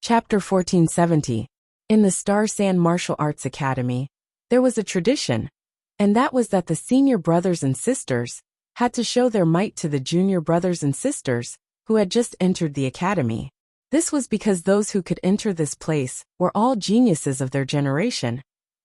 Chapter 1470. In the Star Sand Martial Arts Academy, there was a tradition, and that was that the senior brothers and sisters had to show their might to the junior brothers and sisters who had just entered the academy. This was because those who could enter this place were all geniuses of their generation,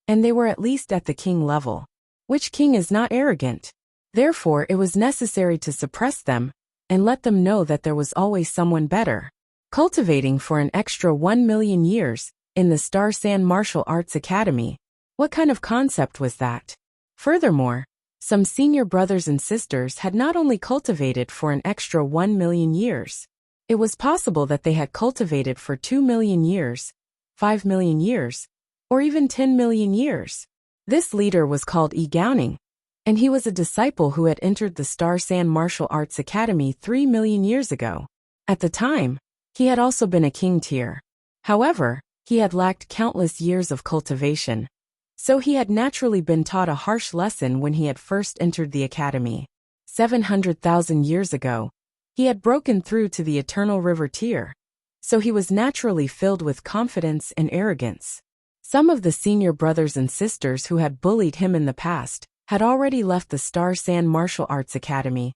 and they were at least at the king level. Which king is not arrogant? Therefore, it was necessary to suppress them and let them know that there was always someone better. Cultivating for an extra 1,000,000 years in the Star Sand Martial Arts Academy. What kind of concept was that? Furthermore, some senior brothers and sisters had not only cultivated for an extra 1,000,000 years. It was possible that they had cultivated for 2,000,000 years, 5,000,000 years, or even 10,000,000 years. This leader was called Gowning, and he was a disciple who had entered the Star Sand Martial Arts Academy 3,000,000 years ago. At the time, he had also been a king tier. However, he had lacked countless years of cultivation, so he had naturally been taught a harsh lesson when he had first entered the academy. 700,000 years ago, he had broken through to the Eternal River tier, so he was naturally filled with confidence and arrogance. Some of the senior brothers and sisters who had bullied him in the past had already left the Star Sand Martial Arts Academy,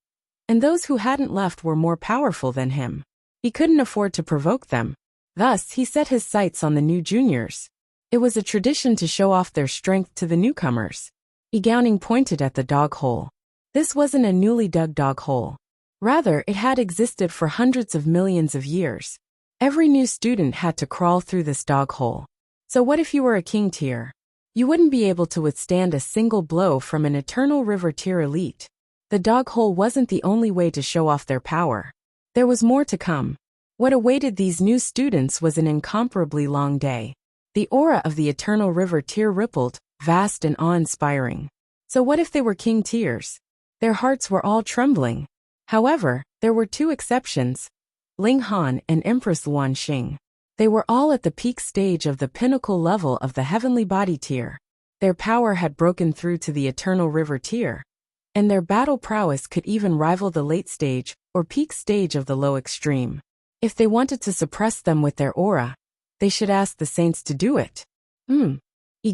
and those who hadn't left were more powerful than him. He couldn't afford to provoke them. Thus, he set his sights on the new juniors. It was a tradition to show off their strength to the newcomers. Gowning pointed at the dog hole. This wasn't a newly dug dog hole. Rather, it had existed for hundreds of millions of years. Every new student had to crawl through this dog hole. So what if you were a king tier? You wouldn't be able to withstand a single blow from an Eternal River tier elite. The dog hole wasn't the only way to show off their power. There was more to come. What awaited these new students was an incomparably long day. The aura of the Eternal River tier rippled, vast and awe-inspiring. So what if they were king tiers? Their hearts were all trembling. However, there were two exceptions, Ling Han and Empress Luan Xing. They were all at the peak stage of the pinnacle level of the heavenly body tier. Their power had broken through to the Eternal River tier, and their battle prowess could even rival the late stage or peak stage of the low extreme. If they wanted to suppress them with their aura, they should ask the saints to do it.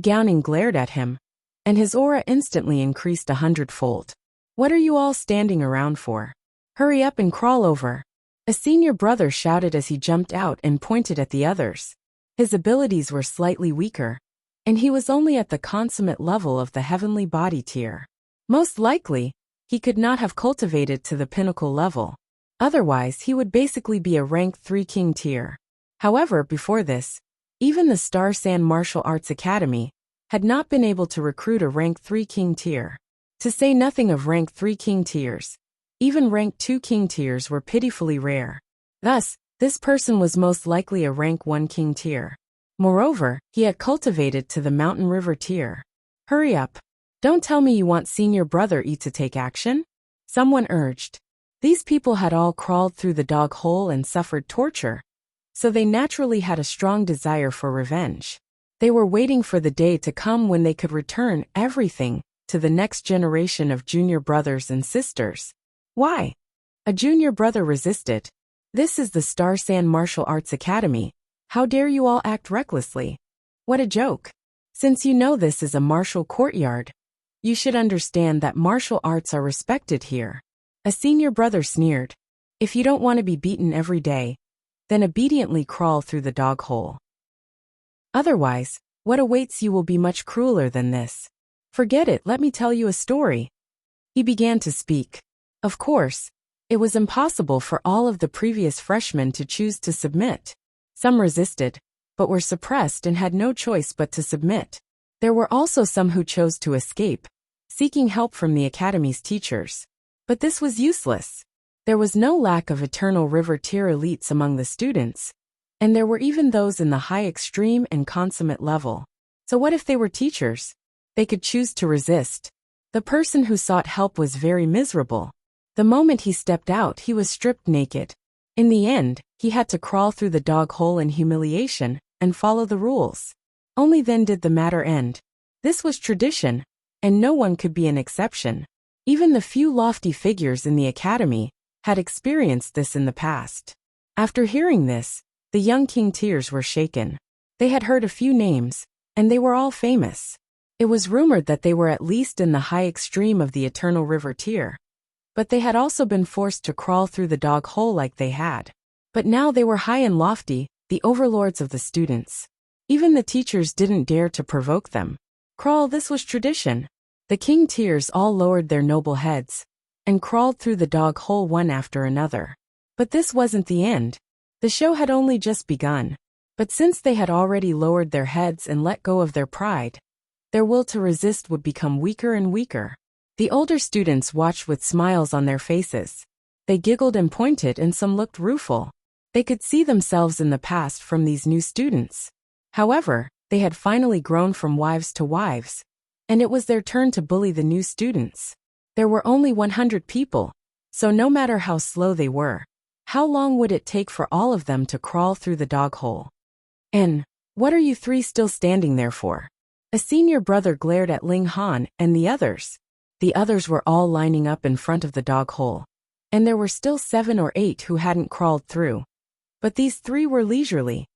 Gowning glared at him, and his aura instantly increased 100-fold. What are you all standing around for? Hurry up and crawl over. A senior brother shouted as he jumped out and pointed at the others. His abilities were slightly weaker, and he was only at the consummate level of the heavenly body tier. Most likely, he could not have cultivated to the pinnacle level. Otherwise, he would basically be a rank 3 king tier. However, before this, even the Star Sand Martial Arts Academy had not been able to recruit a rank 3 king tier. To say nothing of rank 3 king tiers, even rank 2 king tiers were pitifully rare. Thus, this person was most likely a rank 1 king tier. Moreover, he had cultivated to the Mountain River tier. Hurry up. Don't tell me you want senior brother E to take action? Someone urged. These people had all crawled through the dog hole and suffered torture, so they naturally had a strong desire for revenge. They were waiting for the day to come when they could return everything to the next generation of junior brothers and sisters. Why? A junior brother resisted. This is the Star Sand Martial Arts Academy. How dare you all act recklessly? What a joke. Since you know this is a martial courtyard, you should understand that martial arts are respected here. A senior brother sneered. If you don't want to be beaten every day, then obediently crawl through the dog hole. Otherwise, what awaits you will be much crueler than this. Forget it, let me tell you a story. He began to speak. Of course, it was impossible for all of the previous freshmen to choose to submit. Some resisted, but were suppressed and had no choice but to submit. There were also some who chose to escape, seeking help from the academy's teachers. But this was useless. There was no lack of Eternal River tier elites among the students, and there were even those in the high extreme and consummate level. So what if they were teachers? They could choose to resist. The person who sought help was very miserable. The moment he stepped out, he was stripped naked. In the end, he had to crawl through the dog hole in humiliation and follow the rules. Only then did the matter end. This was tradition, and no one could be an exception. Even the few lofty figures in the academy had experienced this in the past. After hearing this, The young king tiers were shaken. They had heard a few names, and they were all famous. It was rumored that they were at least in the high extreme of the Eternal River tier. But they had also been forced to crawl through the dog hole like they had. But now they were high and lofty, the overlords of the students. Even the teachers didn't dare to provoke them. Crawl, this was tradition. The king tiers all lowered their noble heads and crawled through the dog hole one after another. But this wasn't the end. The show had only just begun. But since they had already lowered their heads and let go of their pride, their will to resist would become weaker and weaker. The older students watched with smiles on their faces. They giggled and pointed, and some looked rueful. They could see themselves in the past from these new students. However, they had finally grown from wives to wives, and it was their turn to bully the new students. There were only 100 people, so no matter how slow they were, how long would it take for all of them to crawl through the dog hole? And what are you three still standing there for? A senior brother glared at Ling Han and the others. The others were all lining up in front of the dog hole, and there were still 7 or 8 who hadn't crawled through. But these 3 were leisurely,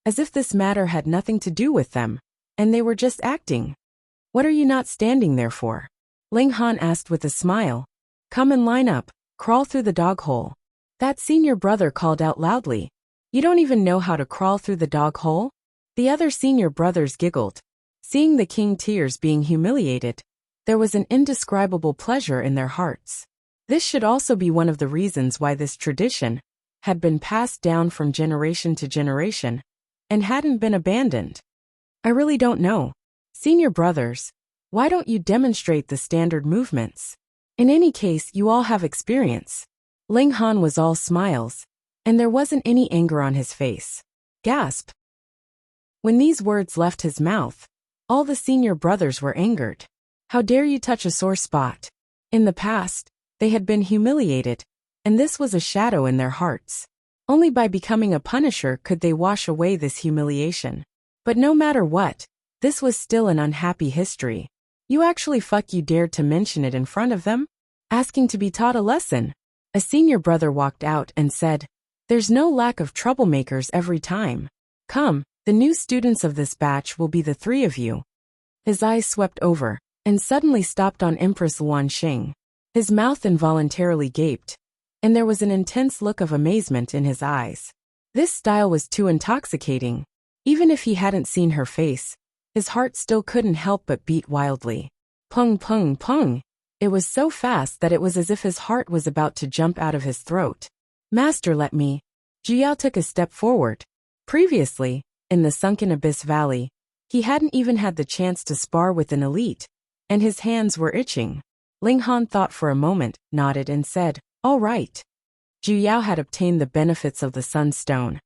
as if this matter had nothing to do with them, and they were just acting. What are you not standing there for? Ling Han asked with a smile. Come and line up, crawl through the dog hole. That senior brother called out loudly. You don't even know how to crawl through the dog hole? The other senior brothers giggled. Seeing the king tiers being humiliated, there was an indescribable pleasure in their hearts. This should also be one of the reasons why this tradition had been passed down from generation to generation and hadn't been abandoned. I really don't know. Senior brothers, why don't you demonstrate the standard movements? In any case, you all have experience. Ling Han was all smiles, and there wasn't any anger on his face. Gasp! When these words left his mouth, all the senior brothers were angered. How dare you touch a sore spot? In the past, they had been humiliated, and this was a shadow in their hearts. Only by becoming a punisher could they wash away this humiliation. But no matter what, this was still an unhappy history. You dared to mention it in front of them? Asking to be taught a lesson. A senior brother walked out and said, There's no lack of troublemakers every time. Come, the new students of this batch will be the 3 of you. His eyes swept over, and suddenly stopped on Empress Luan Xing. His mouth involuntarily gaped, and there was an intense look of amazement in his eyes. This style was too intoxicating. Even if he hadn't seen her face, his heart still couldn't help but beat wildly. Pung pung pung. It was so fast that it was as if his heart was about to jump out of his throat. Master, let me. Jiao took a step forward. Previously, in the Sunken Abyss Valley, he hadn't even had the chance to spar with an elite, and his hands were itching. Ling Han thought for a moment, nodded and said, All right. Jiao had obtained the benefits of the Sunstone,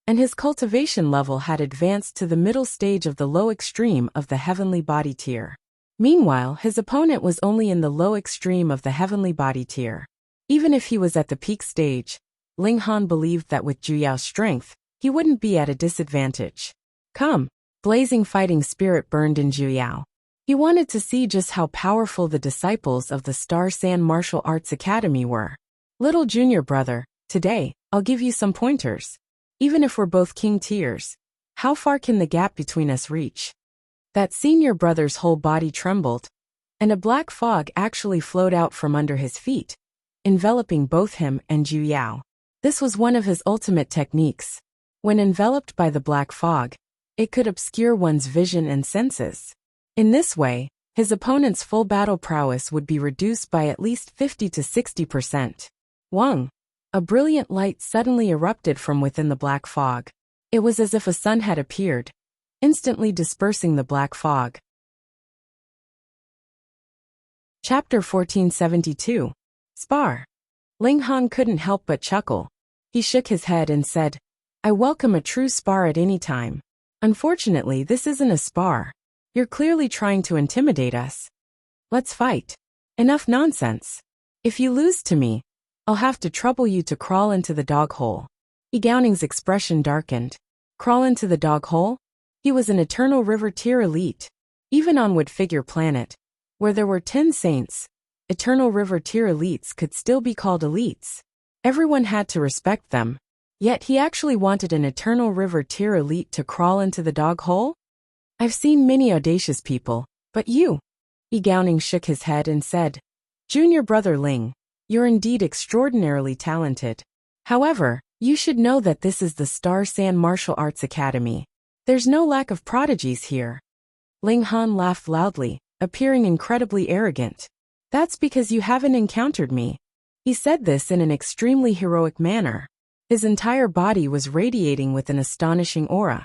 and his cultivation level had advanced to the middle stage of the low extreme of the heavenly body tier. Meanwhile, his opponent was only in the low extreme of the heavenly body tier. Even if he was at the peak stage, Ling Han believed that with Jiao's strength, he wouldn't be at a disadvantage. Come! Blazing fighting spirit burned in Jiao. He wanted to see just how powerful the disciples of the Star Sand Martial Arts Academy were. Little junior brother, today, I'll give you some pointers. Even if we're both king tiers, how far can the gap between us reach? That senior brother's whole body trembled, and a black fog actually flowed out from under his feet, enveloping both him and Ju Yao. This was one of his ultimate techniques. When enveloped by the black fog, it could obscure one's vision and senses. In this way, his opponent's full battle prowess would be reduced by at least 50 to 60%. Wang! A brilliant light suddenly erupted from within the black fog. It was as if a sun had appeared, instantly dispersing the black fog. Chapter 1472. Spar. Ling Han couldn't help but chuckle. He shook his head and said, I welcome a true spar at any time. Unfortunately, this isn't a spar. You're clearly trying to intimidate us. Let's fight. Enough nonsense. If you lose to me, I'll have to trouble you to crawl into the dog hole. Yi Gaoning's expression darkened. Crawl into the dog hole? He was an Eternal River tier elite. Even on Wood Figure Planet, where there were 10 saints, Eternal River tier elites could still be called elites. Everyone had to respect them, Yet he actually wanted an Eternal River tier elite to crawl into the dog hole? I've seen many audacious people, but you? Yi Gaoning shook his head and said, Junior brother Ling, you're indeed extraordinarily talented. However, you should know that this is the Star Sand Martial Arts Academy. There's no lack of prodigies here. Ling Han laughed loudly, appearing incredibly arrogant. That's because you haven't encountered me. He said this in an extremely heroic manner. His entire body was radiating with an astonishing aura,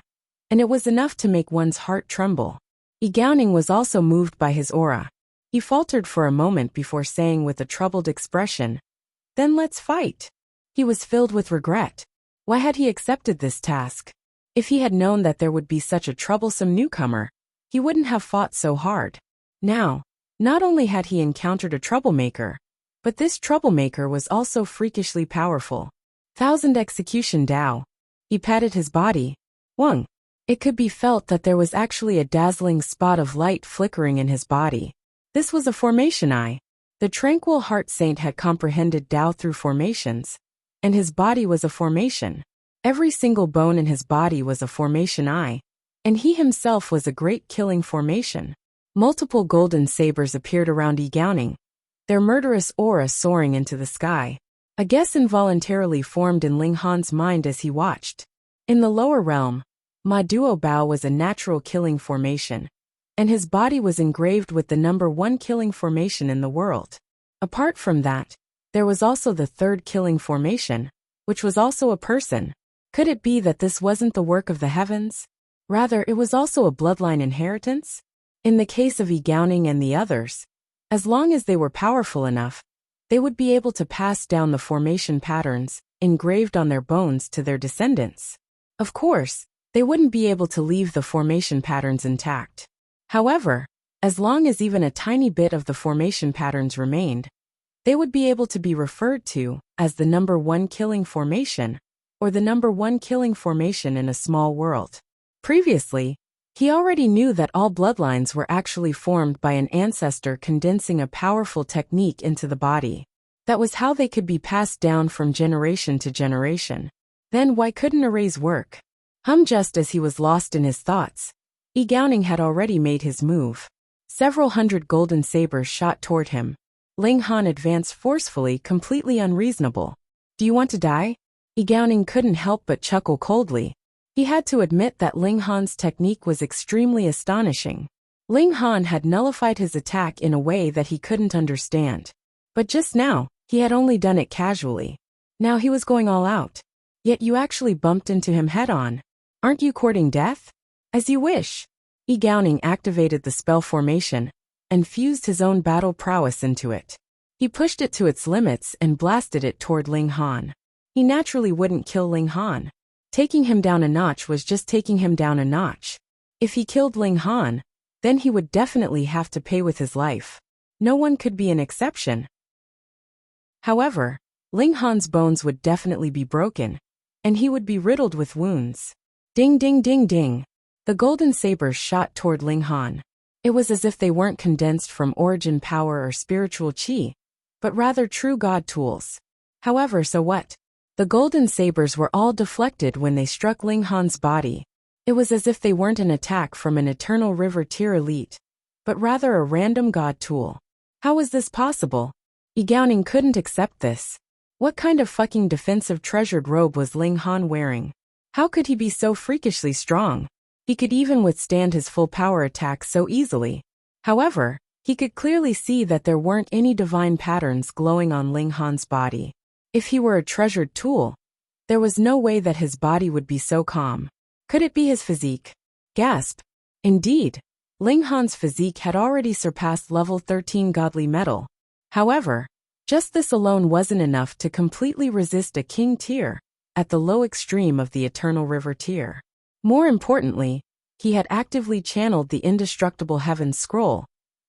and it was enough to make one's heart tremble. Yi Gaoning was also moved by his aura. He faltered for a moment before saying with a troubled expression, Then let's fight. He was filled with regret. Why had he accepted this task? If he had known that there would be such a troublesome newcomer, he wouldn't have fought so hard. Now, not only had he encountered a troublemaker, but this troublemaker was also freakishly powerful. Thousand Execution Dao. He patted his body. Wung. It could be felt that there was actually a dazzling spot of light flickering in his body. This was a formation eye. The Tranquil Heart Saint had comprehended Dao through formations, and his body was a formation. Every single bone in his body was a formation eye, and he himself was a great killing formation. Multiple golden sabers appeared around Yi Gaoning, their murderous aura soaring into the sky. A guess involuntarily formed in Ling Han's mind as he watched. In the lower realm, Ma Duo Bao was a natural killing formation, and his body was engraved with the number 1 killing formation in the world. Apart from that, there was also the 3rd killing formation, which was also a person. Could it be that this wasn't the work of the heavens? Rather, it was also a bloodline inheritance? In the case of Yi Gaoning and the others, as long as they were powerful enough, they would be able to pass down the formation patterns engraved on their bones to their descendants. Of course, they wouldn't be able to leave the formation patterns intact. However, as long as even a tiny bit of the formation patterns remained, they would be able to be referred to as the number 1 killing formation, or the number 1 killing formation in a small world. Previously, he already knew that all bloodlines were actually formed by an ancestor condensing a powerful technique into the body. That was how they could be passed down from generation to generation. Then why couldn't a raise work? Just as he was lost in his thoughts, Yi Gaoning had already made his move. Several hundred golden sabers shot toward him. Ling Han advanced forcefully, completely unreasonable. Do you want to die? Yi Gaoning couldn't help but chuckle coldly. He had to admit that Ling Han's technique was extremely astonishing. Ling Han had nullified his attack in a way that he couldn't understand. But just now, he had only done it casually. Now he was going all out. Yet you actually bumped into him head-on. Aren't you courting death? As you wish. Yi Gaoning activated the spell formation and fused his own battle prowess into it. He pushed it to its limits and blasted it toward Ling Han. He naturally wouldn't kill Ling Han. Taking him down a notch was just taking him down a notch. If he killed Ling Han, then he would definitely have to pay with his life. No one could be an exception. However, Ling Han's bones would definitely be broken, and he would be riddled with wounds. Ding ding ding ding. The golden sabers shot toward Ling Han. It was as if they weren't condensed from origin power or spiritual chi, but rather true god tools. However, so what? The golden sabers were all deflected when they struck Ling Han's body. It was as if they weren't an attack from an Eternal River tier elite, but rather a random god tool. How was this possible? Yi Gaoning couldn't accept this. What kind of fucking defensive treasured robe was Ling Han wearing? How could he be so freakishly strong? He could even withstand his full power attack so easily. However, he could clearly see that there weren't any divine patterns glowing on Ling Han's body. If he were a treasured tool, there was no way that his body would be so calm. Could it be his physique? Gasp. Indeed, Ling Han's physique had already surpassed level 13 godly metal. However, just this alone wasn't enough to completely resist a king tier at the low extreme of the Eternal River tier. More importantly, he had actively channeled the indestructible Heaven's Scroll,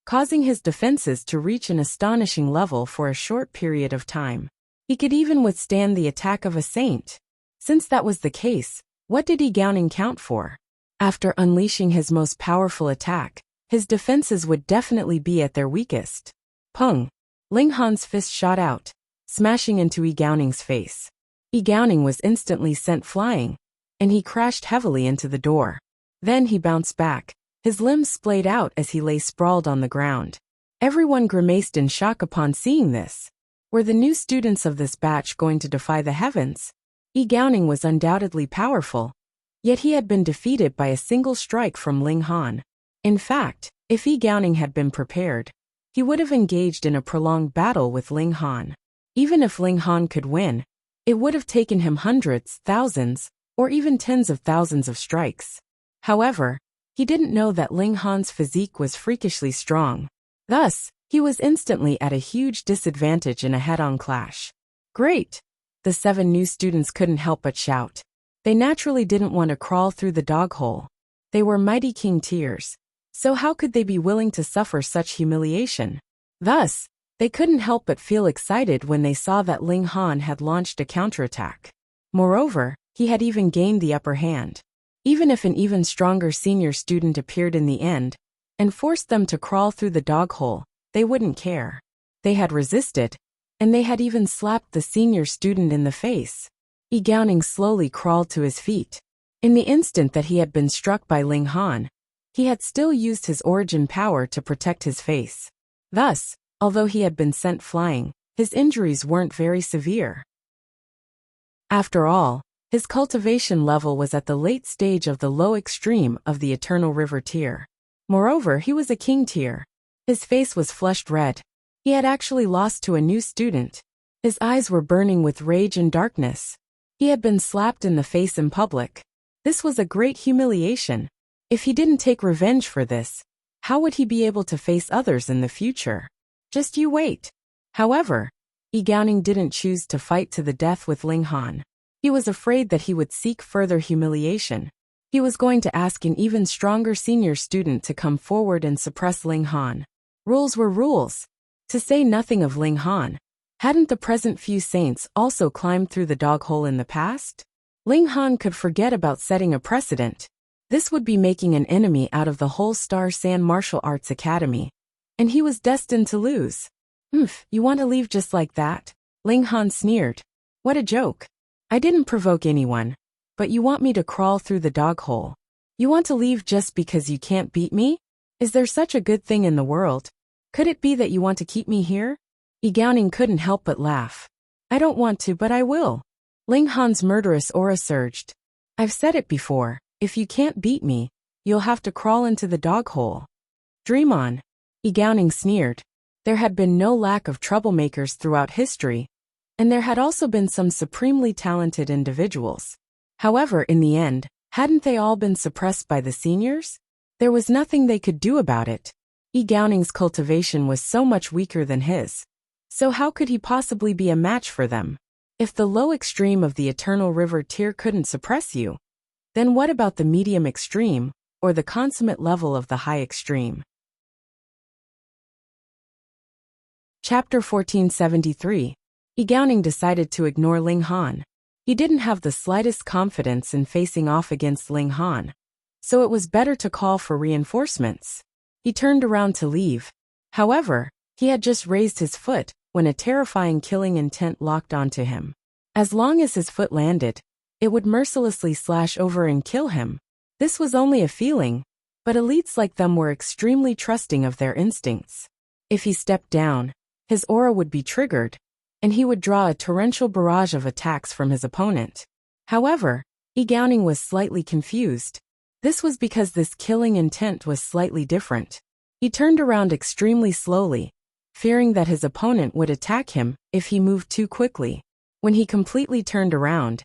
causing his defenses to reach an astonishing level for a short period of time. He could even withstand the attack of a saint. Since that was the case, what did Yi Gaoning count for? After unleashing his most powerful attack, his defenses would definitely be at their weakest. Pung! Ling Han's fist shot out, smashing into Yi Gaoning's face. Yi Gaoning was instantly sent flying, and he crashed heavily into the door. Then he bounced back, his limbs splayed out as he lay sprawled on the ground. Everyone grimaced in shock upon seeing this. Were the new students of this batch going to defy the heavens? Yi Gaoning was undoubtedly powerful, yet he had been defeated by a single strike from Ling Han. In fact, if Yi Gaoning had been prepared, he would have engaged in a prolonged battle with Ling Han. Even if Ling Han could win, it would have taken him hundreds, thousands, or even tens of thousands of strikes. However, he didn't know that Ling Han's physique was freakishly strong. Thus, he was instantly at a huge disadvantage in a head-on clash. Great! The 7 new students couldn't help but shout. They naturally didn't want to crawl through the dog hole. They were mighty king tiers. So how could they be willing to suffer such humiliation? Thus, they couldn't help but feel excited when they saw that Ling Han had launched a counterattack. Moreover, he had even gained the upper hand. Even if an even stronger senior student appeared in the end and forced them to crawl through the dog hole, they wouldn't care. They had resisted, and they had even slapped the senior student in the face. Yi Gaoning slowly crawled to his feet. In the instant that he had been struck by Ling Han, he had still used his origin power to protect his face. Thus, although he had been sent flying, his injuries weren't very severe. After all, his cultivation level was at the late stage of the low extreme of the Eternal River tier. Moreover, he was a king tier. His face was flushed red. He had actually lost to a new student. His eyes were burning with rage and darkness. He had been slapped in the face in public. This was a great humiliation. If he didn't take revenge for this, how would he be able to face others in the future? Just you wait. However, Yi Gaoning didn't choose to fight to the death with Ling Han. He was afraid that he would seek further humiliation. He was going to ask an even stronger senior student to come forward and suppress Ling Han. Rules were rules. To say nothing of Ling Han, hadn't the present few saints also climbed through the dog hole in the past? Ling Han could forget about setting a precedent. This would be making an enemy out of the whole Star Sand Martial Arts Academy, and he was destined to lose. You want to leave just like that? Ling Han sneered. What a joke. I didn't provoke anyone, but you want me to crawl through the dog hole. You want to leave just because you can't beat me? Is there such a good thing in the world? Could it be that you want to keep me here? Yi Gaoning couldn't help but laugh. I don't want to, but I will. Ling Han's murderous aura surged. I've said it before, if you can't beat me, you'll have to crawl into the dog hole. Dream on. Yi Gaoning sneered. There had been no lack of troublemakers throughout history, and there had also been some supremely talented individuals. However, in the end, hadn't they all been suppressed by the seniors? There was nothing they could do about it. Yi Gaoning's cultivation was so much weaker than his. So how could he possibly be a match for them? If the low extreme of the Eternal River tier couldn't suppress you, then what about the medium extreme, or the consummate level of the high extreme? Chapter 1473. Yi Gaoning decided to ignore Ling Han. He didn't have the slightest confidence in facing off against Ling Han, so it was better to call for reinforcements. He turned around to leave. However, he had just raised his foot when a terrifying killing intent locked onto him. As long as his foot landed, it would mercilessly slash over and kill him. This was only a feeling, but elites like them were extremely trusting of their instincts. If he stepped down, his aura would be triggered, and he would draw a torrential barrage of attacks from his opponent. However, Yi Gaoning was slightly confused. This was because this killing intent was slightly different. He turned around extremely slowly, fearing that his opponent would attack him if he moved too quickly. When he completely turned around,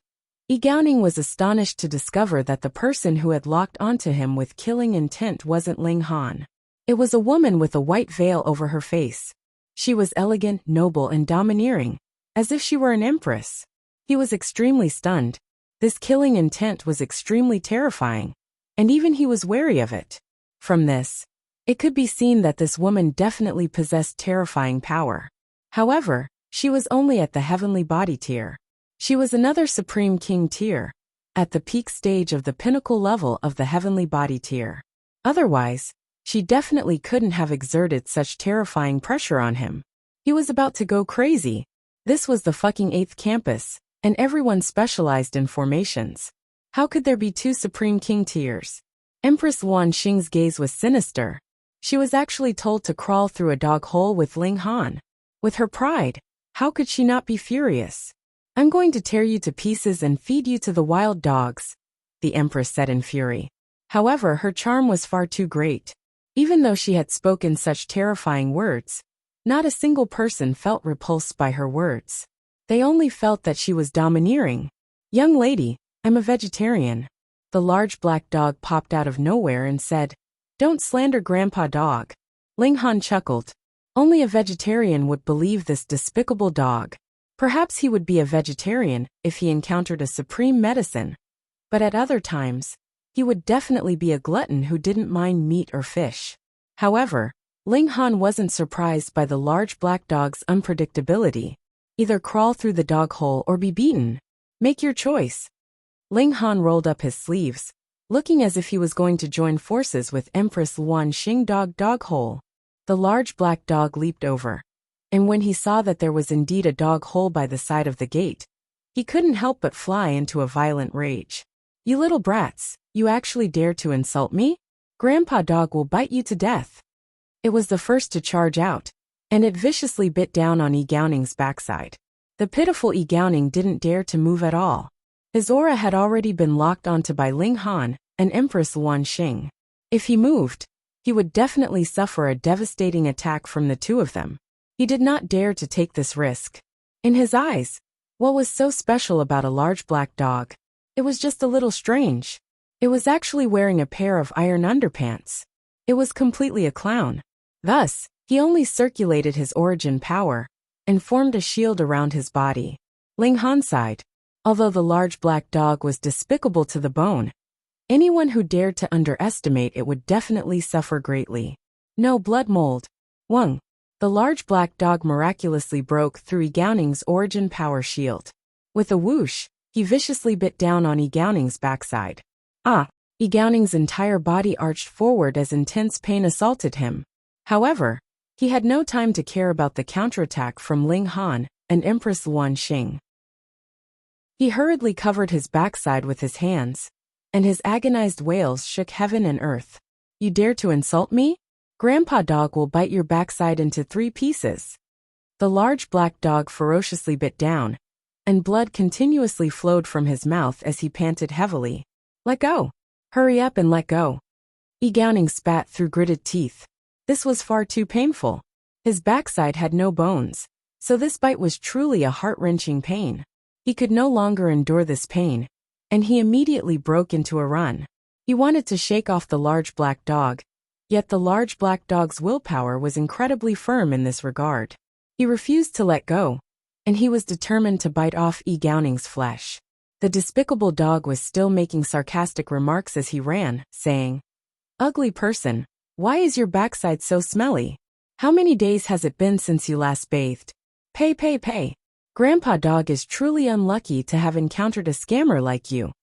Yi Gaoning was astonished to discover that the person who had locked onto him with killing intent wasn't Ling Han. It was a woman with a white veil over her face. She was elegant, noble, and domineering, as if she were an empress. He was extremely stunned. This killing intent was extremely terrifying, and even he was wary of it. From this, it could be seen that this woman definitely possessed terrifying power. However, she was only at the heavenly body tier. She was another supreme king tier, at the peak stage of the pinnacle level of the heavenly body tier. Otherwise, she definitely couldn't have exerted such terrifying pressure on him. He was about to go crazy. This was the fucking 8th campus, and everyone specialized in formations. How could there be two Supreme King tiers? Empress Wan Xing's gaze was sinister. She was actually told to crawl through a dog hole with Ling Han. With her pride, how could she not be furious? I'm going to tear you to pieces and feed you to the wild dogs, the Empress said in fury. However, her charm was far too great. Even though she had spoken such terrifying words, not a single person felt repulsed by her words. They only felt that she was domineering. Young lady, I'm a vegetarian. The large black dog popped out of nowhere and said, Don't slander Grandpa Dog. Ling Han chuckled. Only a vegetarian would believe this despicable dog. Perhaps he would be a vegetarian if he encountered a supreme medicine. But at other times, he would definitely be a glutton who didn't mind meat or fish. However, Ling Han wasn't surprised by the large black dog's unpredictability. Either crawl through the dog hole or be beaten. Make your choice. Ling Han rolled up his sleeves, looking as if he was going to join forces with Empress Wan Xing dog hole. The large black dog leaped over, and when he saw that there was indeed a dog hole by the side of the gate, he couldn't help but fly into a violent rage. You little brats, you actually dare to insult me? Grandpa Dog will bite you to death. It was the first to charge out, and it viciously bit down on Yi Gaoning's backside. The pitiful Yi Gaoning didn't dare to move at all. His aura had already been locked onto by Ling Han and Empress Wan Xing. If he moved, he would definitely suffer a devastating attack from the two of them. He did not dare to take this risk. In his eyes, what was so special about a large black dog? It was just a little strange. It was actually wearing a pair of iron underpants. It was completely a clown. Thus, he only circulated his origin power and formed a shield around his body. Ling Han sighed. Although the large black dog was despicable to the bone, anyone who dared to underestimate it would definitely suffer greatly. No blood mold. Wang. The large black dog miraculously broke through Yi Gaoning's origin power shield. With a whoosh, he viciously bit down on Yi Gaoning's backside. Yi Gaoning's entire body arched forward as intense pain assaulted him. However, he had no time to care about the counterattack from Ling Han and Empress Wan Xing. He hurriedly covered his backside with his hands, and his agonized wails shook heaven and earth. You dare to insult me? Grandpa Dog will bite your backside into 3 pieces. The large black dog ferociously bit down, and blood continuously flowed from his mouth as he panted heavily. Let go. Hurry up and let go. Yi Gaoning spat through gritted teeth. This was far too painful. His backside had no bones, so this bite was truly a heart-wrenching pain. He could no longer endure this pain, and he immediately broke into a run. He wanted to shake off the large black dog, yet the large black dog's willpower was incredibly firm in this regard. He refused to let go, and he was determined to bite off Yi Gaoning's flesh. The despicable dog was still making sarcastic remarks as he ran, saying, Ugly person, why is your backside so smelly? How many days has it been since you last bathed? Pay. Grandpa Dog is truly unlucky to have encountered a scammer like you.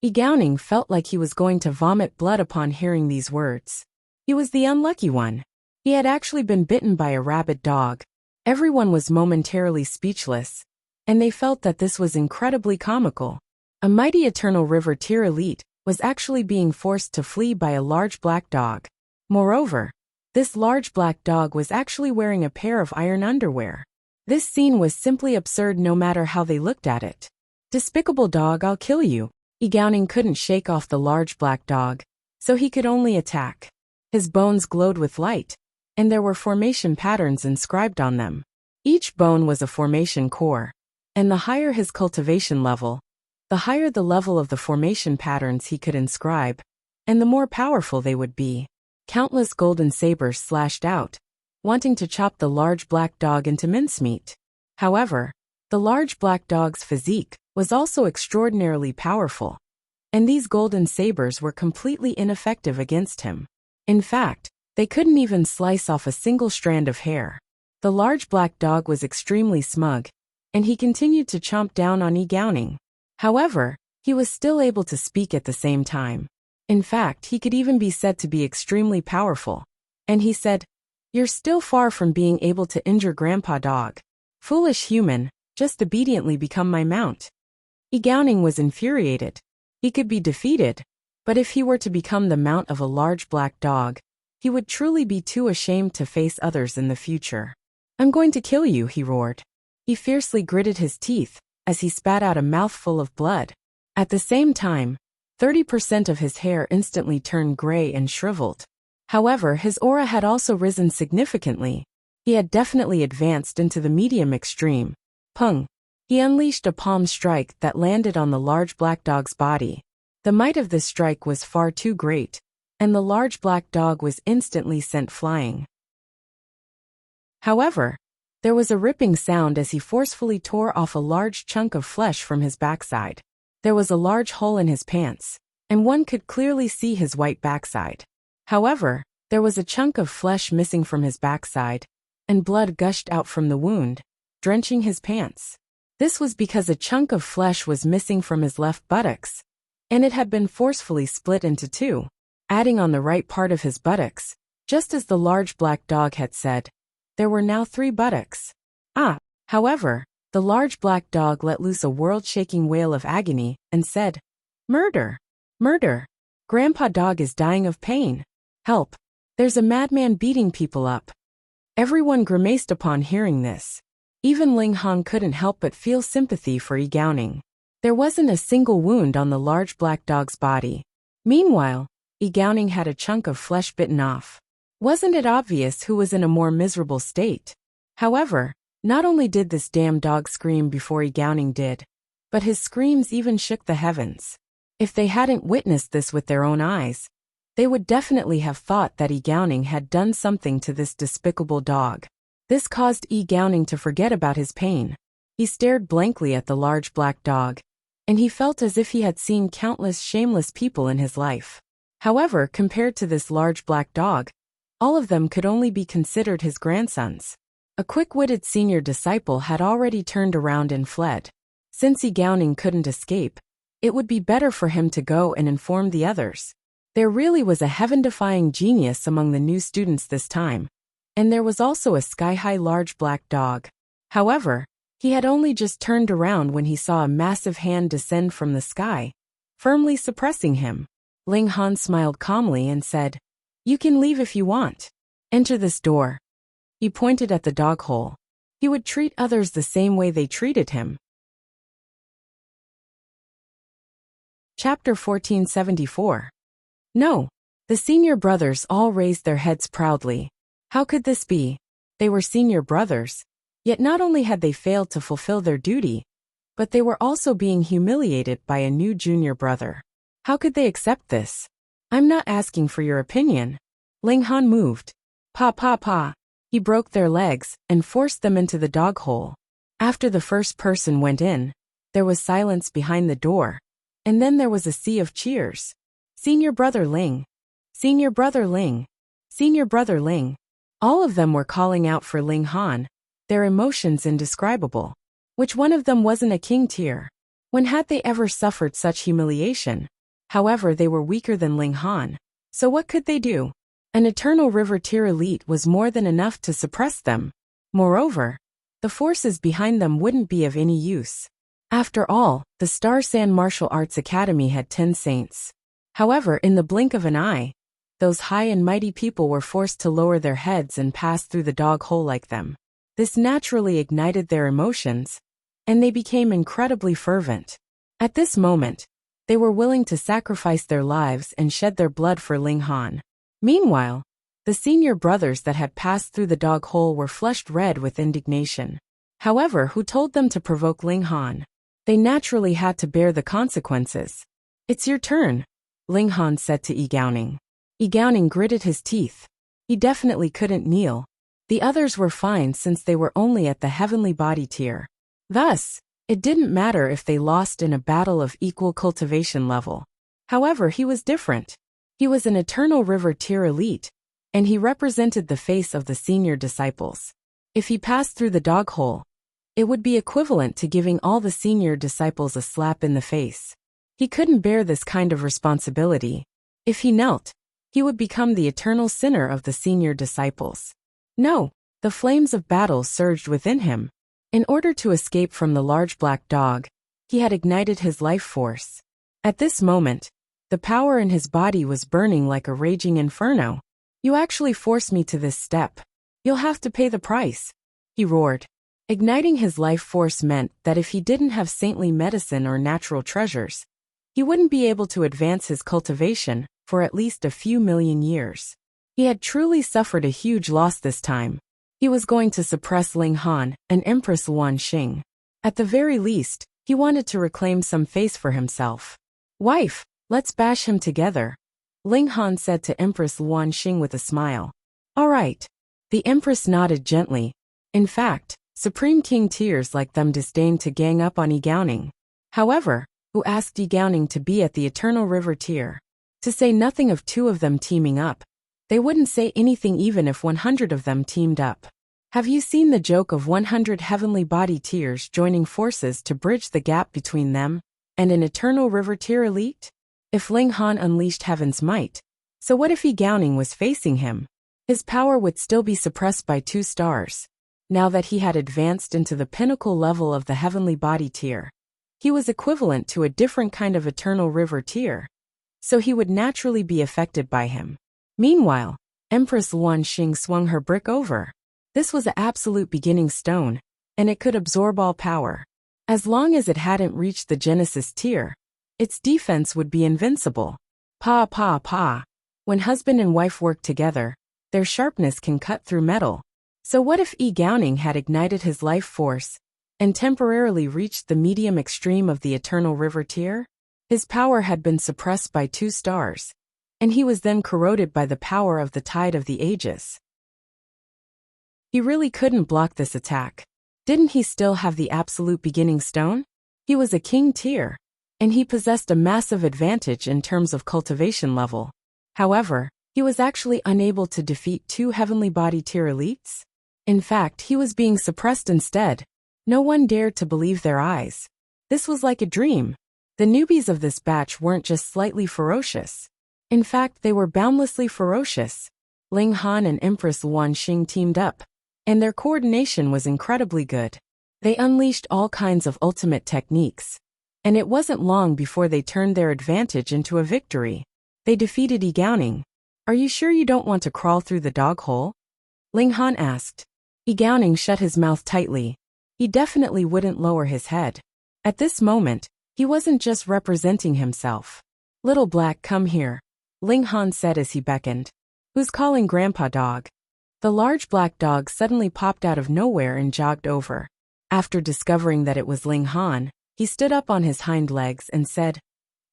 Yi Gaoning felt like he was going to vomit blood upon hearing these words. He was the unlucky one. He had actually been bitten by a rabid dog. Everyone was momentarily speechless, and they felt that this was incredibly comical. A mighty eternal river tier elite was actually being forced to flee by a large black dog. Moreover, this large black dog was actually wearing a pair of iron underwear. This scene was simply absurd no matter how they looked at it. Despicable dog, I'll kill you. Yi Gaoning couldn't shake off the large black dog, so he could only attack. His bones glowed with light, and there were formation patterns inscribed on them. Each bone was a formation core, and the higher his cultivation level, the higher the level of the formation patterns he could inscribe, and the more powerful they would be. Countless golden sabers slashed out, wanting to chop the large black dog into mincemeat. However, the large black dog's physique was also extraordinarily powerful, and these golden sabers were completely ineffective against him. In fact, they couldn't even slice off a single strand of hair. The large black dog was extremely smug, and he continued to chomp down on Yi Gaoning. However, he was still able to speak at the same time. In fact, he could even be said to be extremely powerful. And he said, You're still far from being able to injure Grandpa Dog. Foolish human, just obediently become my mount. Yi Gaoning was infuriated. He could be defeated, but if he were to become the mount of a large black dog, he would truly be too ashamed to face others in the future. "I'm going to kill you," he roared. He fiercely gritted his teeth as he spat out a mouthful of blood. At the same time, 30% of his hair instantly turned gray and shriveled. However, his aura had also risen significantly. He had definitely advanced into the medium extreme. Pung! He unleashed a palm strike that landed on the large black dog's body. The might of this strike was far too great, and the large black dog was instantly sent flying. However, there was a ripping sound as he forcefully tore off a large chunk of flesh from his backside. There was a large hole in his pants, and one could clearly see his white backside. However, there was a chunk of flesh missing from his backside, and blood gushed out from the wound, drenching his pants. This was because a chunk of flesh was missing from his left buttocks, and it had been forcefully split into two, adding on the right part of his buttocks. Just as the large black dog had said, there were now 3 buttocks. However, the large black dog let loose a world-shaking wail of agony and said, "Murder! Murder! Grandpa Dog is dying of pain. Help! There's a madman beating people up." Everyone grimaced upon hearing this. Even Ling Han couldn't help but feel sympathy for Yi Gaoning. There wasn't a single wound on the large black dog's body. Meanwhile, Yi Gaoning had a chunk of flesh bitten off. Wasn't it obvious who was in a more miserable state? However, not only did this damn dog scream before Yi Gaoning did, but his screams even shook the heavens. If they hadn't witnessed this with their own eyes, they would definitely have thought that Yi Gaoning had done something to this despicable dog. This caused Yi Gaoning to forget about his pain. He stared blankly at the large black dog, and he felt as if he had seen countless shameless people in his life. However, compared to this large black dog, all of them could only be considered his grandsons. A quick-witted senior disciple had already turned around and fled. Since Yi Gaoning couldn't escape, it would be better for him to go and inform the others. There really was a heaven-defying genius among the new students this time. And there was also a sky-high large black dog. However, he had only just turned around when he saw a massive hand descend from the sky, firmly suppressing him. Ling Han smiled calmly and said, "You can leave if you want. Enter this door." He pointed at the dog hole. He would treat others the same way they treated him. Chapter 1474. No. The senior brothers all raised their heads proudly. How could this be? They were senior brothers, yet not only had they failed to fulfill their duty, but they were also being humiliated by a new junior brother. How could they accept this? "I'm not asking for your opinion." Ling Han moved. Pa. He broke their legs and forced them into the dog hole. After the first person went in, there was silence behind the door, and then there was a sea of cheers. "Senior brother Ling! Senior brother Ling! Senior brother Ling!" All of them were calling out for Ling Han, their emotions indescribable. Which one of them wasn't a king tier? When had they ever suffered such humiliation? However, they were weaker than Ling Han, so what could they do? An Eternal River tier elite was more than enough to suppress them. Moreover, the forces behind them wouldn't be of any use. After all, the Star Sand Martial Arts Academy had 10 saints. However, in the blink of an eye, those high and mighty people were forced to lower their heads and pass through the dog hole like them. This naturally ignited their emotions, and they became incredibly fervent. At this moment, they were willing to sacrifice their lives and shed their blood for Ling Han. Meanwhile, the senior brothers that had passed through the dog hole were flushed red with indignation. However, who told them to provoke Ling Han? They naturally had to bear the consequences. "It's your turn," Ling Han said to Yi Gaoning. Yi Gaoning gritted his teeth. He definitely couldn't kneel. The others were fine since they were only at the heavenly body tier. Thus, it didn't matter if they lost in a battle of equal cultivation level. However, he was different. He was an Eternal River tier elite, and he represented the face of the senior disciples. If he passed through the dog hole, it would be equivalent to giving all the senior disciples a slap in the face. He couldn't bear this kind of responsibility. If he knelt, he would become the eternal sinner of the senior disciples. No, the flames of battle surged within him. In order to escape from the large black dog, He had ignited his life force. At this moment, the power in his body was burning like a raging inferno. "You actually forced me to this step. You'll have to pay the price," he roared. Igniting his life force meant that if he didn't have saintly medicine or natural treasures, he wouldn't be able to advance his cultivation for at least a few million years. He had truly suffered a huge loss this time. He was going to suppress Ling Han and Empress Luan Xing. At the very least, he wanted to reclaim some face for himself. "Wife, let's bash him together," Ling Han said to Empress Luan Xing with a smile. "All right." The Empress nodded gently. In fact, Supreme King Tears like them disdained to gang up on Yi Gaoning. However, who asked Yi Gaoning to be at the Eternal River tier? To say nothing of two of them teaming up. They wouldn't say anything even if 100 of them teamed up. Have you seen the joke of 100 heavenly body tiers joining forces to bridge the gap between them and an Eternal River tier elite? If Ling Han unleashed heaven's might, so what if Yi Gaoning was facing him? His power would still be suppressed by 2 stars. Now that he had advanced into the pinnacle level of the heavenly body tier, he was equivalent to a different kind of Eternal River tier, so he would naturally be affected by him. Meanwhile, Empress Luan Xing swung her brick over. This was an absolute beginning stone, and it could absorb all power. As long as it hadn't reached the Genesis tier, its defense would be invincible. Pa pa pa. When husband and wife work together, their sharpness can cut through metal. So what if Yi Gaoning had ignited his life force and temporarily reached the medium extreme of the Eternal River tier? His power had been suppressed by 2 stars, and he was then corroded by the power of the Tide of the Ages. He really couldn't block this attack. Didn't he still have the absolute beginning stone? He was a king tier, and he possessed a massive advantage in terms of cultivation level. However, he was actually unable to defeat 2 heavenly body tier elites. In fact, he was being suppressed instead. No one dared to believe their eyes. This was like a dream. The newbies of this batch weren't just slightly ferocious. In fact, they were boundlessly ferocious. Ling Han and Empress Luan Xing teamed up, and their coordination was incredibly good. They unleashed all kinds of ultimate techniques, and it wasn't long before they turned their advantage into a victory. They defeated Yi Gaoning. "Are you sure you don't want to crawl through the dog hole?" Ling Han asked. Yi Gaoning shut his mouth tightly. He definitely wouldn't lower his head. At this moment, he wasn't just representing himself. "Little Black, come here," Ling Han said as he beckoned. "Who's calling Grandpa Dog?" The large black dog suddenly popped out of nowhere and jogged over. After discovering that it was Ling Han, he stood up on his hind legs and said,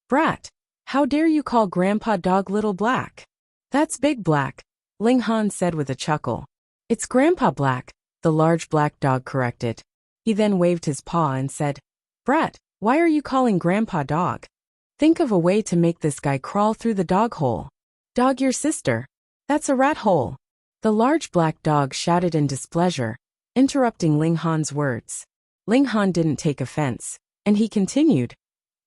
"Brat, how dare you call Grandpa Dog Little Black?" "That's Big Black," Ling Han said with a chuckle. "It's Grandpa Black," the large black dog corrected. He then waved his paw and said, "Brat, why are you calling Grandpa Dog? Think of a way to make this guy crawl through the dog hole." "Dog your sister. That's a rat hole," the large black dog shouted in displeasure, interrupting Ling Han's words. Ling Han didn't take offense, and he continued,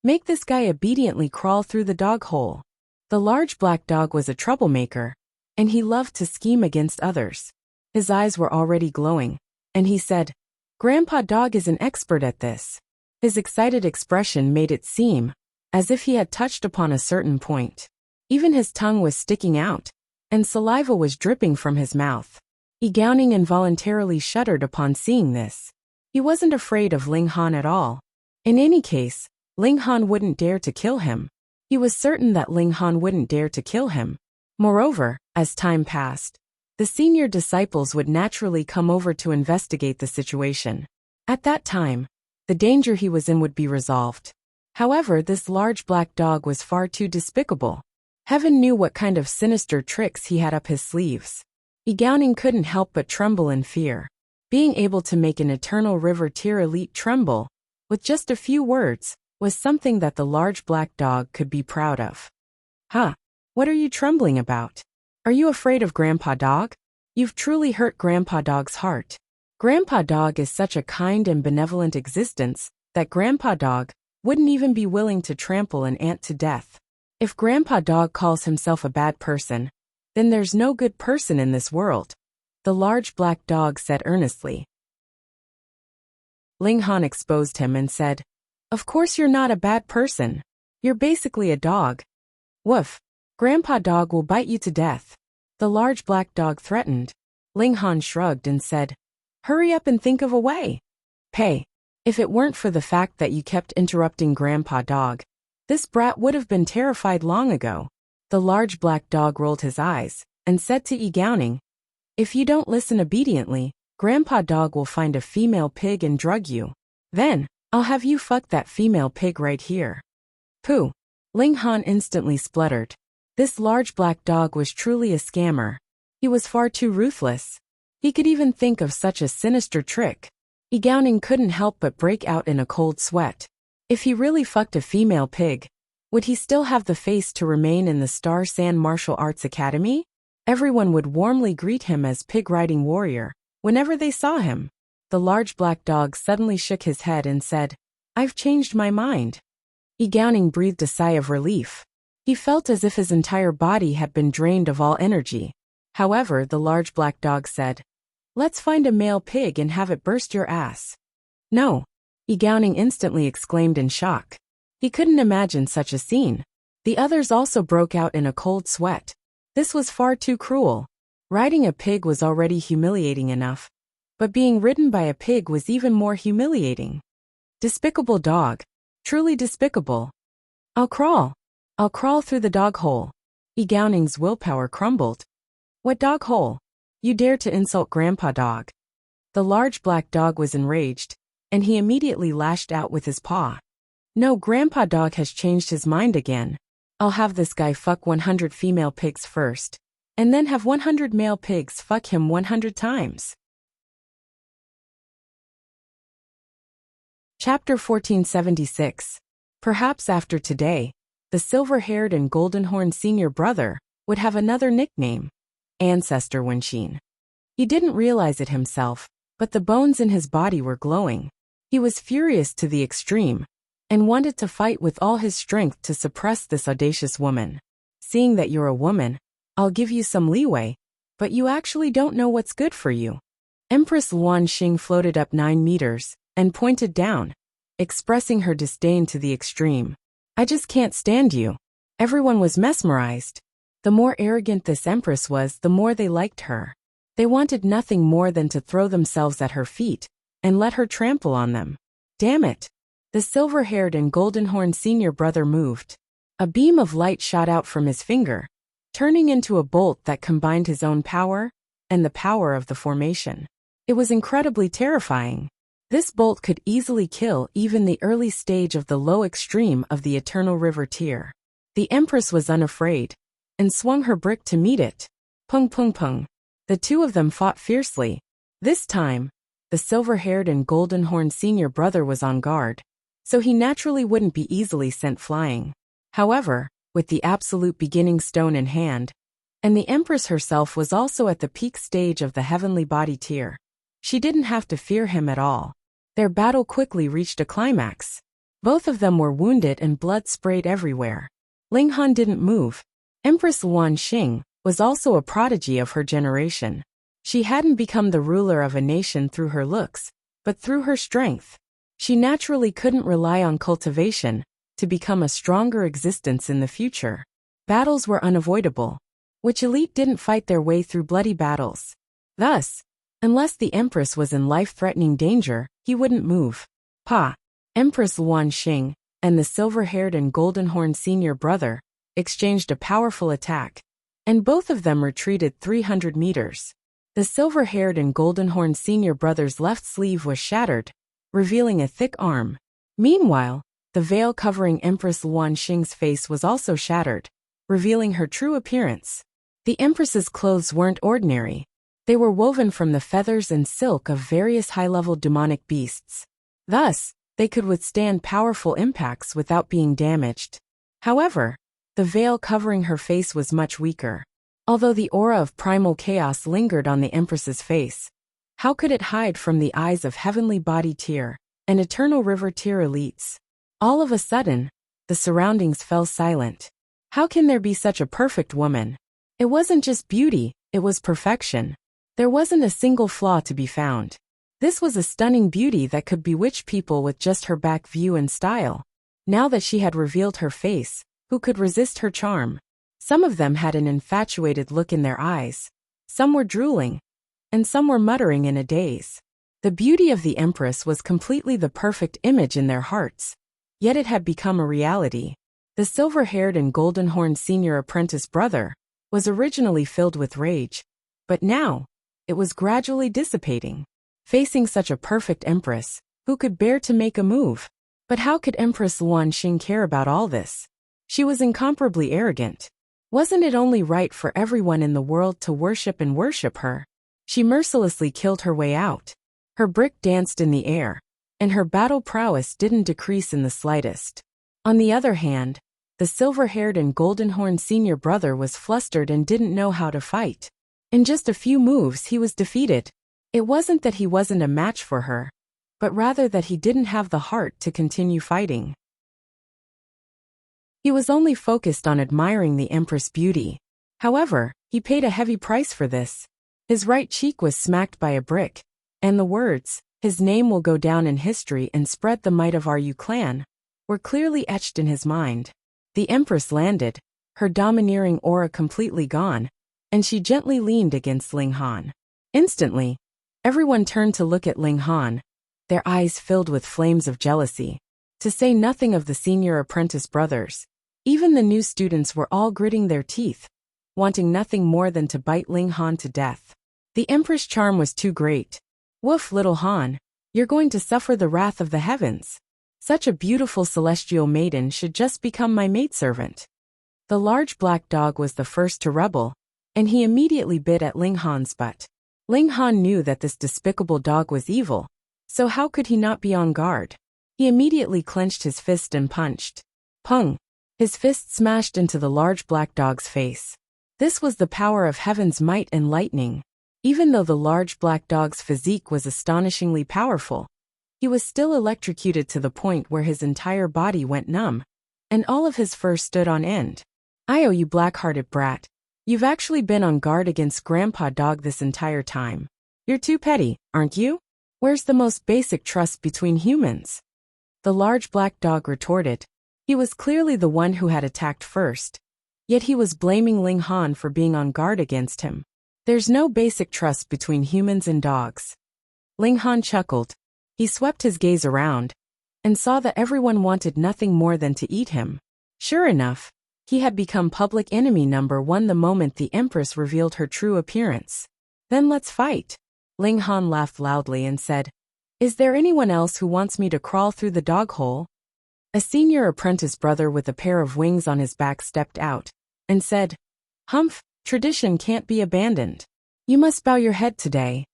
"Make this guy obediently crawl through the dog hole." The large black dog was a troublemaker, and he loved to scheme against others. His eyes were already glowing, and he said, "Grandpa Dog is an expert at this." His excited expression made it seem as if he had touched upon a certain point. Even his tongue was sticking out, and saliva was dripping from his mouth. Yi Gaoning involuntarily shuddered upon seeing this. He wasn't afraid of Ling Han at all. In any case, Ling Han wouldn't dare to kill him. He was certain that Ling Han wouldn't dare to kill him. Moreover, as time passed, the senior disciples would naturally come over to investigate the situation. At that time, the danger he was in would be resolved. However, this large black dog was far too despicable. Heaven knew what kind of sinister tricks he had up his sleeves. Yi Gaoning couldn't help but tremble in fear. Being able to make an Eternal River tier elite tremble, with just a few words, was something that the large black dog could be proud of. "Huh? What are you trembling about? Are you afraid of Grandpa Dog? You've truly hurt Grandpa Dog's heart. Grandpa Dog is such a kind and benevolent existence that Grandpa Dog wouldn't even be willing to trample an ant to death. If Grandpa Dog calls himself a bad person, then there's no good person in this world," the large black dog said earnestly. Ling Han exposed him and said, Of course you're not a bad person. You're basically a dog. Woof. Grandpa Dog will bite you to death. The large black dog threatened. Ling Han shrugged and said, hurry up and think of a way. Pay. If it weren't for the fact that you kept interrupting Grandpa Dog, this brat would have been terrified long ago. The large black dog rolled his eyes and said to Yi Gowning, if you don't listen obediently, Grandpa Dog will find a female pig and drug you. Then, I'll have you fuck that female pig right here. Pooh. Ling Han instantly spluttered. This large black dog was truly a scammer. He was far too ruthless. He could even think of such a sinister trick. Yi Gowning couldn't help but break out in a cold sweat. If he really fucked a female pig, would he still have the face to remain in the Star Sand Martial Arts Academy? Everyone would warmly greet him as pig-riding warrior whenever they saw him. The large black dog suddenly shook his head and said, I've changed my mind. Yi Gowning breathed a sigh of relief. He felt as if his entire body had been drained of all energy. However, the large black dog said, let's find a male pig and have it burst your ass. No. Yi Gowning instantly exclaimed in shock. He couldn't imagine such a scene. The others also broke out in a cold sweat. This was far too cruel. Riding a pig was already humiliating enough, but being ridden by a pig was even more humiliating. Despicable dog. Truly despicable. I'll crawl through the dog hole. Yi Gowning's willpower crumbled. What dog hole? You dare to insult Grandpa Dog. The large black dog was enraged, and he immediately lashed out with his paw. No, Grandpa Dog has changed his mind again. I'll have this guy fuck 100 female pigs first, and then have 100 male pigs fuck him 100 times. Chapter 1476. Perhaps after today, the silver-haired and golden-horned senior brother would have another nickname, Ancestor Wenqin. He didn't realize it himself, but the bones in his body were glowing. He was furious to the extreme, and wanted to fight with all his strength to suppress this audacious woman. Seeing that you're a woman, I'll give you some leeway, but you actually don't know what's good for you. Empress Luan Xing floated up 9 meters and pointed down, expressing her disdain to the extreme. I just can't stand you. Everyone was mesmerized. The more arrogant this empress was, the more they liked her. They wanted nothing more than to throw themselves at her feet and let her trample on them. Damn it. The silver-haired and golden-horned senior brother moved. A beam of light shot out from his finger, turning into a bolt that combined his own power and the power of the formation. It was incredibly terrifying. This bolt could easily kill even the early stage of the low extreme of the Eternal River tier. The Empress was unafraid, and swung her brick to meet it. Pung pung pung. The two of them fought fiercely. This time, the silver-haired and golden-horned senior brother was on guard, so he naturally wouldn't be easily sent flying. However, with the absolute beginning stone in hand, and the Empress herself was also at the peak stage of the heavenly body tier, she didn't have to fear him at all. Their battle quickly reached a climax. Both of them were wounded and blood sprayed everywhere. Ling Han didn't move. Empress Luan Xing was also a prodigy of her generation. She hadn't become the ruler of a nation through her looks, but through her strength. She naturally couldn't rely on cultivation to become a stronger existence in the future. Battles were unavoidable, which elite didn't fight their way through bloody battles. Thus, unless the Empress was in life-threatening danger, he wouldn't move. Pa! Empress Luan Xing and the silver-haired and golden-horned senior brother exchanged a powerful attack, and both of them retreated 300 meters. The silver-haired and golden-horned senior brother's left sleeve was shattered, revealing a thick arm. Meanwhile, the veil covering Empress Luan Xing's face was also shattered, revealing her true appearance. The Empress's clothes weren't ordinary. They were woven from the feathers and silk of various high-level demonic beasts. Thus, they could withstand powerful impacts without being damaged. However, the veil covering her face was much weaker. Although the aura of primal chaos lingered on the Empress's face, how could it hide from the eyes of Heavenly Body Tier and Eternal River Tier elites? All of a sudden, the surroundings fell silent. How can there be such a perfect woman? It wasn't just beauty, it was perfection. There wasn't a single flaw to be found. This was a stunning beauty that could bewitch people with just her back view and style. Now that she had revealed her face, who could resist her charm? Some of them had an infatuated look in their eyes. Some were drooling, and some were muttering in a daze. The beauty of the Empress was completely the perfect image in their hearts. Yet it had become a reality. The silver-haired and golden-horned senior apprentice brother was originally filled with rage, but now, it was gradually dissipating. Facing such a perfect Empress, who could bear to make a move? But how could Empress Luanxing care about all this? She was incomparably arrogant. Wasn't it only right for everyone in the world to worship and worship her? She mercilessly killed her way out. Her brick danced in the air, and her battle prowess didn't decrease in the slightest. On the other hand, the silver-haired and golden-horned senior brother was flustered and didn't know how to fight. In just a few moves he was defeated. It wasn't that he wasn't a match for her, but rather that he didn't have the heart to continue fighting. He was only focused on admiring the Empress' beauty. However, he paid a heavy price for this. His right cheek was smacked by a brick, and the words, "His name will go down in history and spread the might of our Yu clan," were clearly etched in his mind. The Empress landed, her domineering aura completely gone, and she gently leaned against Ling Han. Instantly, everyone turned to look at Ling Han, their eyes filled with flames of jealousy. To say nothing of the senior apprentice brothers, even the new students were all gritting their teeth, wanting nothing more than to bite Ling Han to death. The Empress' charm was too great. Woof, little Han, you're going to suffer the wrath of the heavens. Such a beautiful celestial maiden should just become my maidservant. The large black dog was the first to rebel, and he immediately bit at Ling Han's butt. Ling Han knew that this despicable dog was evil, so how could he not be on guard? He immediately clenched his fist and punched. Pung! His fist smashed into the large black dog's face. This was the power of heaven's might and lightning. Even though the large black dog's physique was astonishingly powerful, he was still electrocuted to the point where his entire body went numb, and all of his fur stood on end. "Oh, you black-hearted brat. You've actually been on guard against Grandpa Dog this entire time. You're too petty, aren't you? Where's the most basic trust between humans?" The large black dog retorted. He was clearly the one who had attacked first, yet he was blaming Ling Han for being on guard against him. There's no basic trust between humans and dogs. Ling Han chuckled. He swept his gaze around, and saw that everyone wanted nothing more than to eat him. Sure enough, he had become public enemy number one the moment the Empress revealed her true appearance. "Then let's fight." Ling Han laughed loudly and said, "Is there anyone else who wants me to crawl through the dog hole?" A senior apprentice brother with a pair of wings on his back stepped out, and said, "Humph, tradition can't be abandoned. You must bow your head today."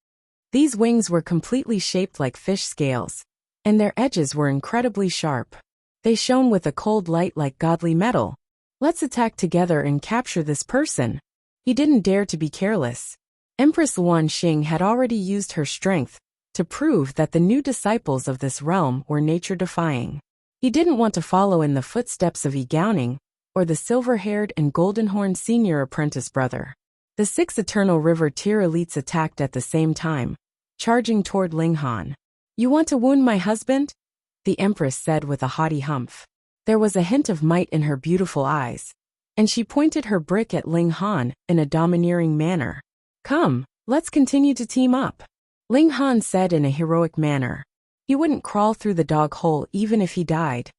These wings were completely shaped like fish scales, and their edges were incredibly sharp. They shone with a cold light like godly metal. "Let's attack together and capture this person." He didn't dare to be careless. Empress Luanxing had already used her strength to prove that the new disciples of this realm were nature-defying. He didn't want to follow in the footsteps of Yi Gaoning or the silver-haired and golden-horned senior apprentice brother. The 6 Eternal River tier elites attacked at the same time, charging toward Ling Han. "You want to wound my husband?" the Empress said with a haughty humph. There was a hint of might in her beautiful eyes, and she pointed her brick at Ling Han in a domineering manner. "Come, let's continue to team up," Ling Han said in a heroic manner. He wouldn't crawl through the dog hole even if he died.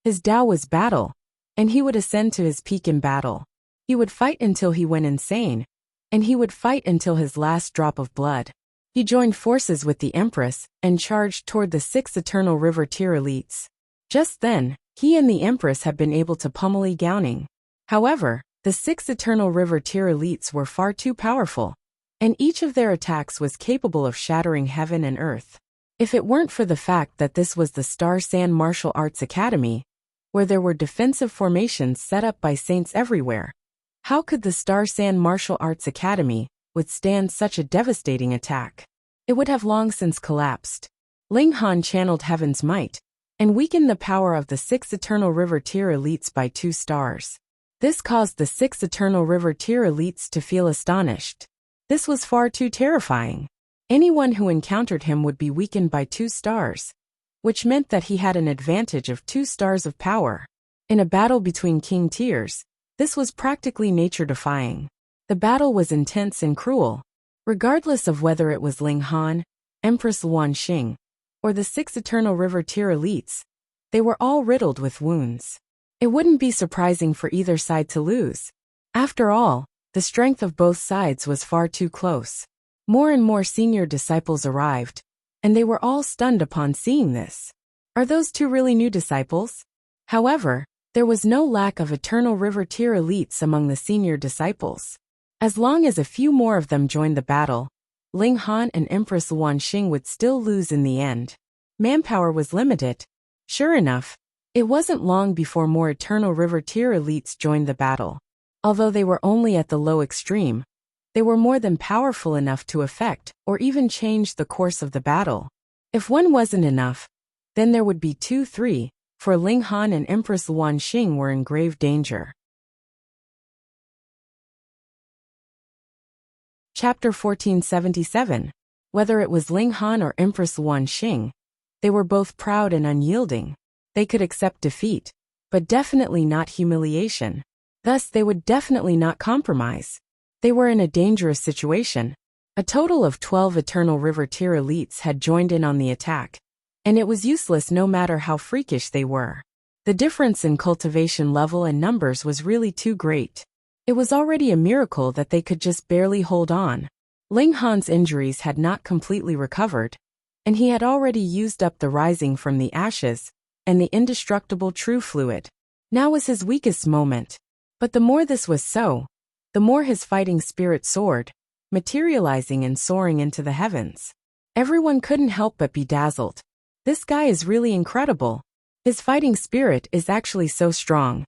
His Tao was battle, and he would ascend to his peak in battle. He would fight until he went insane, and he would fight until his last drop of blood. He joined forces with the Empress and charged toward the 6 Eternal River tier elites. Just then, he and the Empress had been able to pummel Yi Gaoning. However, the 6 Eternal River tier elites were far too powerful, and each of their attacks was capable of shattering heaven and earth. If it weren't for the fact that this was the Star Sand Martial Arts Academy, where there were defensive formations set up by saints everywhere, how could the Star Sand Martial Arts Academy withstand such a devastating attack? It would have long since collapsed. Ling Han channeled heaven's might and weakened the power of the 6 Eternal River tier elites by 2 stars. This caused the 6 Eternal River tier elites to feel astonished. This was far too terrifying. Anyone who encountered him would be weakened by 2 stars, which meant that he had an advantage of 2 stars of power. In a battle between king tiers, this was practically nature-defying. The battle was intense and cruel. Regardless of whether it was Ling Han, Empress Luan Xing, or the 6 Eternal River tier elites, they were all riddled with wounds. It wouldn't be surprising for either side to lose. After all, the strength of both sides was far too close. More and more senior disciples arrived, and they were all stunned upon seeing this. Are those 2 really new disciples? However, there was no lack of Eternal River tier elites among the senior disciples. As long as a few more of them joined the battle, Ling Han and Empress Luan Xing would still lose in the end. Manpower was limited. Sure enough, it wasn't long before more Eternal River tier elites joined the battle. Although they were only at the low extreme, they were more than powerful enough to affect or even change the course of the battle. If one wasn't enough, then there would be 2, 3, for Ling Han and Empress Luan Xing were in grave danger. Chapter 1477. Whether it was Ling Han or Empress Luan Xing, they were both proud and unyielding. They could accept defeat, but definitely not humiliation. Thus, they would definitely not compromise. They were in a dangerous situation. A total of 12 Eternal River tier elites had joined in on the attack, and it was useless no matter how freakish they were. The difference in cultivation level and numbers was really too great. It was already a miracle that they could just barely hold on. Ling Han's injuries had not completely recovered, and he had already used up the rising from the ashes and the indestructible true fluid. Now was his weakest moment. But the more this was so, the more his fighting spirit soared, materializing and soaring into the heavens. Everyone couldn't help but be dazzled. This guy is really incredible. His fighting spirit is actually so strong.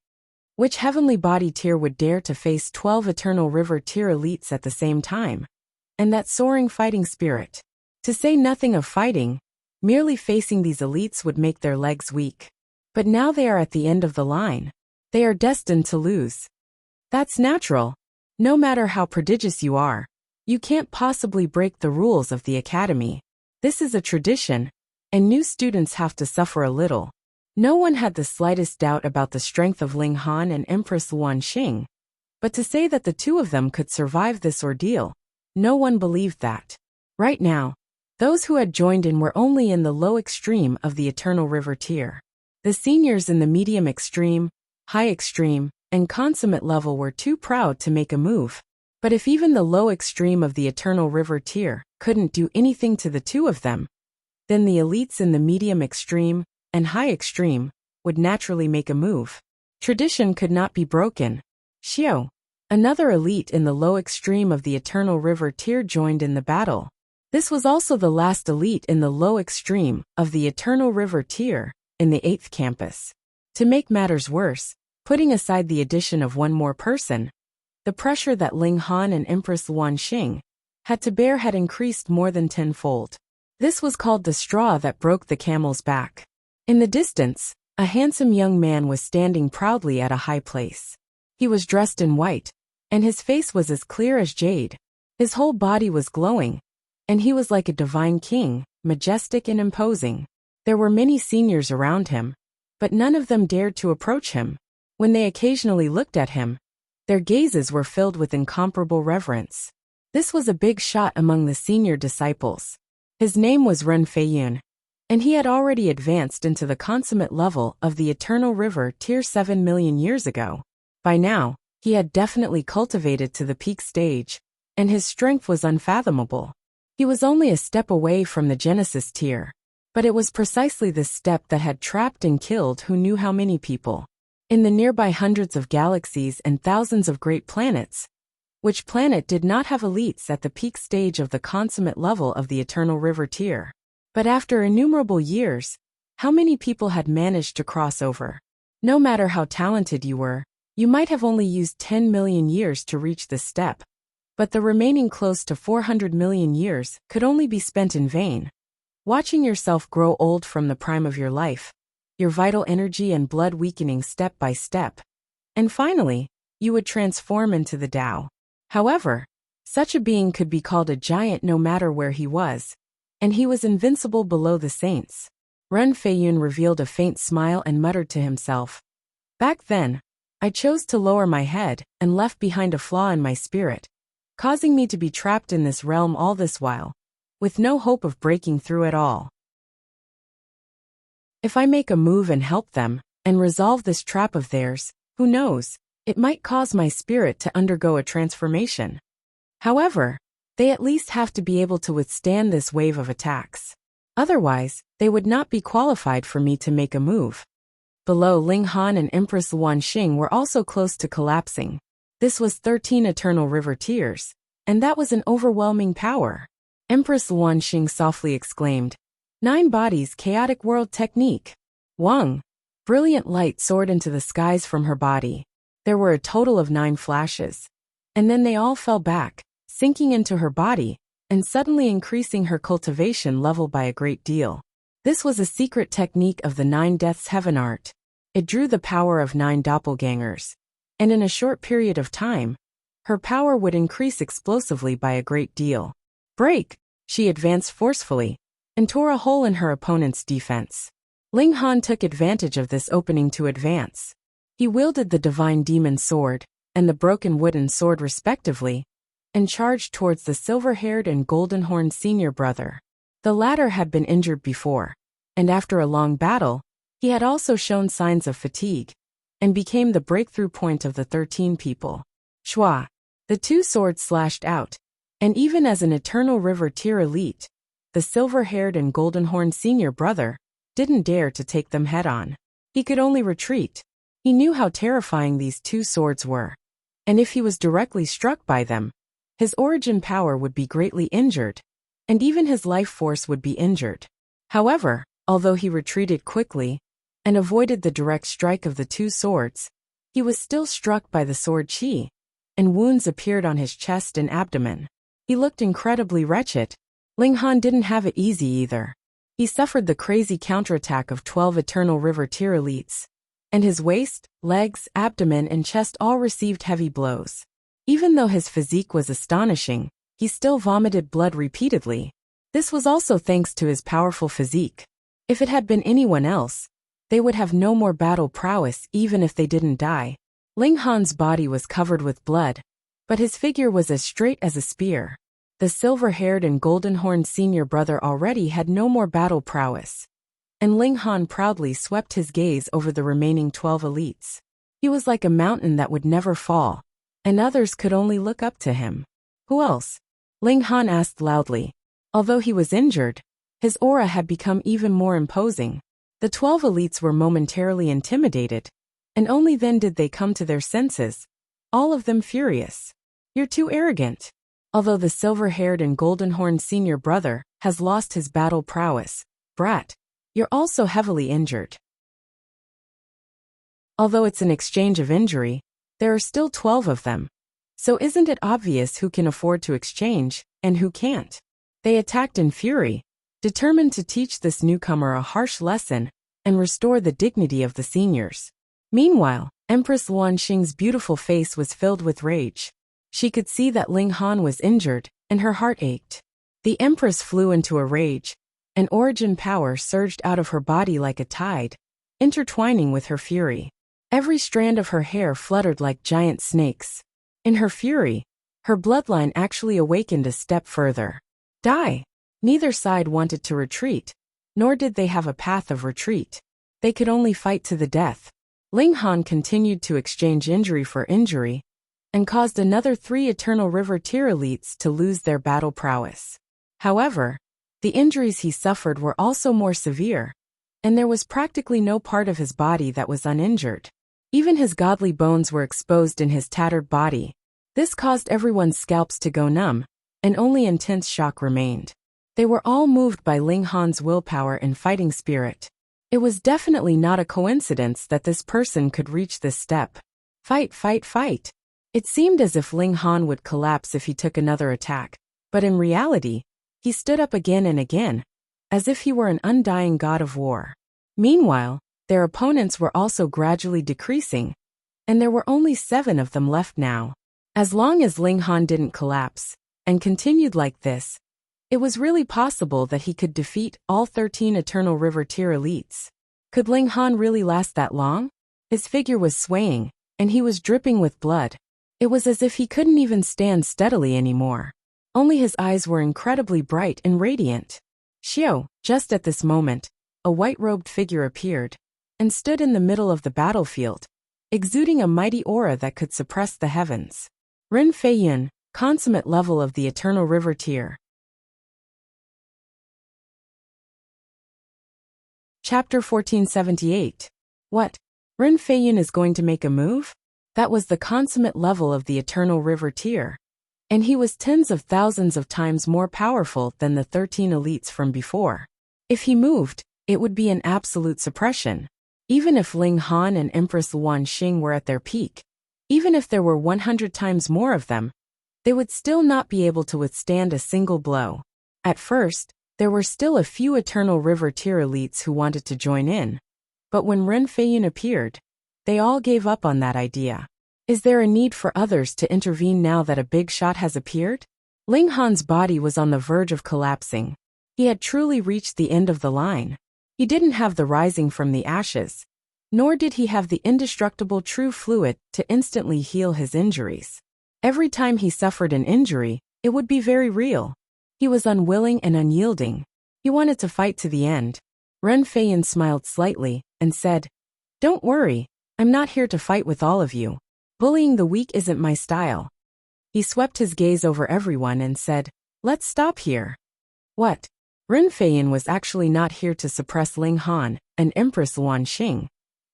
Which heavenly body tier would dare to face 12 Eternal River tier elites at the same time? And that soaring fighting spirit. To say nothing of fighting, merely facing these elites would make their legs weak. But now they are at the end of the line. They are destined to lose. That's natural. No matter how prodigious you are, you can't possibly break the rules of the academy. This is a tradition, and new students have to suffer a little. No one had the slightest doubt about the strength of Ling Han and Empress Luan Xing, but to say that the 2 of them could survive this ordeal, no one believed that. Right now, those who had joined in were only in the low extreme of the Eternal River tier. The seniors in the medium extreme, high extreme, and consummate level were too proud to make a move. But if even the low extreme of the Eternal River tier couldn't do anything to the 2 of them, then the elites in the medium extreme and high extreme would naturally make a move. Tradition could not be broken. Xiao, another elite in the low extreme of the Eternal River tier, joined in the battle. This was also the last elite in the low extreme of the Eternal River tier in the 8th campus. To make matters worse, putting aside the addition of one more person, the pressure that Ling Han and Empress Luan Xing had to bear had increased more than tenfold. This was called the straw that broke the camel's back. In the distance, a handsome young man was standing proudly at a high place. He was dressed in white, and his face was as clear as jade. His whole body was glowing, and he was like a divine king, majestic and imposing. There were many seniors around him, but none of them dared to approach him. When they occasionally looked at him, their gazes were filled with incomparable reverence. This was a big shot among the senior disciples. His name was Ren Feiyun, and he had already advanced into the consummate level of the Eternal River tier 7 million years ago. By now, he had definitely cultivated to the peak stage, and his strength was unfathomable. He was only a step away from the Genesis tier, but it was precisely this step that had trapped and killed who knew how many people. In the nearby hundreds of galaxies and thousands of great planets, which planet did not have elites at the peak stage of the consummate level of the Eternal River tier? But after innumerable years, how many people had managed to cross over? No matter how talented you were, you might have only used 10 million years to reach this step. But the remaining close to 400 million years could only be spent in vain. Watching yourself grow old from the prime of your life, your vital energy and blood weakening step by step, and finally, you would transform into the Tao. However, Such a being could be called a giant no matter where he was, and he was invincible below the saints. Ren Feiyun revealed a faint smile and muttered to himself. Back then, I chose to lower my head and left behind a flaw in my spirit, causing me to be trapped in this realm all this while, with no hope of breaking through at all. If I make a move and help them, and resolve this trap of theirs, who knows, it might cause my spirit to undergo a transformation. However, they at least have to be able to withstand this wave of attacks. Otherwise, they would not be qualified for me to make a move. Below, Ling Han and Empress Luan Xing were also close to collapsing. This was 13 eternal river tears, and that was an overwhelming power. Empress Luan Xing softly exclaimed, 9 bodies chaotic world technique. Wang. Brilliant light soared into the skies from her body. There were a total of 9 flashes. And then they all fell back, sinking into her body, and suddenly increasing her cultivation level by a great deal. This was a secret technique of the 9 Deaths Heaven art. It drew the power of 9 doppelgangers. And in a short period of time, her power would increase explosively by a great deal. Break! She advanced forcefully, and tore a hole in her opponent's defense. Ling Han took advantage of this opening to advance. He wielded the divine demon sword, and the broken wooden sword respectively, and charged towards the silver-haired and golden-horned senior brother. The latter had been injured before, and after a long battle, he had also shown signs of fatigue, and became the breakthrough point of the 13 people. Shua! The 2 swords slashed out, and even as an Eternal River tier elite, the silver-haired and golden-horned senior brother didn't dare to take them head-on. He could only retreat. He knew how terrifying these 2 swords were, and if he was directly struck by them, his origin power would be greatly injured, and even his life force would be injured. However, although he retreated quickly and avoided the direct strike of the 2 swords, he was still struck by the sword chi, and wounds appeared on his chest and abdomen. He looked incredibly wretched. Ling Han didn't have it easy either. He suffered the crazy counterattack of 12 Eternal River tier elites, and his waist, legs, abdomen and chest all received heavy blows. Even though his physique was astonishing, he still vomited blood repeatedly. This was also thanks to his powerful physique. If it had been anyone else, they would have no more battle prowess even if they didn't die. Ling Han's body was covered with blood, but his figure was as straight as a spear. The silver-haired and golden-horned senior brother already had no more battle prowess, and Ling Han proudly swept his gaze over the remaining 12 elites. He was like a mountain that would never fall, and others could only look up to him. Who else? Ling Han asked loudly. Although he was injured, his aura had become even more imposing. The 12 elites were momentarily intimidated, and only then did they come to their senses, all of them furious. You're too arrogant. Although the silver-haired and golden-horned senior brother has lost his battle prowess, brat, you're also heavily injured. Although it's an exchange of injury, there are still 12 of them. So isn't it obvious who can afford to exchange, and who can't? They attacked in fury, determined to teach this newcomer a harsh lesson and restore the dignity of the seniors. Meanwhile, Empress Luan Xing's beautiful face was filled with rage. She could see that Ling Han was injured, and her heart ached. The Empress flew into a rage, and origin power surged out of her body like a tide, intertwining with her fury. Every strand of her hair fluttered like giant snakes. In her fury, her bloodline actually awakened a step further. Die! Neither side wanted to retreat, nor did they have a path of retreat. They could only fight to the death. Ling Han continued to exchange injury for injury, and caused another 3 Eternal River tier elites to lose their battle prowess. However, the injuries he suffered were also more severe, and there was practically no part of his body that was uninjured. Even his godly bones were exposed in his tattered body. This caused everyone's scalps to go numb, and only intense shock remained. They were all moved by Ling Han's willpower and fighting spirit. It was definitely not a coincidence that this person could reach this step. Fight, fight, fight! It seemed as if Ling Han would collapse if he took another attack, but in reality, he stood up again and again, as if he were an undying god of war. Meanwhile, their opponents were also gradually decreasing, and there were only 7 of them left now. As long as Ling Han didn't collapse, and continued like this, it was really possible that he could defeat all 13 Eternal River Tier elites. Could Ling Han really last that long? His figure was swaying, and he was dripping with blood. It was as if he couldn't even stand steadily anymore. Only his eyes were incredibly bright and radiant. Xiao, just at this moment, a white-robed figure appeared, and stood in the middle of the battlefield, exuding a mighty aura that could suppress the heavens. Ren Feiyun, consummate level of the Eternal River Tier. Chapter 1478. What? Ren Feiyun is going to make a move? That was the consummate level of the Eternal River Tier. And he was tens of thousands of times more powerful than the 13 elites from before. If he moved, it would be an absolute suppression. Even if Ling Han and Empress Luan Xing were at their peak, even if there were 100 times more of them, they would still not be able to withstand a single blow. At first, there were still a few Eternal River Tier elites who wanted to join in. But when Ren Feiyun appeared, they all gave up on that idea. Is there a need for others to intervene now that a big shot has appeared? Ling Han's body was on the verge of collapsing. He had truly reached the end of the line. He didn't have the rising from the ashes, nor did he have the indestructible true fluid to instantly heal his injuries. Every time he suffered an injury, it would be very real. He was unwilling and unyielding. He wanted to fight to the end. Ren Feiyun smiled slightly and said, "Don't worry, I'm not here to fight with all of you. Bullying the weak isn't my style." He swept his gaze over everyone and said, "Let's stop here." What? Ren Feiyun was actually not here to suppress Ling Han and Empress Luan Xing,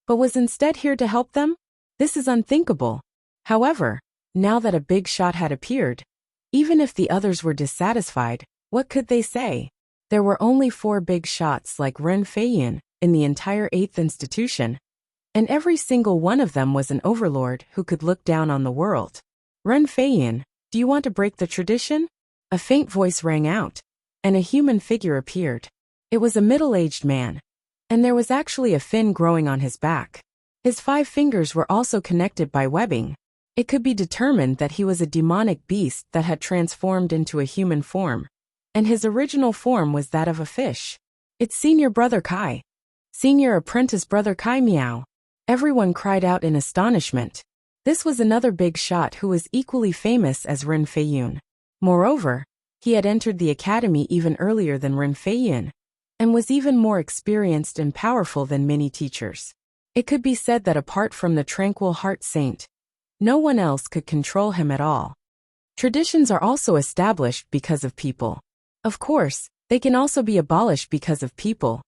but was instead here to help them? This is unthinkable. However, now that a big shot had appeared, even if the others were dissatisfied, what could they say? There were only 4 big shots like Ren Feiyun in the entire 8th institution, and every single one of them was an overlord who could look down on the world. "Ren Feiyun, do you want to break the tradition?" A faint voice rang out, and a human figure appeared. It was a middle-aged man, and there was actually a fin growing on his back. His 5 fingers were also connected by webbing. It could be determined that he was a demonic beast that had transformed into a human form, and his original form was that of a fish. "It's Senior Brother Kai. Senior Apprentice Brother Kai Miao." Everyone cried out in astonishment. This was another big shot who was equally famous as Ren Feiyun. Moreover, he had entered the academy even earlier than Ren Feiyun, and was even more experienced and powerful than many teachers. It could be said that apart from the Tranquil Heart Saint, no one else could control him at all. Traditions are also established because of people. Of course, they can also be abolished because of people,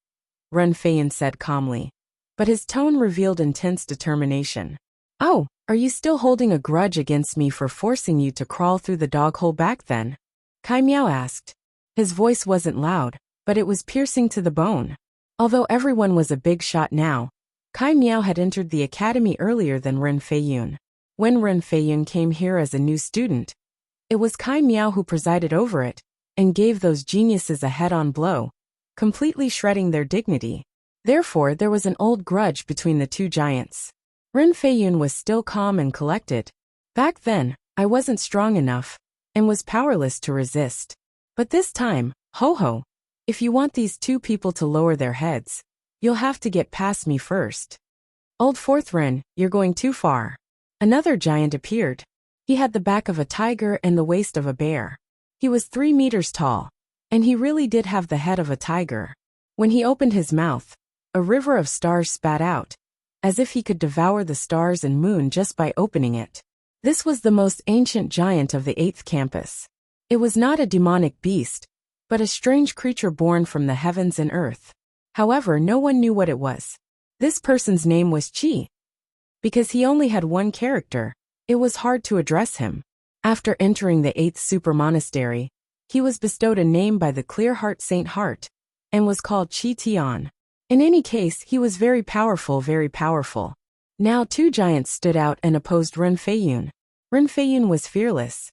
Ren Feiyun said calmly, but his tone revealed intense determination. "Oh, are you still holding a grudge against me for forcing you to crawl through the dog hole back then?" Kai Miao asked. His voice wasn't loud, but it was piercing to the bone. Although everyone was a big shot now, Kai Miao had entered the academy earlier than Ren Feiyun. When Ren Feiyun came here as a new student, it was Kai Miao who presided over it, and gave those geniuses a head-on blow, completely shredding their dignity. Therefore there was an old grudge between the two giants. Ren Feiyun was still calm and collected. "Back then, I wasn't strong enough, and was powerless to resist. But this time, ho-ho, if you want these 2 people to lower their heads, you'll have to get past me first." "Old Fourth Ren, you're going too far." Another giant appeared. He had the back of a tiger and the waist of a bear. He was 3 meters tall, and he really did have the head of a tiger. When he opened his mouth, a river of stars spat out, as if he could devour the stars and moon just by opening it. This was the most ancient giant of the 8th campus. It was not a demonic beast, but a strange creature born from the heavens and earth. However, no one knew what it was. This person's name was Qi. Because he only had one character, it was hard to address him. After entering the 8th super monastery, he was bestowed a name by the Clear Heart Saint Heart, and was called Qi Tian. In any case, he was very powerful, very powerful. Now 2 giants stood out and opposed Ren Feiyun. Ren Feiyun was fearless.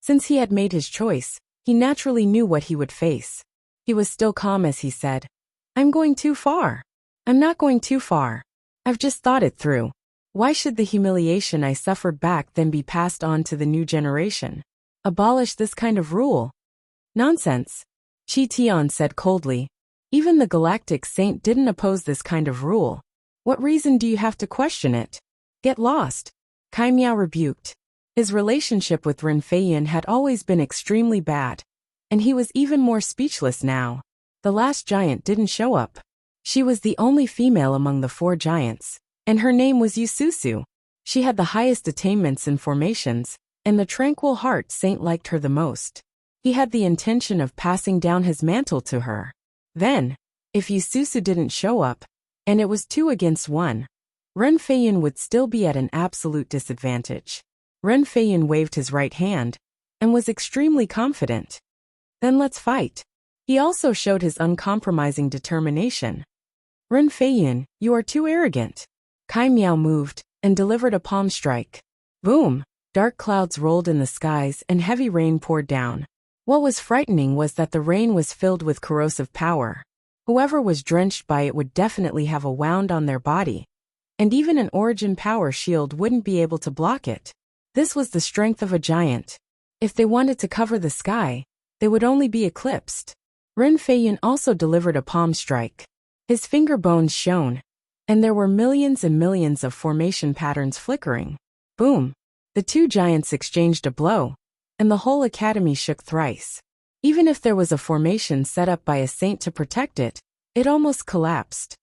Since he had made his choice, he naturally knew what he would face. He was still calm as he said, "I'm going too far. I'm not going too far. I've just thought it through. Why should the humiliation I suffered back then be passed on to the new generation? Abolish this kind of rule. Nonsense. Chi Tian said coldly. Even the galactic saint didn't oppose this kind of rule. What reason do you have to question it? Get lost. Kai Miao rebuked. His relationship with Ren Feiyin had always been extremely bad, and he was even more speechless now. The last giant didn't show up. She was the only female among the 4 giants, and her name was Yususu. She had the highest attainments and formations, and the Tranquil Heart Saint liked her the most. He had the intention of passing down his mantle to her. Then, if Yususu didn't show up, and it was 2 against 1, Ren Feiyin would still be at an absolute disadvantage. Ren Feiyin waved his right hand, and was extremely confident. Then let's fight. He also showed his uncompromising determination. Ren Feiyin, you are too arrogant. Kai Miao moved, and delivered a palm strike. Boom! Dark clouds rolled in the skies and heavy rain poured down. What was frightening was that the rain was filled with corrosive power. Whoever was drenched by it would definitely have a wound on their body, and even an origin power shield wouldn't be able to block it. This was the strength of a giant. If they wanted to cover the sky, they would only be eclipsed. Ren Feiyin also delivered a palm strike. His finger bones shone, and there were millions and millions of formation patterns flickering. Boom! The 2 giants exchanged a blow, and the whole academy shook thrice. Even if there was a formation set up by a saint to protect it, it almost collapsed.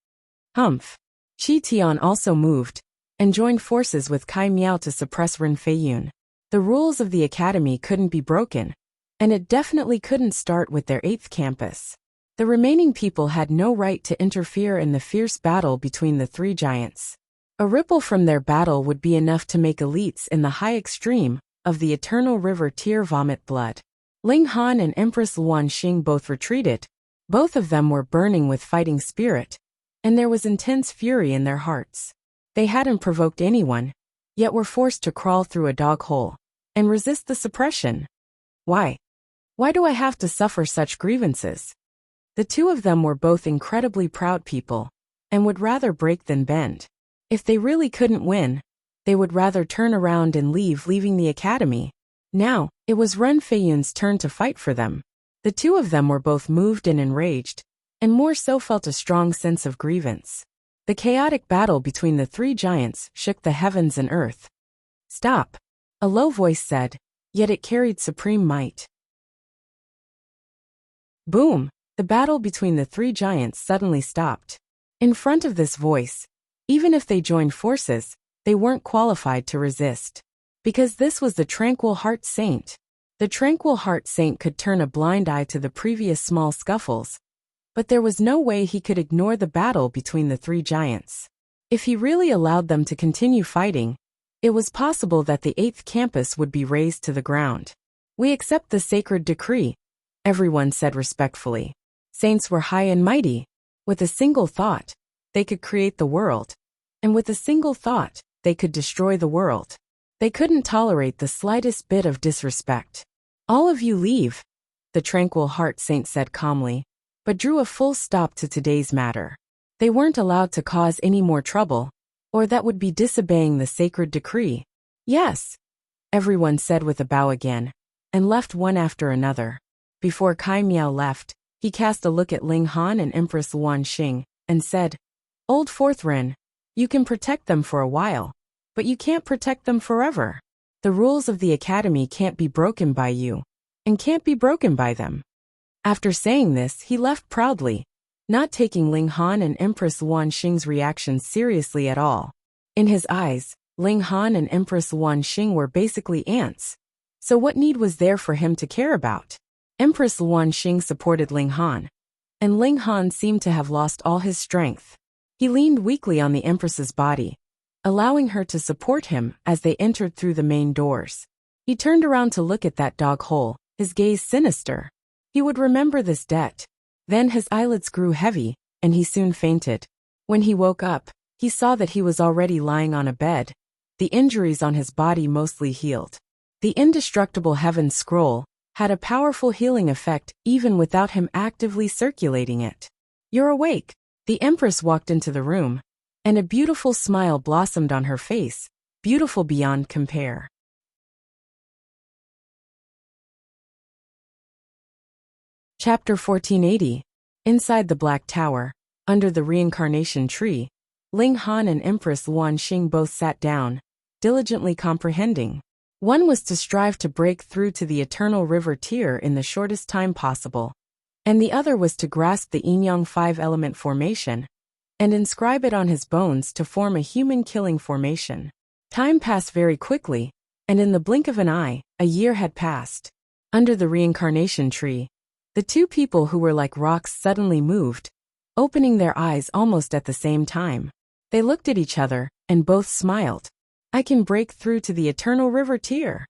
Humph! Chi Tian also moved, and joined forces with Kai Miao to suppress Ren Feiyin. The rules of the academy couldn't be broken, and it definitely couldn't start with their 8th campus. The remaining people had no right to interfere in the fierce battle between the 3 giants. A ripple from their battle would be enough to make elites in the high extreme of the eternal river tear vomit blood. Ling Han and Empress Luan Xing both retreated. Both of them were burning with fighting spirit, and there was intense fury in their hearts. They hadn't provoked anyone, yet were forced to crawl through a dog hole and resist the suppression. Why? Why do I have to suffer such grievances? The 2 of them were both incredibly proud people, and would rather break than bend. If they really couldn't win, they would rather turn around and leaving the academy. Now, it was Ren Feiyun's turn to fight for them. The 2 of them were both moved and enraged, and more so felt a strong sense of grievance. The chaotic battle between the 3 giants shook the heavens and earth. Stop! A low voice said, yet it carried supreme might. Boom! The battle between the 3 giants suddenly stopped. In front of this voice, even if they joined forces, they weren't qualified to resist. Because this was the Tranquil Heart Saint. The Tranquil Heart Saint could turn a blind eye to the previous small scuffles, but there was no way he could ignore the battle between the 3 giants. If he really allowed them to continue fighting, it was possible that the 8th campus would be razed to the ground. We accept the sacred decree, everyone said respectfully. Saints were high and mighty. With a single thought, they could create the world. And with a single thought, they could destroy the world. They couldn't tolerate the slightest bit of disrespect. All of you leave, the Tranquil Heart Saint said calmly, but drew a full stop to today's matter. They weren't allowed to cause any more trouble, or that would be disobeying the sacred decree. Yes, everyone said with a bow again, and left one after another. Before Kai Miao left, he cast a look at Ling Han and Empress Luan Xing, and said, Old Fourth Ren, you can protect them for a while, but you can't protect them forever. The rules of the academy can't be broken by you, and can't be broken by them. After saying this, he left proudly, not taking Ling Han and Empress Luan Xing's reactions seriously at all. In his eyes, Ling Han and Empress Luan Xing were basically ants. So what need was there for him to care about? Empress Luan Xing supported Ling Han, and Ling Han seemed to have lost all his strength. He leaned weakly on the Empress's body, allowing her to support him as they entered through the main doors. He turned around to look at that dog hole, his gaze sinister. He would remember this debt. Then his eyelids grew heavy, and he soon fainted. When he woke up, he saw that he was already lying on a bed, the injuries on his body mostly healed. The indestructible Heaven Scroll had a powerful healing effect even without him actively circulating it. You're awake. The Empress walked into the room, and a beautiful smile blossomed on her face, beautiful beyond compare. Chapter 1480. Inside the Black Tower, under the reincarnation tree, Ling Han and Empress Luan Xing both sat down, diligently comprehending. One was to strive to break through to the eternal river Tier in the shortest time possible, and the other was to grasp the yin-yang five-element formation and inscribe it on his bones to form a human-killing formation. Time passed very quickly, and in the blink of an eye, a year had passed. Under the reincarnation tree, the two people who were like rocks suddenly moved, opening their eyes almost at the same time. They looked at each other, and both smiled. I can break through to the eternal river Tier.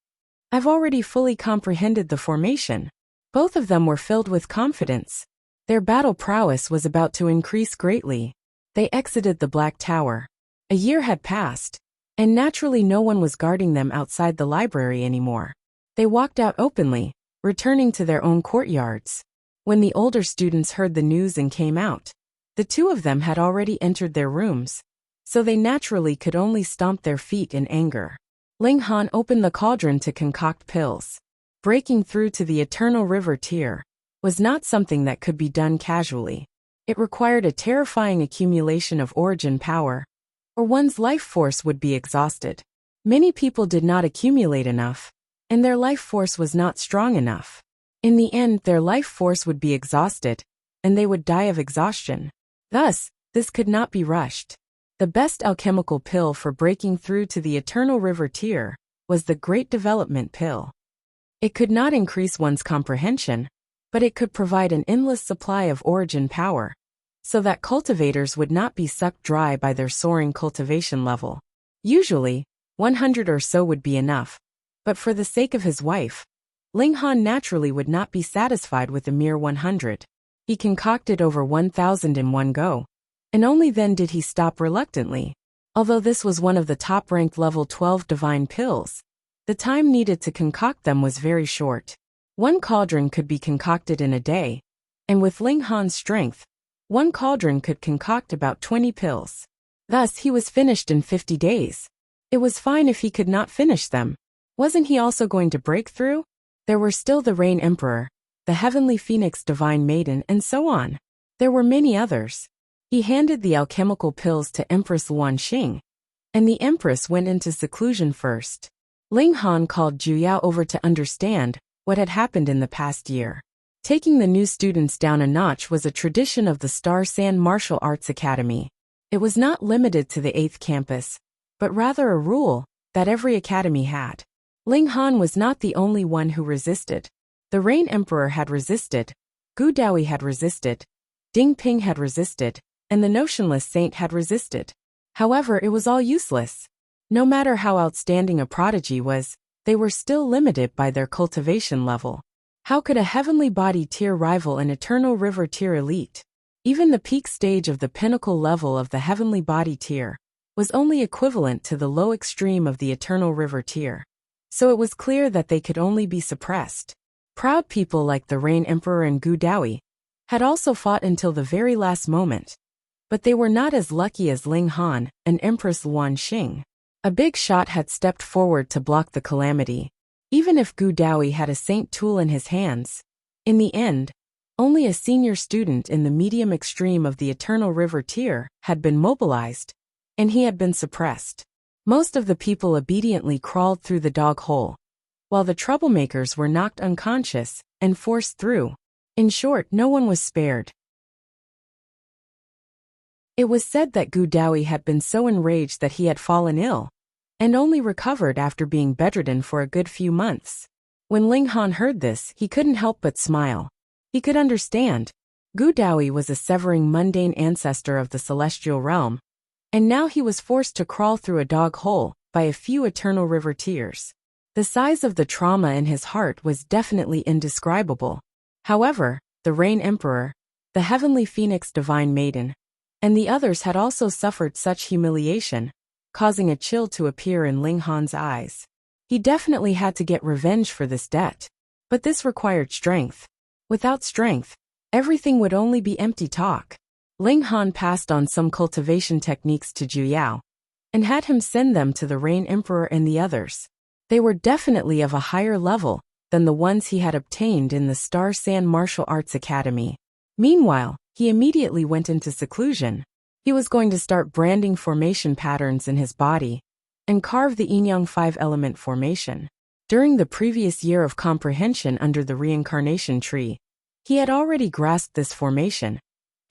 I've already fully comprehended the formation. Both of them were filled with confidence. Their battle prowess was about to increase greatly. They exited the Black Tower. A year had passed, and naturally no one was guarding them outside the library anymore. They walked out openly, returning to their own courtyards. When the older students heard the news and came out, the two of them had already entered their rooms, so they naturally could only stomp their feet in anger. Ling Han opened the cauldron to concoct pills. Breaking through to the eternal river Tier was not something that could be done casually. It required a terrifying accumulation of origin power, or one's life force would be exhausted. Many people did not accumulate enough, and their life force was not strong enough. In the end, their life force would be exhausted, and they would die of exhaustion. Thus, this could not be rushed. The best alchemical pill for breaking through to the eternal river Tier was the Great Development Pill. It could not increase one's comprehension, but it could provide an endless supply of origin power, so that cultivators would not be sucked dry by their soaring cultivation level. Usually, 100 or so would be enough, but for the sake of his wife, Ling Han naturally would not be satisfied with a mere 100. He concocted over 1,000 in one go, and only then did he stop reluctantly. Although this was one of the top-ranked level 12 divine pills, the time needed to concoct them was very short. One cauldron could be concocted in a day, and with Ling Han's strength, one cauldron could concoct about 20 pills. Thus he was finished in 50 days. It was fine if he could not finish them. Wasn't he also going to break through? There were still the Rain Emperor, the Heavenly Phoenix Divine Maiden, and so on. There were many others. He handed the alchemical pills to Empress Luan Xing, and the Empress went into seclusion first. Ling Han called Zhu Yao over to understand what had happened in the past year. Taking the new students down a notch was a tradition of the Star Sand Martial Arts Academy. It was not limited to the 8th campus, but rather a rule that every academy had. Ling Han was not the only one who resisted. The Rain Emperor had resisted, Gu Daoyi had resisted, Ding Ping had resisted, and the Notionless Saint had resisted. However, it was all useless. No matter how outstanding a prodigy was, they were still limited by their cultivation level. How could a heavenly body tier rival an eternal river tier elite? Even the peak stage of the pinnacle level of the heavenly body tier was only equivalent to the low extreme of the eternal river tier. So it was clear that they could only be suppressed. Proud people like the Rain Emperor and Gu Daoyi had also fought until the very last moment, but they were not as lucky as Ling Han and Empress Luan Xing. A big shot had stepped forward to block the calamity. Even if Gu Daoyi had a saint tool in his hands, in the end, only a senior student in the medium extreme of the eternal river tier had been mobilized, and he had been suppressed. Most of the people obediently crawled through the dog hole, while the troublemakers were knocked unconscious and forced through. In short, no one was spared. It was said that Gu Daoyi had been so enraged that he had fallen ill, and only recovered after being bedridden for a good few months. When Ling Han heard this, he couldn't help but smile. He could understand. Gu Daoyi was a severing mundane ancestor of the celestial realm, and now he was forced to crawl through a dog hole by a few eternal river tears. The size of the trauma in his heart was definitely indescribable. However, the Rain Emperor, the Heavenly Phoenix Divine Maiden, and the others had also suffered such humiliation, causing a chill to appear in Ling Han's eyes. He definitely had to get revenge for this debt. But this required strength. Without strength, everything would only be empty talk. Ling Han passed on some cultivation techniques to Zhu Yao and had him send them to the Rain Emperor and the others. They were definitely of a higher level than the ones he had obtained in the Star Sand Martial Arts Academy. Meanwhile, he immediately went into seclusion. He was going to start branding formation patterns in his body and carve the Yin-Yang 5-element formation. During the previous year of comprehension under the reincarnation tree, he had already grasped this formation,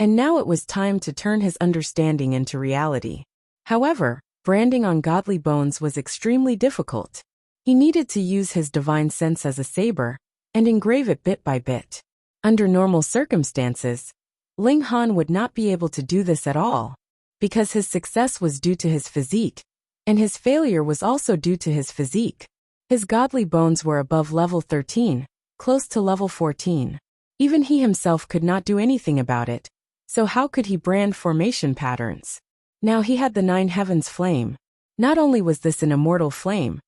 and now it was time to turn his understanding into reality. However, branding on godly bones was extremely difficult. He needed to use his divine sense as a saber and engrave it bit by bit. Under normal circumstances, Ling Han would not be able to do this at all, because his success was due to his physique, and his failure was also due to his physique. His godly bones were above level 13, close to level 14. Even he himself could not do anything about it, so how could he brand formation patterns? Now he had the 9 heavens flame. Not only was this an immortal flame,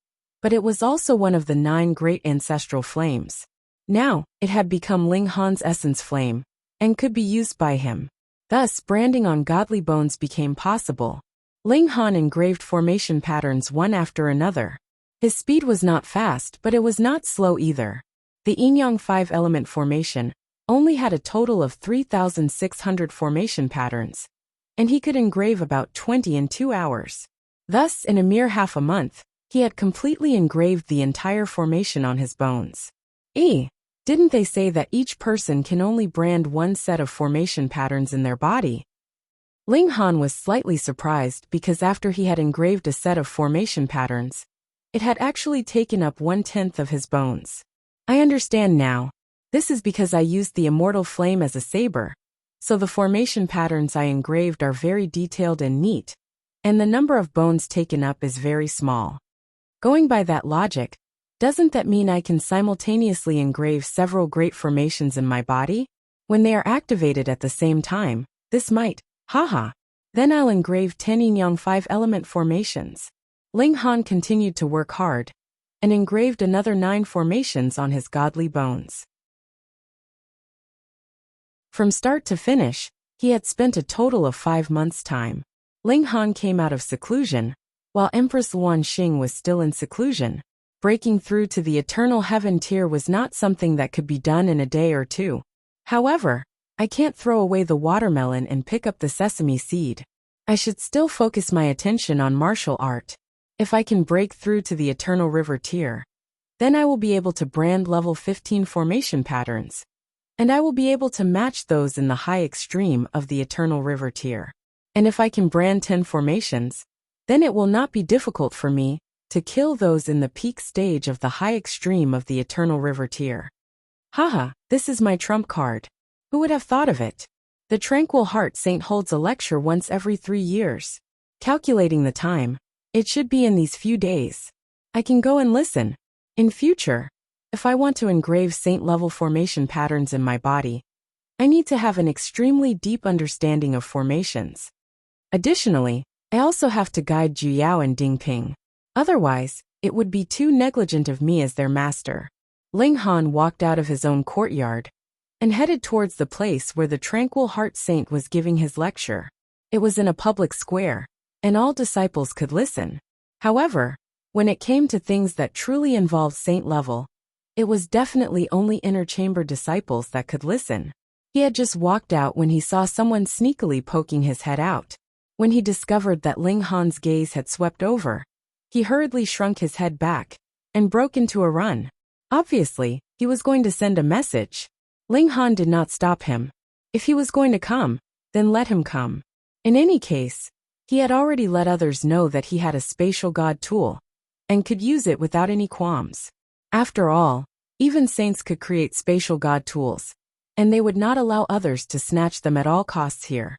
but it was also one of the 9 great ancestral flames. Now, it had become Ling Han's essence flame, and could be used by him. Thus, branding on godly bones became possible. Ling Han engraved formation patterns one after another. His speed was not fast, but it was not slow either. The Yin-Yang 5-element formation only had a total of 3,600 formation patterns, and he could engrave about 20 in 2 hours. Thus, in a mere half a month, he had completely engraved the entire formation on his bones. Didn't they say that each person can only brand one set of formation patterns in their body? Ling Han was slightly surprised because after he had engraved a set of formation patterns, it had actually taken up 1/10 of his bones. I understand now. This is because I used the immortal flame as a saber, so the formation patterns I engraved are very detailed and neat, and the number of bones taken up is very small. Going by that logic, doesn't that mean I can simultaneously engrave several great formations in my body? When they are activated at the same time, this might, then I'll engrave 10 Yin-Yang 5-element formations. Ling Han continued to work hard, and engraved another 9 formations on his godly bones. From start to finish, he had spent a total of 5 months' time. Ling Han came out of seclusion, while Empress Luan Xing was still in seclusion. Breaking through to the eternal heaven tier was not something that could be done in a day or two. However, I can't throw away the watermelon and pick up the sesame seed. I should still focus my attention on martial art. If I can break through to the eternal river tier, then I will be able to brand level 15 formation patterns, and I will be able to match those in the high extreme of the eternal river tier. And if I can brand 10 formations, then it will not be difficult for me to kill those in the peak stage of the high extreme of the eternal river tier. This is my trump card. Who would have thought of it? The Tranquil Heart Saint holds a lecture once every 3 years. Calculating the time, it should be in these few days. I can go and listen. In future, if I want to engrave saint-level formation patterns in my body, I need to have an extremely deep understanding of formations. Additionally, I also have to guide Zhu Yao and Ding Ping. Otherwise, it would be too negligent of me as their master. Ling Han walked out of his own courtyard and headed towards the place where the Tranquil Heart Saint was giving his lecture. It was in a public square, and all disciples could listen. However, when it came to things that truly involved saint level, it was definitely only inner chamber disciples that could listen. He had just walked out when he saw someone sneakily poking his head out. When he discovered that Ling Han's gaze had swept over, he hurriedly shrunk his head back and broke into a run. Obviously, he was going to send a message. Ling Han did not stop him. If he was going to come, then let him come. In any case, he had already let others know that he had a spatial god tool and could use it without any qualms. After all, even saints could create spatial god tools, and they would not allow others to snatch them at all costs here.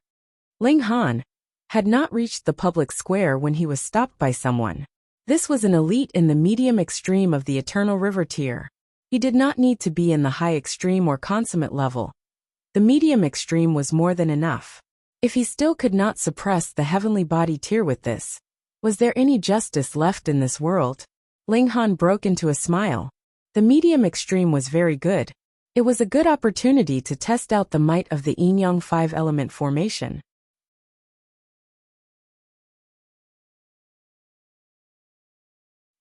Ling Han had not reached the public square when he was stopped by someone. This was an elite in the medium extreme of the Eternal River tier. He did not need to be in the high extreme or consummate level. The medium extreme was more than enough. If he still could not suppress the heavenly body tier with this, was there any justice left in this world? Ling Han broke into a smile. The medium extreme was very good, It was a good opportunity to test out the might of the yin-yang five-element formation.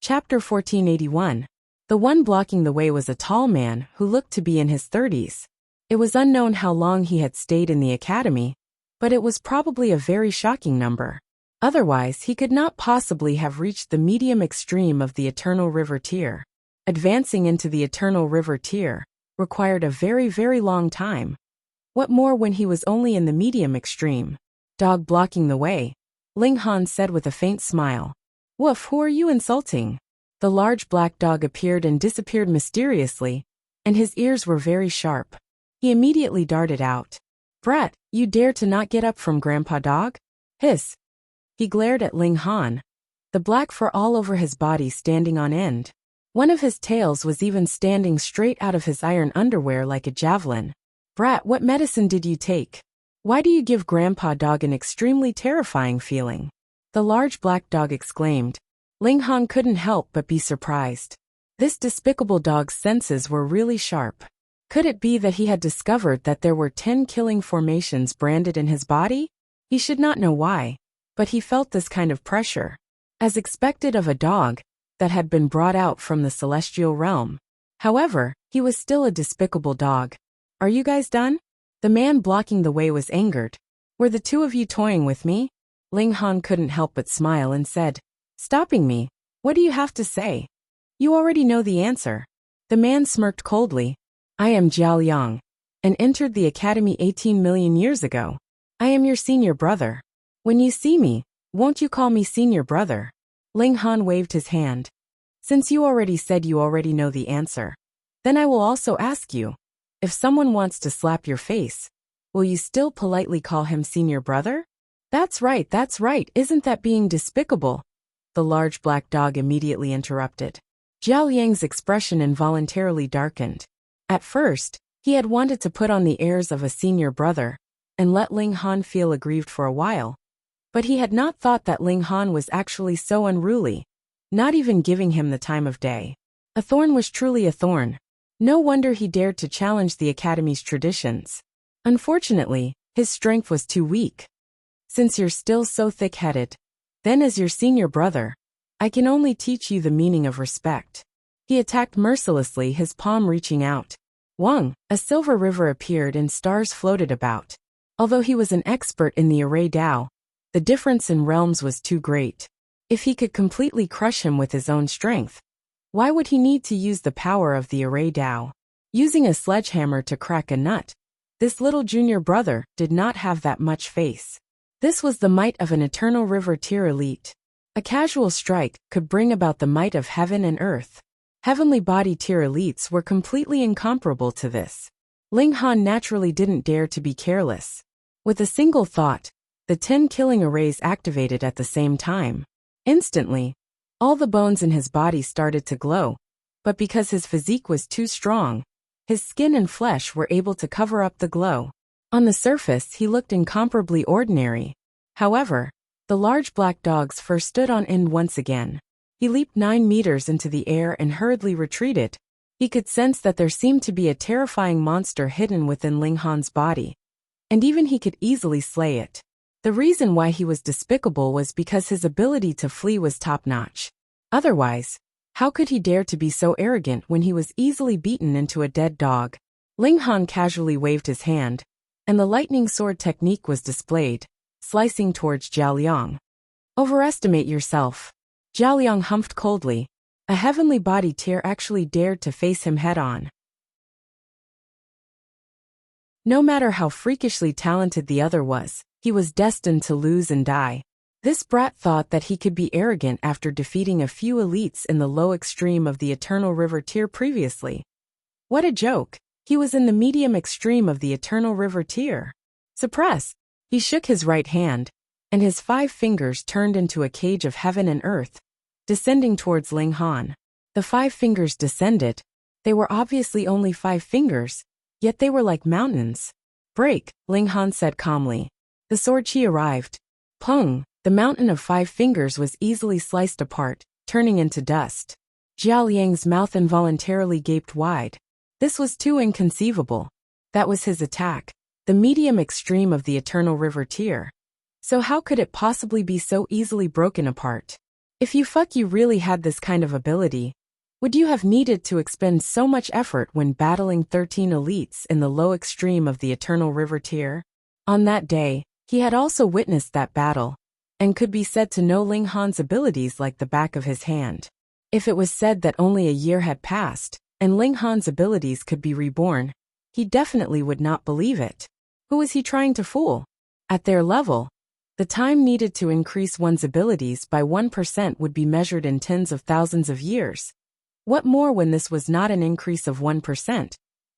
Chapter 1481. The one blocking the way was a tall man who looked to be in his 30s. It was unknown how long he had stayed in the academy, but it was probably a very shocking number. Otherwise, he could not possibly have reached the medium extreme of the Eternal River tier. Advancing into the Eternal River tier required a very, very long time. What more when he was only in the medium extreme? Dog blocking the way, Ling Han said with a faint smile. Woof, who are you insulting? The large black dog appeared and disappeared mysteriously, and his ears were very sharp. He immediately darted out. Brat, you dare to not get up from Grandpa Dog? Hiss. He glared at Ling Han, the black fur all over his body standing on end. One of his tails was even standing straight out of his iron underwear like a javelin. Brat, what medicine did you take? Why do you give Grandpa Dog an extremely terrifying feeling? The large black dog exclaimed. Ling Han couldn't help but be surprised. This despicable dog's senses were really sharp. Could it be that he had discovered that there were 10 killing formations branded in his body? He should not know why, but he felt this kind of pressure, as expected of a dog that had been brought out from the celestial realm. However, he was still a despicable dog. Are you guys done? The man blocking the way was angered. Were the two of you toying with me? Ling Han couldn't help but smile and said, stopping me, what do you have to say? You already know the answer. The man smirked coldly. I am Jiao Yang, and entered the academy 18 million years ago. I am your senior brother. When you see me, won't you call me senior brother? Ling Han waved his hand. Since you already said you already know the answer, then I will also ask you, if someone wants to slap your face, will you still politely call him senior brother? That's right, isn't that being despicable? The large black dog immediately interrupted. Jiao Yang's expression involuntarily darkened. At first, he had wanted to put on the airs of a senior brother and let Ling Han feel aggrieved for a while, but he had not thought that Ling Han was actually so unruly, not even giving him the time of day. A thorn was truly a thorn. No wonder he dared to challenge the academy's traditions. Unfortunately, his strength was too weak. Since you're still so thick-headed, then as your senior brother, I can only teach you the meaning of respect. He attacked mercilessly, his palm reaching out. Wang, a silver river appeared and stars floated about. Although he was an expert in the array Dao, the difference in realms was too great. If he could completely crush him with his own strength, why would he need to use the power of the array Dao? Using a sledgehammer to crack a nut, this little junior brother did not have that much face. This was the might of an Eternal River tier elite. A casual strike could bring about the might of heaven and earth. Heavenly body tier elites were completely incomparable to this. Ling Han naturally didn't dare to be careless. With a single thought, the 10 killing arrays activated at the same time. Instantly, all the bones in his body started to glow, but because his physique was too strong, his skin and flesh were able to cover up the glow. On the surface, he looked incomparably ordinary. However, the large black dog's fur stood on end once again. He leaped 9 meters into the air and hurriedly retreated. He could sense that there seemed to be a terrifying monster hidden within Ling Han's body, and even he could easily slay it. The reason why he was despicable was because his ability to flee was top-notch. Otherwise, how could he dare to be so arrogant when he was easily beaten into a dead dog? Ling Han casually waved his hand, and the lightning sword technique was displayed, slicing towards Jiao Yang. Overestimate yourself. Jiao Yang humphed coldly. A heavenly body tier actually dared to face him head-on. No matter how freakishly talented the other was, he was destined to lose and die. This brat thought that he could be arrogant after defeating a few elites in the low extreme of the Eternal River tier previously. What a joke! He was in the medium extreme of the Eternal River tier. Suppress! He shook his right hand, and his 5 fingers turned into a cage of heaven and earth, descending towards Ling Han. The 5 fingers descended. They were obviously only 5 fingers, yet they were like mountains. Break, Ling Han said calmly. The sword chi arrived. Pung! The mountain of 5 fingers was easily sliced apart, turning into dust. Jiao Yang's mouth involuntarily gaped wide. This was too inconceivable. That was his attack, the medium extreme of the Eternal River tier. So how could it possibly be so easily broken apart? If you really had this kind of ability, would you have needed to expend so much effort when battling 13 elites in the low extreme of the Eternal River tier? On that day, he had also witnessed that battle, and could be said to know Ling Han's abilities like the back of his hand. If it was said that only a year had passed, and Ling Han's abilities could be reborn, he definitely would not believe it. Who was he trying to fool? At their level, the time needed to increase one's abilities by 1% would be measured in tens of thousands of years. What more when this was not an increase of 1%,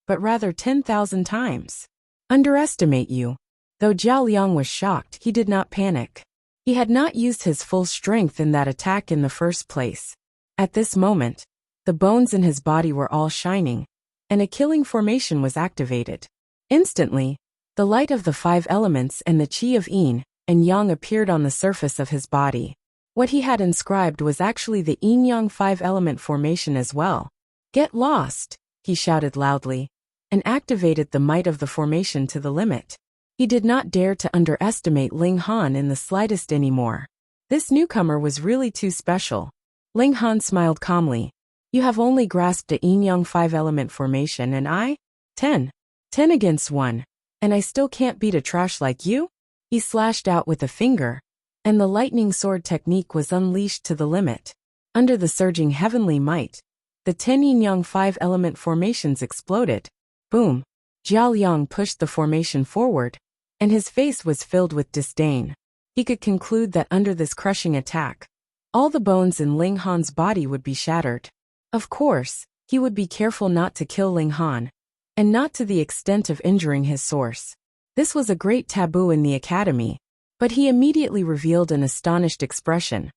but rather 10,000 times? Underestimate you. Though Zhao Liang was shocked, he did not panic. He had not used his full strength in that attack in the first place. At this moment, the bones in his body were all shining, and a killing formation was activated. Instantly, the light of the 5 elements and the qi of yin and yang appeared on the surface of his body. What he had inscribed was actually the yin-yang 5-element formation as well. "Get lost," he shouted loudly, and activated the might of the formation to the limit. He did not dare to underestimate Ling Han in the slightest anymore. This newcomer was really too special. Ling Han smiled calmly. "You have only grasped a yin-yang 5-element formation and I? 10 against 1. And I still can't beat a trash like you?" He slashed out with a finger, and the lightning sword technique was unleashed to the limit. Under the surging heavenly might, the 10 yin-yang 5-element formations exploded. Boom! Zhao Liang pushed the formation forward, and his face was filled with disdain. He could conclude that under this crushing attack, all the bones in Ling Han's body would be shattered. Of course, he would be careful not to kill Ling Han, and not to the extent of injuring his source. This was a great taboo in the academy, but he immediately revealed an astonished expression,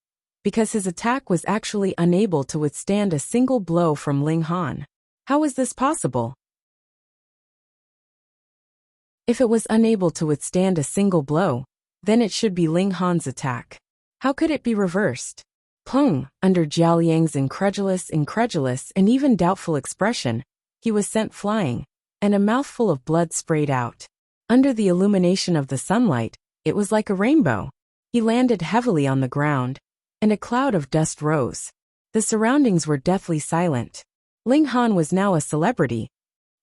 because his attack was actually unable to withstand a single blow from Ling Han. How was this possible? If it was unable to withstand a single blow, then it should be Ling Han's attack. How could it be reversed? Pung, under Zhao Liang's incredulous and even doubtful expression, he was sent flying, and a mouthful of blood sprayed out. Under the illumination of the sunlight, it was like a rainbow. He landed heavily on the ground, and a cloud of dust rose. The surroundings were deathly silent. Ling Han was now a celebrity.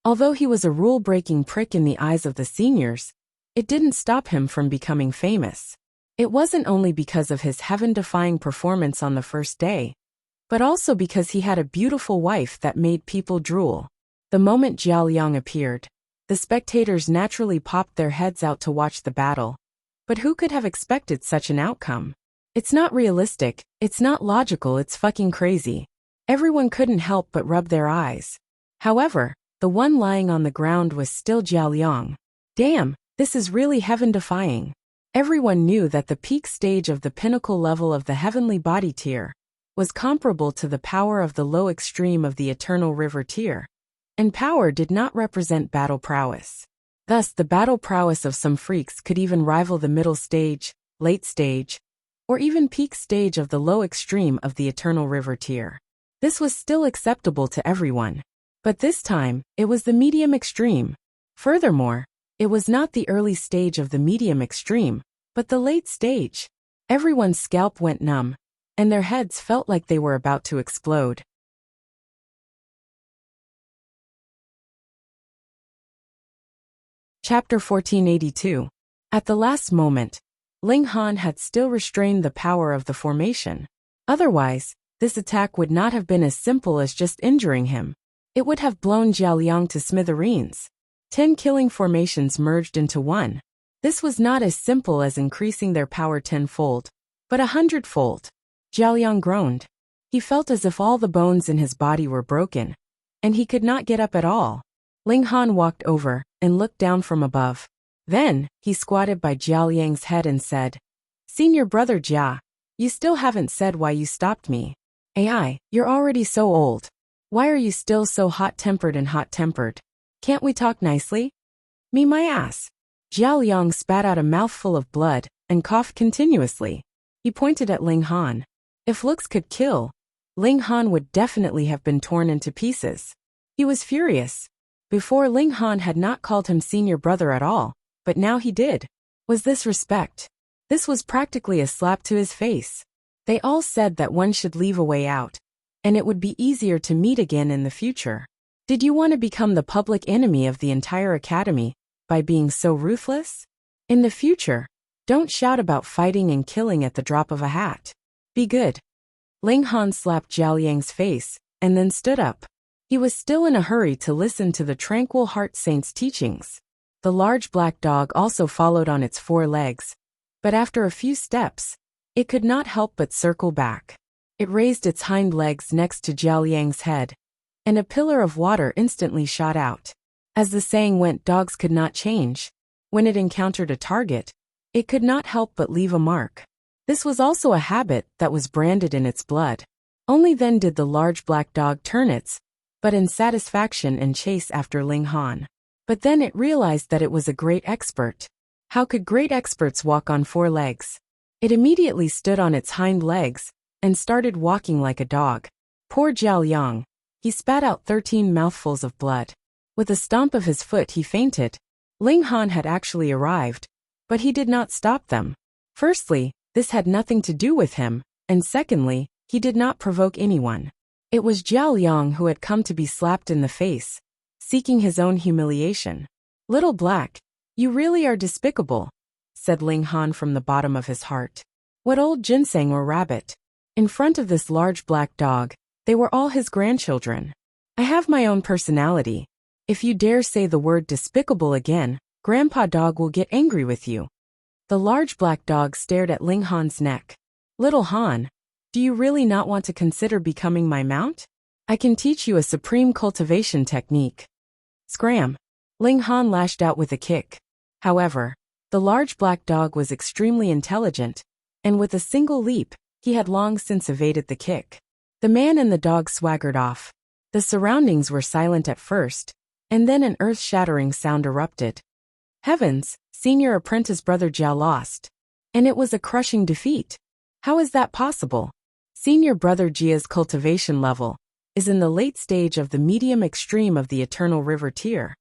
Although he was a rule-breaking prick in the eyes of the seniors, it didn't stop him from becoming famous. It wasn't only because of his heaven-defying performance on the first day, but also because he had a beautiful wife that made people drool. The moment Zhao Liang appeared, the spectators naturally popped their heads out to watch the battle. But who could have expected such an outcome? It's not realistic, it's not logical, it's fucking crazy. Everyone couldn't help but rub their eyes. However, the one lying on the ground was still Zhao Liang. Damn, this is really heaven-defying. Everyone knew that the peak stage of the pinnacle level of the heavenly body tier was comparable to the power of the low extreme of the Eternal River tier. And power did not represent battle prowess. Thus, the battle prowess of some freaks could even rival the middle stage, late stage, or even peak stage of the low extreme of the Eternal River tier. This was still acceptable to everyone. But this time, it was the medium extreme. Furthermore, it was not the early stage of the medium extreme, but the late stage. Everyone's scalp went numb, and their heads felt like they were about to explode. Chapter 1482. At the last moment, Ling Han had still restrained the power of the formation. Otherwise, this attack would not have been as simple as just injuring him. It would have blown Zhao Liang to smithereens. 10 killing formations merged into one. This was not as simple as increasing their power 10-fold, but 100-fold. Zhao Liang groaned. He felt as if all the bones in his body were broken, and he could not get up at all. Ling Han walked over and looked down from above. Then, he squatted by Zhao Liang's head and said, "Senior brother Jia, you still haven't said why you stopped me. AI, you're already so old. Why are you still so hot-tempered and hot-tempered? Can't we talk nicely?" "Me my ass." Zhao Liang spat out a mouthful of blood and coughed continuously. He pointed at Ling Han. If looks could kill, Ling Han would definitely have been torn into pieces. He was furious. Before, Ling Han had not called him senior brother at all, but now he did. Was this respect? This was practically a slap to his face. They all said that one should leave a way out, and it would be easier to meet again in the future. Did you want to become the public enemy of the entire academy by being so ruthless? In the future, don't shout about fighting and killing at the drop of a hat. Be good. Ling Han slapped Zhao Yang's face, and then stood up. He was still in a hurry to listen to the Tranquil Heart Saint's teachings. The large black dog also followed on its 4 legs, but after a few steps, it could not help but circle back. It raised its hind legs next to Zhao Yang's head, and a pillar of water instantly shot out. As the saying went, dogs could not change. When it encountered a target, it could not help but leave a mark. This was also a habit that was branded in its blood. Only then did the large black dog turn its but in satisfaction and chase after Ling Han. But then it realized that it was a great expert. How could great experts walk on 4 legs? It immediately stood on its hind legs and started walking like a dog. Poor Zhao Yang. He spat out 13 mouthfuls of blood. With a stomp of his foot he fainted. Ling Han had actually arrived, but he did not stop them. Firstly, this had nothing to do with him, and secondly, he did not provoke anyone. It was Zhao Yang who had come to be slapped in the face, seeking his own humiliation. Little Black, you really are despicable, said Ling Han from the bottom of his heart. What old ginseng or rabbit? In front of this large black dog, they were all his grandchildren. I have my own personality. If you dare say the word despicable again, Grandpa Dog will get angry with you. The large black dog stared at Ling Han's neck. Little Han, do you really not want to consider becoming my mount? I can teach you a supreme cultivation technique. Scram! Ling Han lashed out with a kick. However, the large black dog was extremely intelligent, and with a single leap, he had long since evaded the kick. The man and the dog swaggered off. The surroundings were silent at first, and then an earth-shattering sound erupted. Heavens, senior apprentice brother Zhao lost. And it was a crushing defeat. How is that possible? Senior brother Jia's cultivation level is in the late stage of the medium extreme of the Eternal River tier.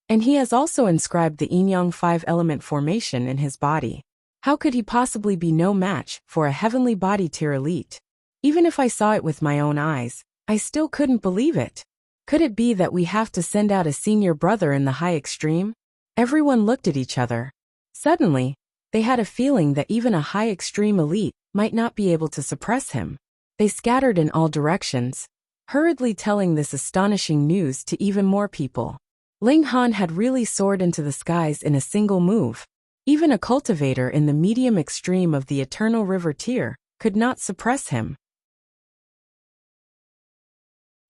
And he has also inscribed the Yin-Yang 5-element formation in his body. How could he possibly be no match for a heavenly body tier elite? Even if I saw it with my own eyes, I still couldn't believe it. Could it be that we have to send out a senior brother in the high extreme? Everyone looked at each other. Suddenly, they had a feeling that even a high extreme elite might not be able to suppress him. They scattered in all directions, hurriedly telling this astonishing news to even more people. Ling Han had really soared into the skies in a single move. Even a cultivator in the medium extreme of the Eternal River tier could not suppress him.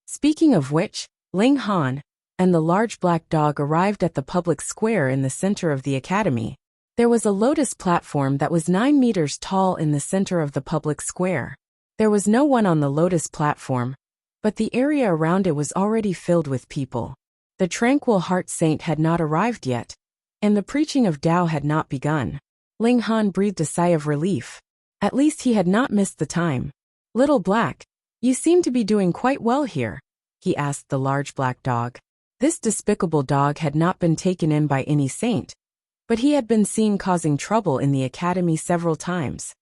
Speaking of which, Ling Han and the large black dog arrived at the public square in the center of the academy. There was a lotus platform that was 9 meters tall in the center of the public square. There was no one on the lotus platform, but the area around it was already filled with people. The Tranquil Heart Saint had not arrived yet, and the preaching of Tao had not begun. Ling Han breathed a sigh of relief. At least he had not missed the time. Little Black, you seem to be doing quite well here, he asked the large black dog. This despicable dog had not been taken in by any saint, but he had been seen causing trouble in the academy several times,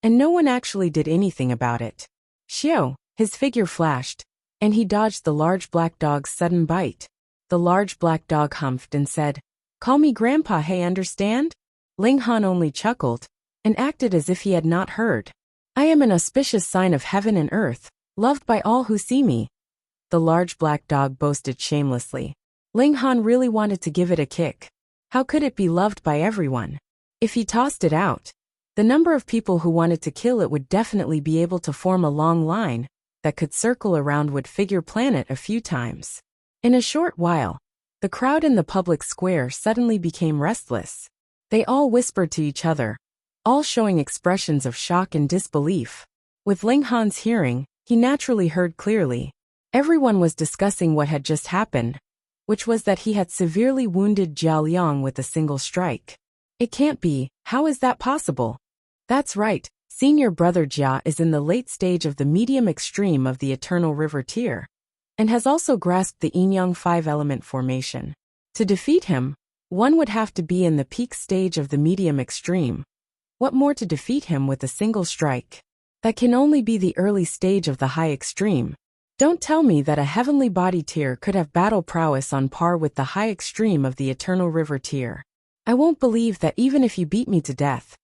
and no one actually did anything about it. Xiao, his figure flashed, and he dodged the large black dog's sudden bite. The large black dog humphed and said, "Call me Grandpa, hey, understand?" Ling Han only chuckled and acted as if he had not heard. "I am an auspicious sign of heaven and earth, loved by all who see me," the large black dog boasted shamelessly. Ling Han really wanted to give it a kick. How could it be loved by everyone? If he tossed it out, the number of people who wanted to kill it would definitely be able to form a long line that could circle around Wood Figure Planet a few times. In a short while, the crowd in the public square suddenly became restless. They all whispered to each other, all showing expressions of shock and disbelief. With Ling Han's hearing, he naturally heard clearly. Everyone was discussing what had just happened, which was that he had severely wounded Zhao Yang with a single strike. It can't be, how is that possible? That's right, senior brother Jia is in the late stage of the medium extreme of the Eternal River tier. and has also grasped the yin-yang five-element formation. To defeat him, one would have to be in the peak stage of the medium extreme. What more to defeat him with a single strike? That can only be the early stage of the high extreme. Don't tell me that a heavenly body tier could have battle prowess on par with the high extreme of the eternal river tier. I won't believe that even if you beat me to death.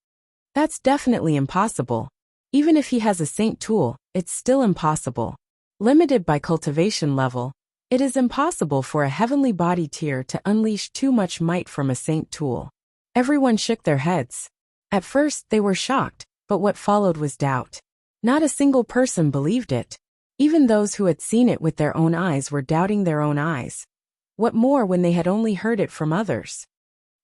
That's definitely impossible. Even if he has a saint tool, it's still impossible. Limited by cultivation level, it is impossible for a heavenly body tier to unleash too much might from a saint tool. Everyone shook their heads. At first they were shocked, but what followed was doubt. Not a single person believed it. Even those who had seen it with their own eyes were doubting their own eyes. What more when they had only heard it from others?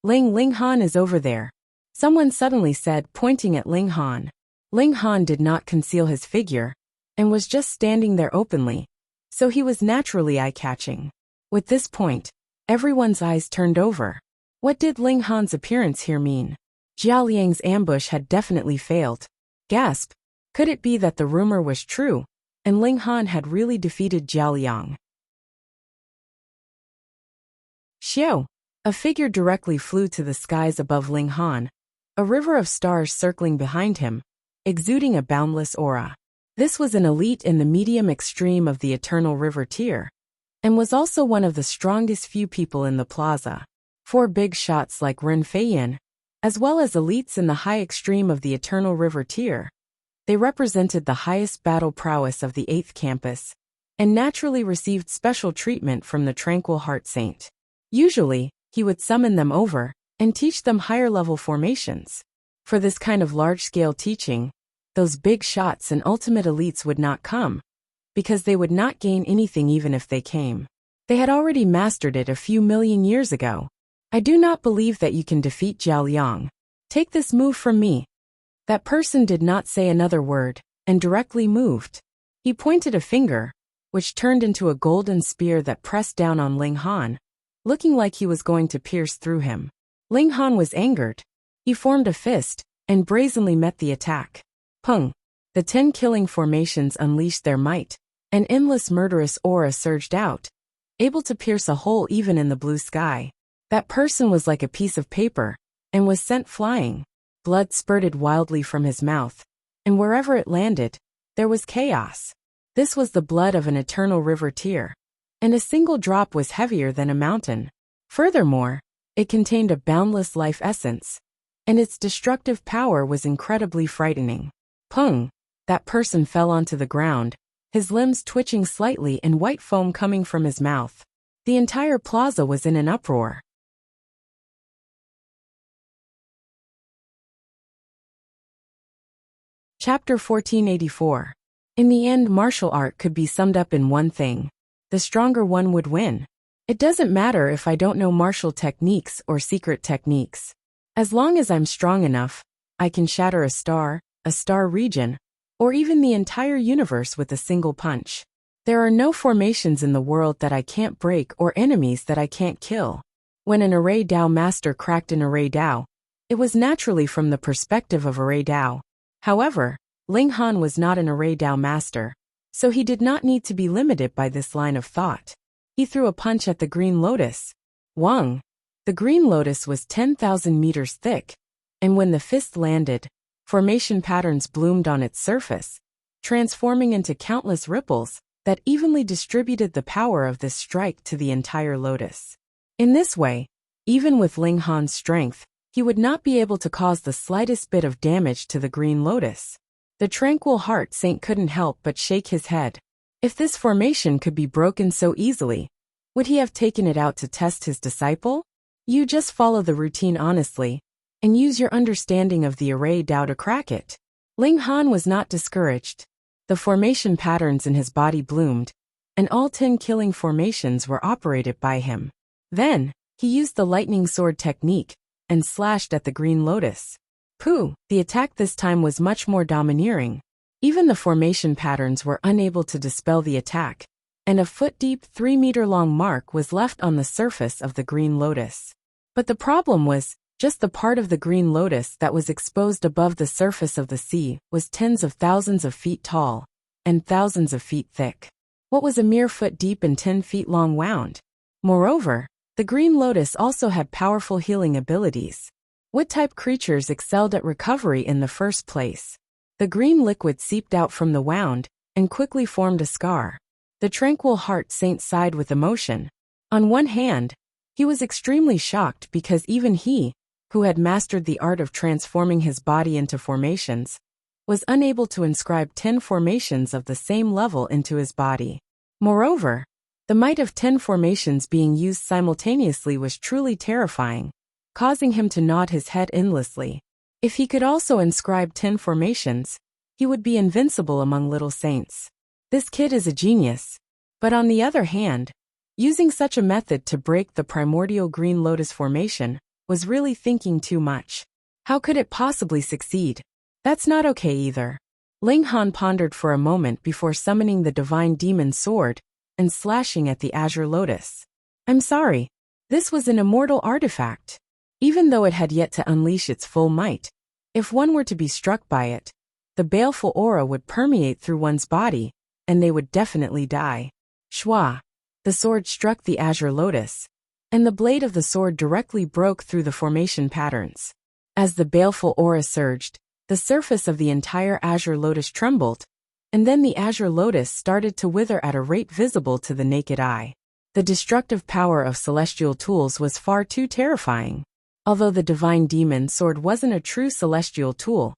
Ling Han is over there. Someone suddenly said, pointing at Ling Han. Ling Han did not conceal his figure, and was just standing there openly, so he was naturally eye-catching. With this point, everyone's eyes turned over. What did Ling Han's appearance here mean? Jiao Liang's ambush had definitely failed. Gasp! Could it be that the rumor was true, and Ling Han had really defeated Jiao Liang? Xiao! A figure directly flew to the skies above Ling Han, a river of stars circling behind him, exuding a boundless aura. This was an elite in the medium extreme of the eternal river tier, and was also one of the strongest few people in the plaza. 4 big shots like Ren Feiyan, as well as elites in the high extreme of the eternal river tier. They represented the highest battle prowess of the 8th campus, and naturally received special treatment from the Tranquil Heart Saint. Usually, he would summon them over, and teach them higher-level formations. For this kind of large-scale teaching, those big shots and ultimate elites would not come, because they would not gain anything even if they came. They had already mastered it a few million years ago. I do not believe that you can defeat Jiao Liang. Take this move from me. That person did not say another word, and directly moved. He pointed a finger, which turned into a golden spear that pressed down on Ling Han, looking like he was going to pierce through him. Ling Han was angered. He formed a fist, and brazenly met the attack. Pung! The 10 killing formations unleashed their might. An endless murderous aura surged out, able to pierce a hole even in the blue sky. That person was like a piece of paper, and was sent flying. Blood spurted wildly from his mouth, and wherever it landed, there was chaos. This was the blood of an eternal river tier, and a single drop was heavier than a mountain. Furthermore, it contained a boundless life essence, and its destructive power was incredibly frightening. Pung! That person fell onto the ground, his limbs twitching slightly and white foam coming from his mouth. The entire plaza was in an uproar. Chapter 1484. In the end, martial art could be summed up in one thing. The stronger one would win. It doesn't matter if I don't know martial techniques or secret techniques. As long as I'm strong enough, I can shatter a star region, or even the entire universe with a single punch. There are no formations in the world that I can't break or enemies that I can't kill. When an Array Dao master cracked an Array Dao, it was naturally from the perspective of Array Dao. However, Ling Han was not an Array Dao master, so he did not need to be limited by this line of thought. He threw a punch at the green lotus. Wang! The green lotus was 10,000 meters thick, and when the fist landed, formation patterns bloomed on its surface, transforming into countless ripples that evenly distributed the power of this strike to the entire lotus. In this way, even with Ling Han's strength, he would not be able to cause the slightest bit of damage to the green lotus. The Tranquil Heart Saint couldn't help but shake his head. If this formation could be broken so easily, would he have taken it out to test his disciple? You just follow the routine honestly, and use your understanding of the Array Dao to crack it. Ling Han was not discouraged. The formation patterns in his body bloomed, and all 10 killing formations were operated by him. Then, he used the lightning sword technique, and slashed at the green lotus. Pooh! The attack this time was much more domineering. Even the formation patterns were unable to dispel the attack, and a foot-deep 3-meter-long mark was left on the surface of the green lotus. But the problem was, just the part of the green lotus that was exposed above the surface of the sea was tens of thousands of feet tall, and thousands of feet thick. what was a mere foot deep and 10 feet long wound. Moreover, the Green Lotus also had powerful healing abilities. Wood-type creatures excelled at recovery in the first place. The green liquid seeped out from the wound and quickly formed a scar. The Tranquil Heart Saint sighed with emotion. On one hand, he was extremely shocked because even he, who had mastered the art of transforming his body into formations, was unable to inscribe 10 formations of the same level into his body. Moreover, the might of 10 formations being used simultaneously was truly terrifying, causing him to nod his head endlessly. If he could also inscribe 10 formations, he would be invincible among little saints. This kid is a genius. But on the other hand, using such a method to break the primordial Green Lotus formation was really thinking too much. How could it possibly succeed? That's not okay either. Ling Han pondered for a moment before summoning the divine demon sword and slashing at the Azure Lotus. I'm sorry. This was an immortal artifact. Even though it had yet to unleash its full might, if one were to be struck by it, the baleful aura would permeate through one's body, and they would definitely die. Shwa! The sword struck the Azure Lotus, and the blade of the sword directly broke through the formation patterns. As the baleful aura surged, the surface of the entire Azure Lotus trembled, and then the Azure Lotus started to wither at a rate visible to the naked eye. The destructive power of celestial tools was far too terrifying. Although the divine demon sword wasn't a true celestial tool,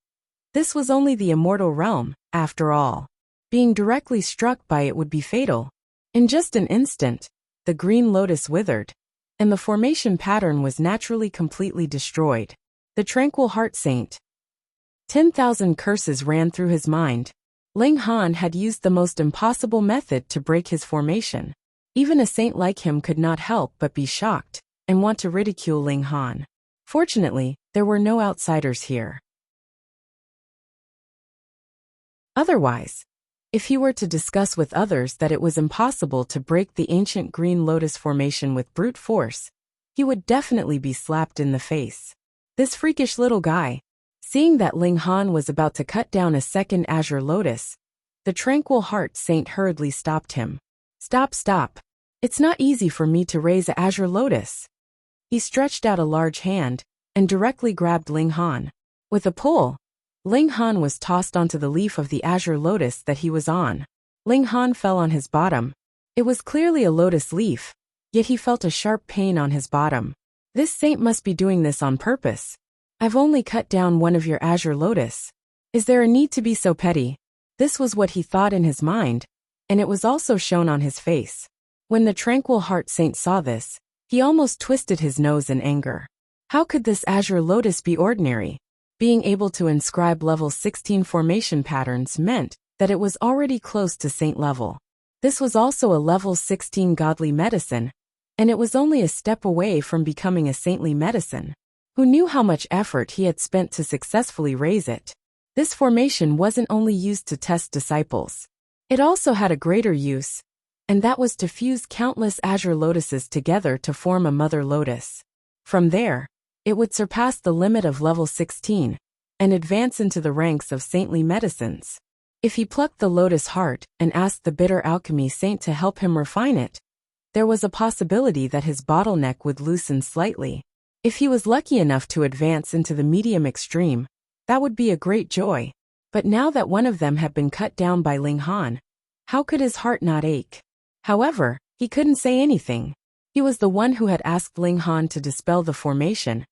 this was only the immortal realm, after all. Being directly struck by it would be fatal. In just an instant, the Green Lotus withered, and the formation pattern was naturally completely destroyed. The Tranquil Heart Saint. 10,000 curses ran through his mind. Ling Han had used the most impossible method to break his formation. Even a saint like him could not help but be shocked and want to ridicule Ling Han. Fortunately, there were no outsiders here. Otherwise, if he were to discuss with others that it was impossible to break the ancient Green Lotus formation with brute force, he would definitely be slapped in the face. This freakish little guy. Seeing that Ling Han was about to cut down a second Azure Lotus, the Tranquil Heart Saint hurriedly stopped him. Stop. It's not easy for me to raise a Azure Lotus. He stretched out a large hand and directly grabbed Ling Han. With a pull, Ling Han was tossed onto the leaf of the Azure Lotus that he was on. Ling Han fell on his bottom. It was clearly a lotus leaf, yet he felt a sharp pain on his bottom. This saint must be doing this on purpose. I've only cut down one of your Azure Lotus. Is there a need to be so petty? This was what he thought in his mind, and it was also shown on his face. When the Tranquil Heart Saint saw this, he almost twisted his nose in anger. How could this Azure Lotus be ordinary? Being able to inscribe level 16 formation patterns meant that it was already close to saint level. This was also a level 16 godly medicine, and it was only a step away from becoming a saintly medicine. Who knew how much effort he had spent to successfully raise it? This formation wasn't only used to test disciples. It also had a greater use, and that was to fuse countless Azure Lotuses together to form a Mother Lotus. From there, it would surpass the limit of level 16 and advance into the ranks of saintly medicines. If he plucked the Lotus Heart and asked the bitter alchemy saint to help him refine it, there was a possibility that his bottleneck would loosen slightly. If he was lucky enough to advance into the medium extreme, that would be a great joy. But now that one of them had been cut down by Ling Han, how could his heart not ache? However, he couldn't say anything. He was the one who had asked Ling Han to dispel the formation,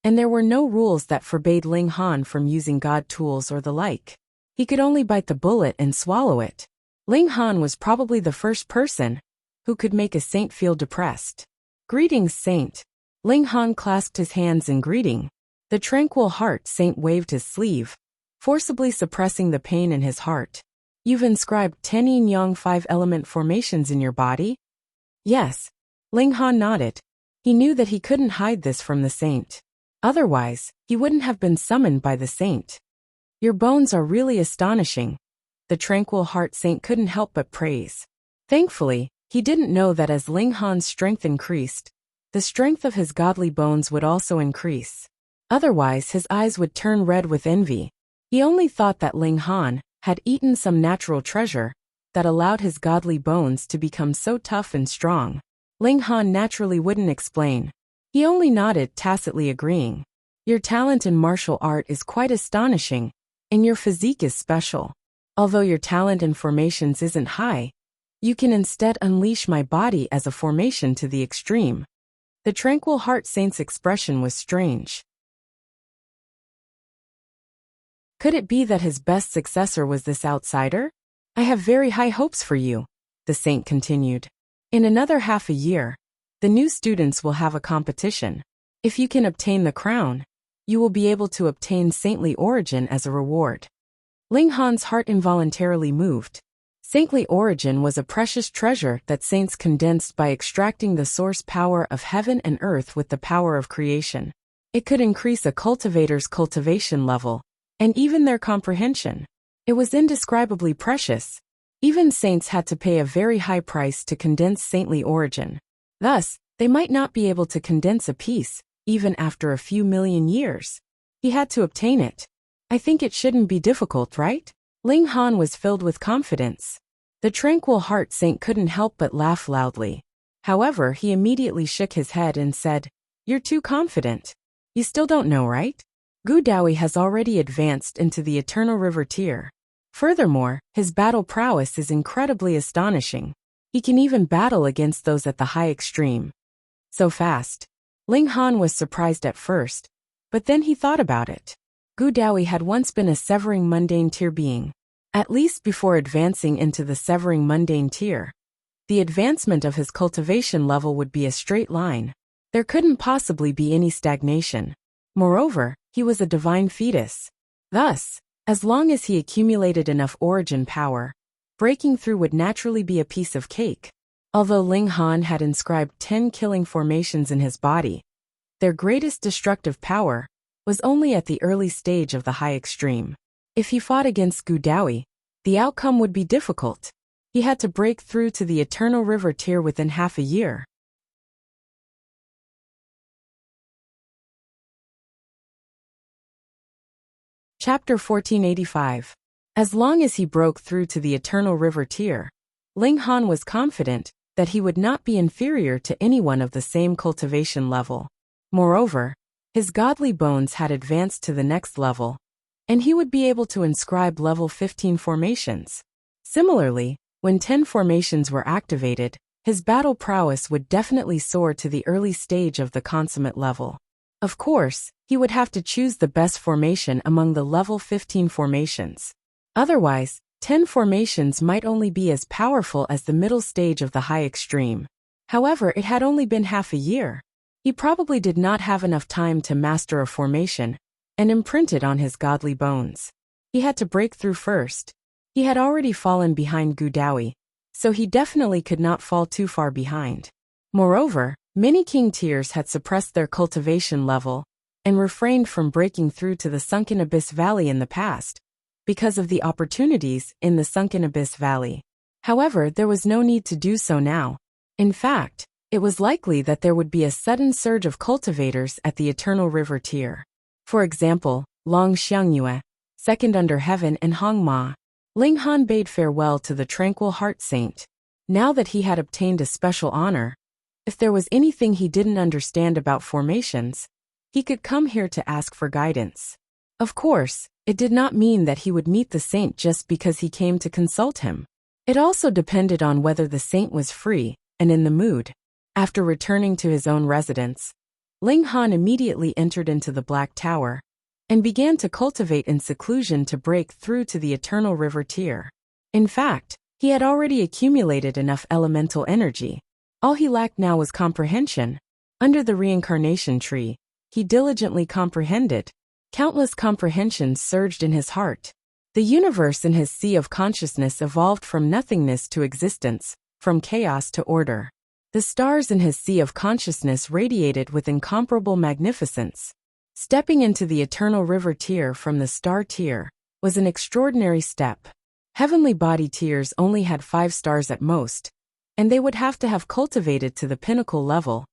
and there were no rules that forbade Ling Han from using god tools or the like. He could only bite the bullet and swallow it. Ling Han was probably the first person who could make a saint feel depressed. Greetings, saint. Ling Han clasped his hands in greeting. The Tranquil Heart Saint waved his sleeve, forcibly suppressing the pain in his heart. You've inscribed 10 yin-yang 5-element formations in your body? Yes. Ling Han nodded. He knew that he couldn't hide this from the saint. Otherwise, he wouldn't have been summoned by the saint. Your bones are really astonishing. The Tranquil Heart Saint couldn't help but praise. Thankfully, he didn't know that as Ling Han's strength increased, the strength of his godly bones would also increase. Otherwise, his eyes would turn red with envy. He only thought that Ling Han had eaten some natural treasure, that allowed his godly bones to become so tough and strong? Ling Han naturally wouldn't explain. He only nodded, tacitly agreeing. Your talent in martial art is quite astonishing, and your physique is special. Although your talent in formations isn't high, you can instead unleash my body as a formation to the extreme. The Tranquil Heart Saint's expression was strange. Could it be that his best successor was this outsider? I have very high hopes for you, the saint continued. In another half a year, the new students will have a competition. If you can obtain the crown, you will be able to obtain saintly origin as a reward. Ling Han's heart involuntarily moved. Saintly origin was a precious treasure that saints condensed by extracting the source power of heaven and earth with the power of creation. It could increase a cultivator's cultivation level, and even their comprehension. It was indescribably precious. Even saints had to pay a very high price to condense saintly origin. Thus, they might not be able to condense a piece, even after a few million years. He had to obtain it. I think it shouldn't be difficult, right? Ling Han was filled with confidence. The Tranquil Heart Saint couldn't help but laugh loudly. However, he immediately shook his head and said, "You're too confident. You still don't know, right? Gu Dawi has already advanced into the Eternal River tier. Furthermore, his battle prowess is incredibly astonishing. He can even battle against those at the high extreme. So fast." Ling Han was surprised at first, but then he thought about it. Gu Dawi had once been a Severing Mundane tier being. At least before advancing into the Severing Mundane tier, the advancement of his cultivation level would be a straight line. There couldn't possibly be any stagnation. Moreover, he was a divine fetus. Thus, as long as he accumulated enough origin power, breaking through would naturally be a piece of cake. Although Ling Han had inscribed 10 killing formations in his body, their greatest destructive power was only at the early stage of the high extreme. If he fought against Gu Dawi, the outcome would be difficult. He had to break through to the Eternal River tier within half a year. Chapter 1485. As long as he broke through to the Eternal River tier, Ling Han was confident that he would not be inferior to anyone of the same cultivation level. Moreover, his godly bones had advanced to the next level, and he would be able to inscribe level 15 formations. Similarly, when 10 formations were activated, his battle prowess would definitely soar to the early stage of the consummate level. Of course, he would have to choose the best formation among the level 15 formations. Otherwise, 10 formations might only be as powerful as the middle stage of the high extreme. However, it had only been half a year. He probably did not have enough time to master a formation and imprint it on his godly bones. He had to break through first. He had already fallen behind Gu Dawi, so he definitely could not fall too far behind. Moreover, many king tiers had suppressed their cultivation level and refrained from breaking through to the Sunken Abyss Valley in the past, because of the opportunities in the Sunken Abyss Valley. However, there was no need to do so now. In fact, it was likely that there would be a sudden surge of cultivators at the Eternal River tier. For example, Long Xiangyue, Second Under Heaven, and Hong Ma. Ling Han bade farewell to the Tranquil Heart Saint. Now that he had obtained a special honor, if there was anything he didn't understand about formations, he could come here to ask for guidance. Of course, it did not mean that he would meet the saint just because he came to consult him. It also depended on whether the saint was free and in the mood. After returning to his own residence, Ling Han immediately entered into the Black Tower and began to cultivate in seclusion to break through to the Eternal River tier. In fact, he had already accumulated enough elemental energy. All he lacked now was comprehension. Under the reincarnation tree, he diligently comprehended. Countless comprehensions surged in his heart. The universe in his sea of consciousness evolved from nothingness to existence, from chaos to order. The stars in his sea of consciousness radiated with incomparable magnificence. Stepping into the Eternal River tier from the Star tier was an extraordinary step. Heavenly body tiers only had 5 stars at most, and they would have to have cultivated to the pinnacle level.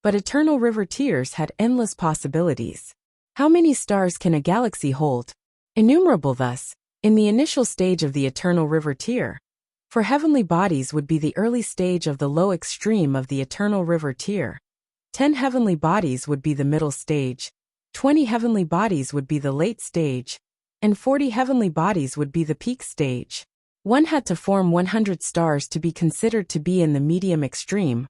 But Eternal River tiers had endless possibilities. How many stars can a galaxy hold? Innumerable thus. In the initial stage of the Eternal River tier, For heavenly bodies would be the early stage of the low extreme of the eternal river tier. 10 heavenly bodies would be the middle stage, 20 heavenly bodies would be the late stage, and 40 heavenly bodies would be the peak stage. One had to form 100 stars to be considered to be in the medium extreme,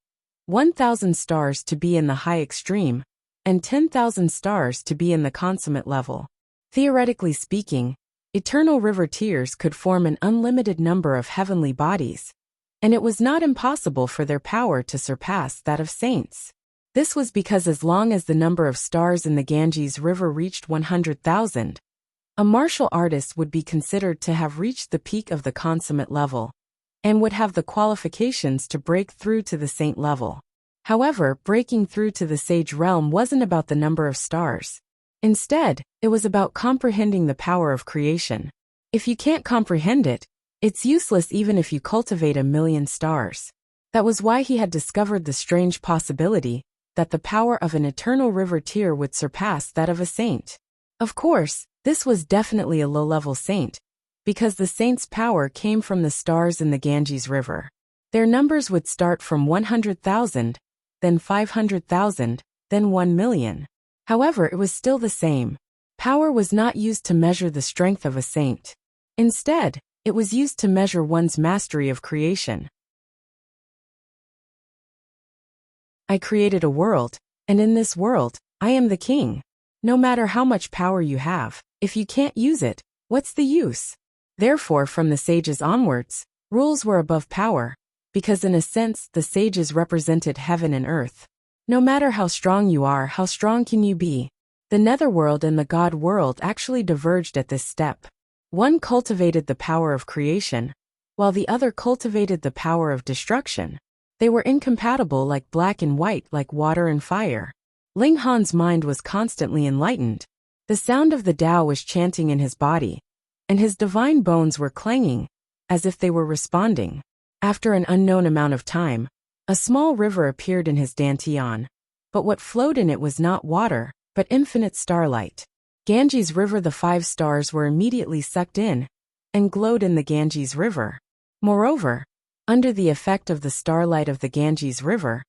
1,000 stars to be in the high extreme, and 10,000 stars to be in the consummate level. Theoretically speaking, eternal river tiers could form an unlimited number of heavenly bodies, and it was not impossible for their power to surpass that of saints. This was because as long as the number of stars in the Ganges River reached 100,000, a martial artist would be considered to have reached the peak of the consummate level, and would have the qualifications to break through to the saint level. However, breaking through to the sage realm wasn't about the number of stars. Instead, it was about comprehending the power of creation. If you can't comprehend it, it's useless even if you cultivate 1,000,000 stars. That was why he had discovered the strange possibility that the power of an eternal river tier would surpass that of a saint. Of course, this was definitely a low-level saint, because the saint's power came from the stars in the Ganges River. Their numbers would start from 100,000, then 500,000, then 1,000,000. However, it was still the same. Power was not used to measure the strength of a saint. Instead, it was used to measure one's mastery of creation. I created a world, and in this world, I am the king. No matter how much power you have, if you can't use it, what's the use? Therefore, from the sages onwards, rules were above power, because in a sense, the sages represented heaven and earth. No matter how strong you are, how strong can you be? The netherworld and the God world actually diverged at this step. One cultivated the power of creation, while the other cultivated the power of destruction. They were incompatible like black and white, like water and fire. Ling Han's mind was constantly enlightened. The sound of the Tao was chanting in his body, and his divine bones were clanging, as if they were responding. After an unknown amount of time, a small river appeared in his dantian, but what flowed in it was not water, but infinite starlight. Ganges River. The 5 stars were immediately sucked in, and glowed in the Ganges River. Moreover, under the effect of the starlight of the Ganges River,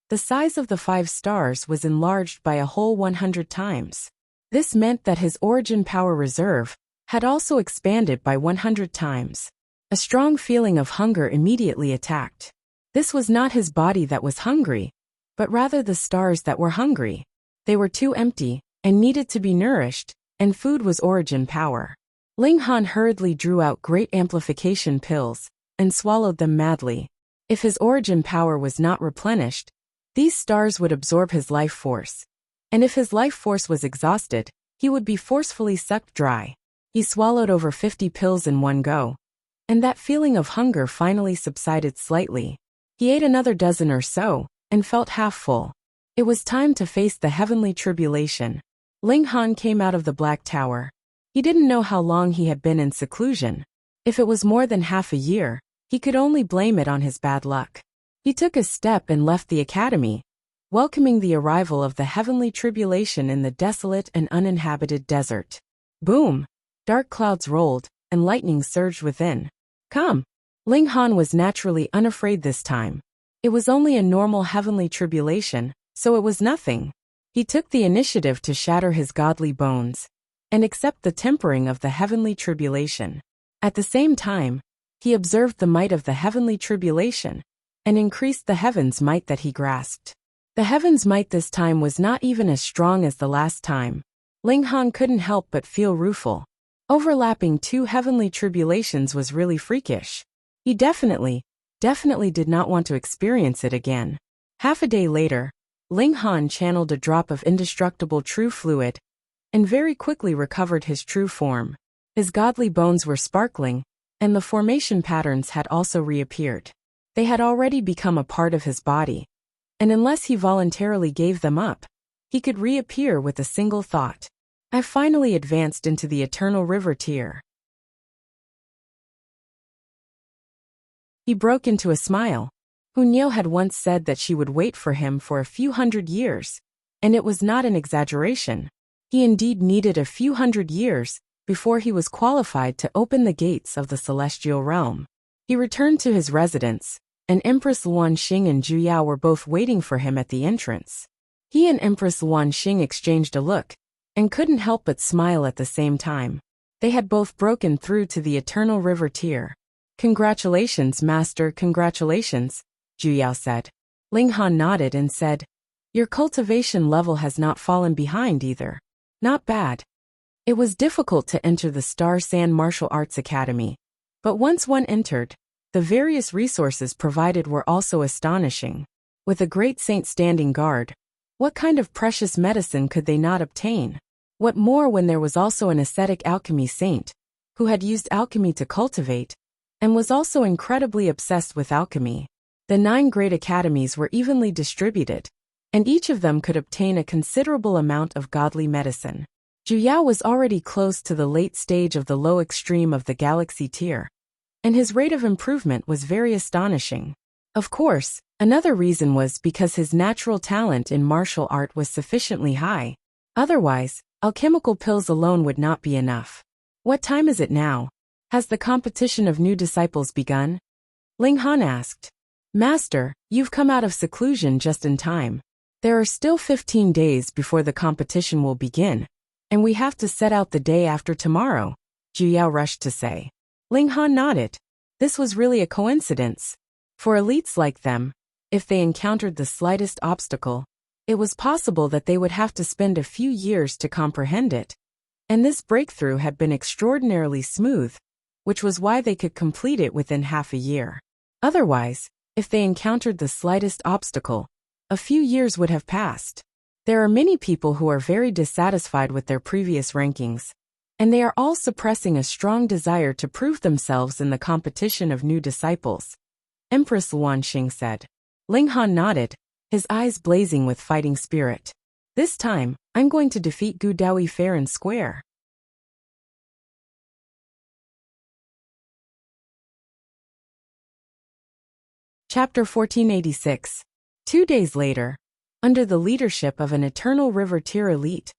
the size of the 5 stars was enlarged by a whole 100 times. This meant that his origin power reserve had also expanded by 100 times. A strong feeling of hunger immediately attacked. This was not his body that was hungry, but rather the stars that were hungry. They were too empty, and needed to be nourished, and food was origin power. Ling Han hurriedly drew out great amplification pills, and swallowed them madly. If his origin power was not replenished, these stars would absorb his life force. And if his life force was exhausted, he would be forcefully sucked dry. He swallowed over 50 pills in one go, and that feeling of hunger finally subsided slightly. He ate another dozen or so, and felt half full. It was time to face the heavenly tribulation. Ling Han came out of the Black Tower. He didn't know how long he had been in seclusion. If it was more than half a year, he could only blame it on his bad luck. He took a step and left the academy, welcoming the arrival of the heavenly tribulation in the desolate and uninhabited desert. Boom! Dark clouds rolled, and lightning surged within. Come! Ling Han was naturally unafraid this time. It was only a normal heavenly tribulation, so it was nothing. He took the initiative to shatter his godly bones, and accept the tempering of the heavenly tribulation. At the same time, he observed the might of the heavenly tribulation, and increased the heaven's might that he grasped. The heaven's might this time was not even as strong as the last time. Ling Han couldn't help but feel rueful. Overlapping 2 heavenly tribulations was really freakish. He definitely did not want to experience it again. Half a day later, Ling Han channeled a drop of indestructible true fluid, and very quickly recovered his true form. His godly bones were sparkling, and the formation patterns had also reappeared. They had already become a part of his body, and unless he voluntarily gave them up, he could reappear with a single thought. I finally advanced into the eternal river tier. He broke into a smile. Hunyeo had once said that she would wait for him for a few hundred years, and it was not an exaggeration. He indeed needed a few hundred years before he was qualified to open the gates of the celestial realm. He returned to his residence, and Empress Luanxing and Zhu Yao were both waiting for him at the entrance. He and Empress Luanxing exchanged a look, and couldn't help but smile at the same time. They had both broken through to the Eternal River tier. "Congratulations, Master, congratulations," Zhu Yao said. Ling Han nodded and said, "Your cultivation level has not fallen behind either. Not bad." It was difficult to enter the Star Sand Martial Arts Academy, but once one entered, the various resources provided were also astonishing. With a great saint standing guard, what kind of precious medicine could they not obtain? What more when there was also an ascetic alchemy saint, who had used alchemy to cultivate, and was also incredibly obsessed with alchemy. The 9 great academies were evenly distributed, and each of them could obtain a considerable amount of godly medicine. Zhu Yao was already close to the late stage of the low extreme of the galaxy tier, and his rate of improvement was very astonishing. Of course, another reason was because his natural talent in martial art was sufficiently high. Otherwise, alchemical pills alone would not be enough. "What time is it now? Has the competition of new disciples begun?" Ling Han asked. "Master, you've come out of seclusion just in time. There are still 15 days before the competition will begin, and we have to set out the day after tomorrow," Zhu Yao rushed to say. Ling Han nodded. This was really a coincidence. For elites like them, if they encountered the slightest obstacle, it was possible that they would have to spend a few years to comprehend it. And this breakthrough had been extraordinarily smooth, which was why they could complete it within half a year. Otherwise, if they encountered the slightest obstacle, a few years would have passed. There are many people who are very dissatisfied with their previous rankings, and they are all suppressing a strong desire to prove themselves in the competition of new disciples, Empress Luanxing said. Ling Han nodded, his eyes blazing with fighting spirit. "This time, I'm going to defeat Gu Daoyi fair and square." Chapter 1486. 2 days later, under the leadership of an Eternal River tier elite,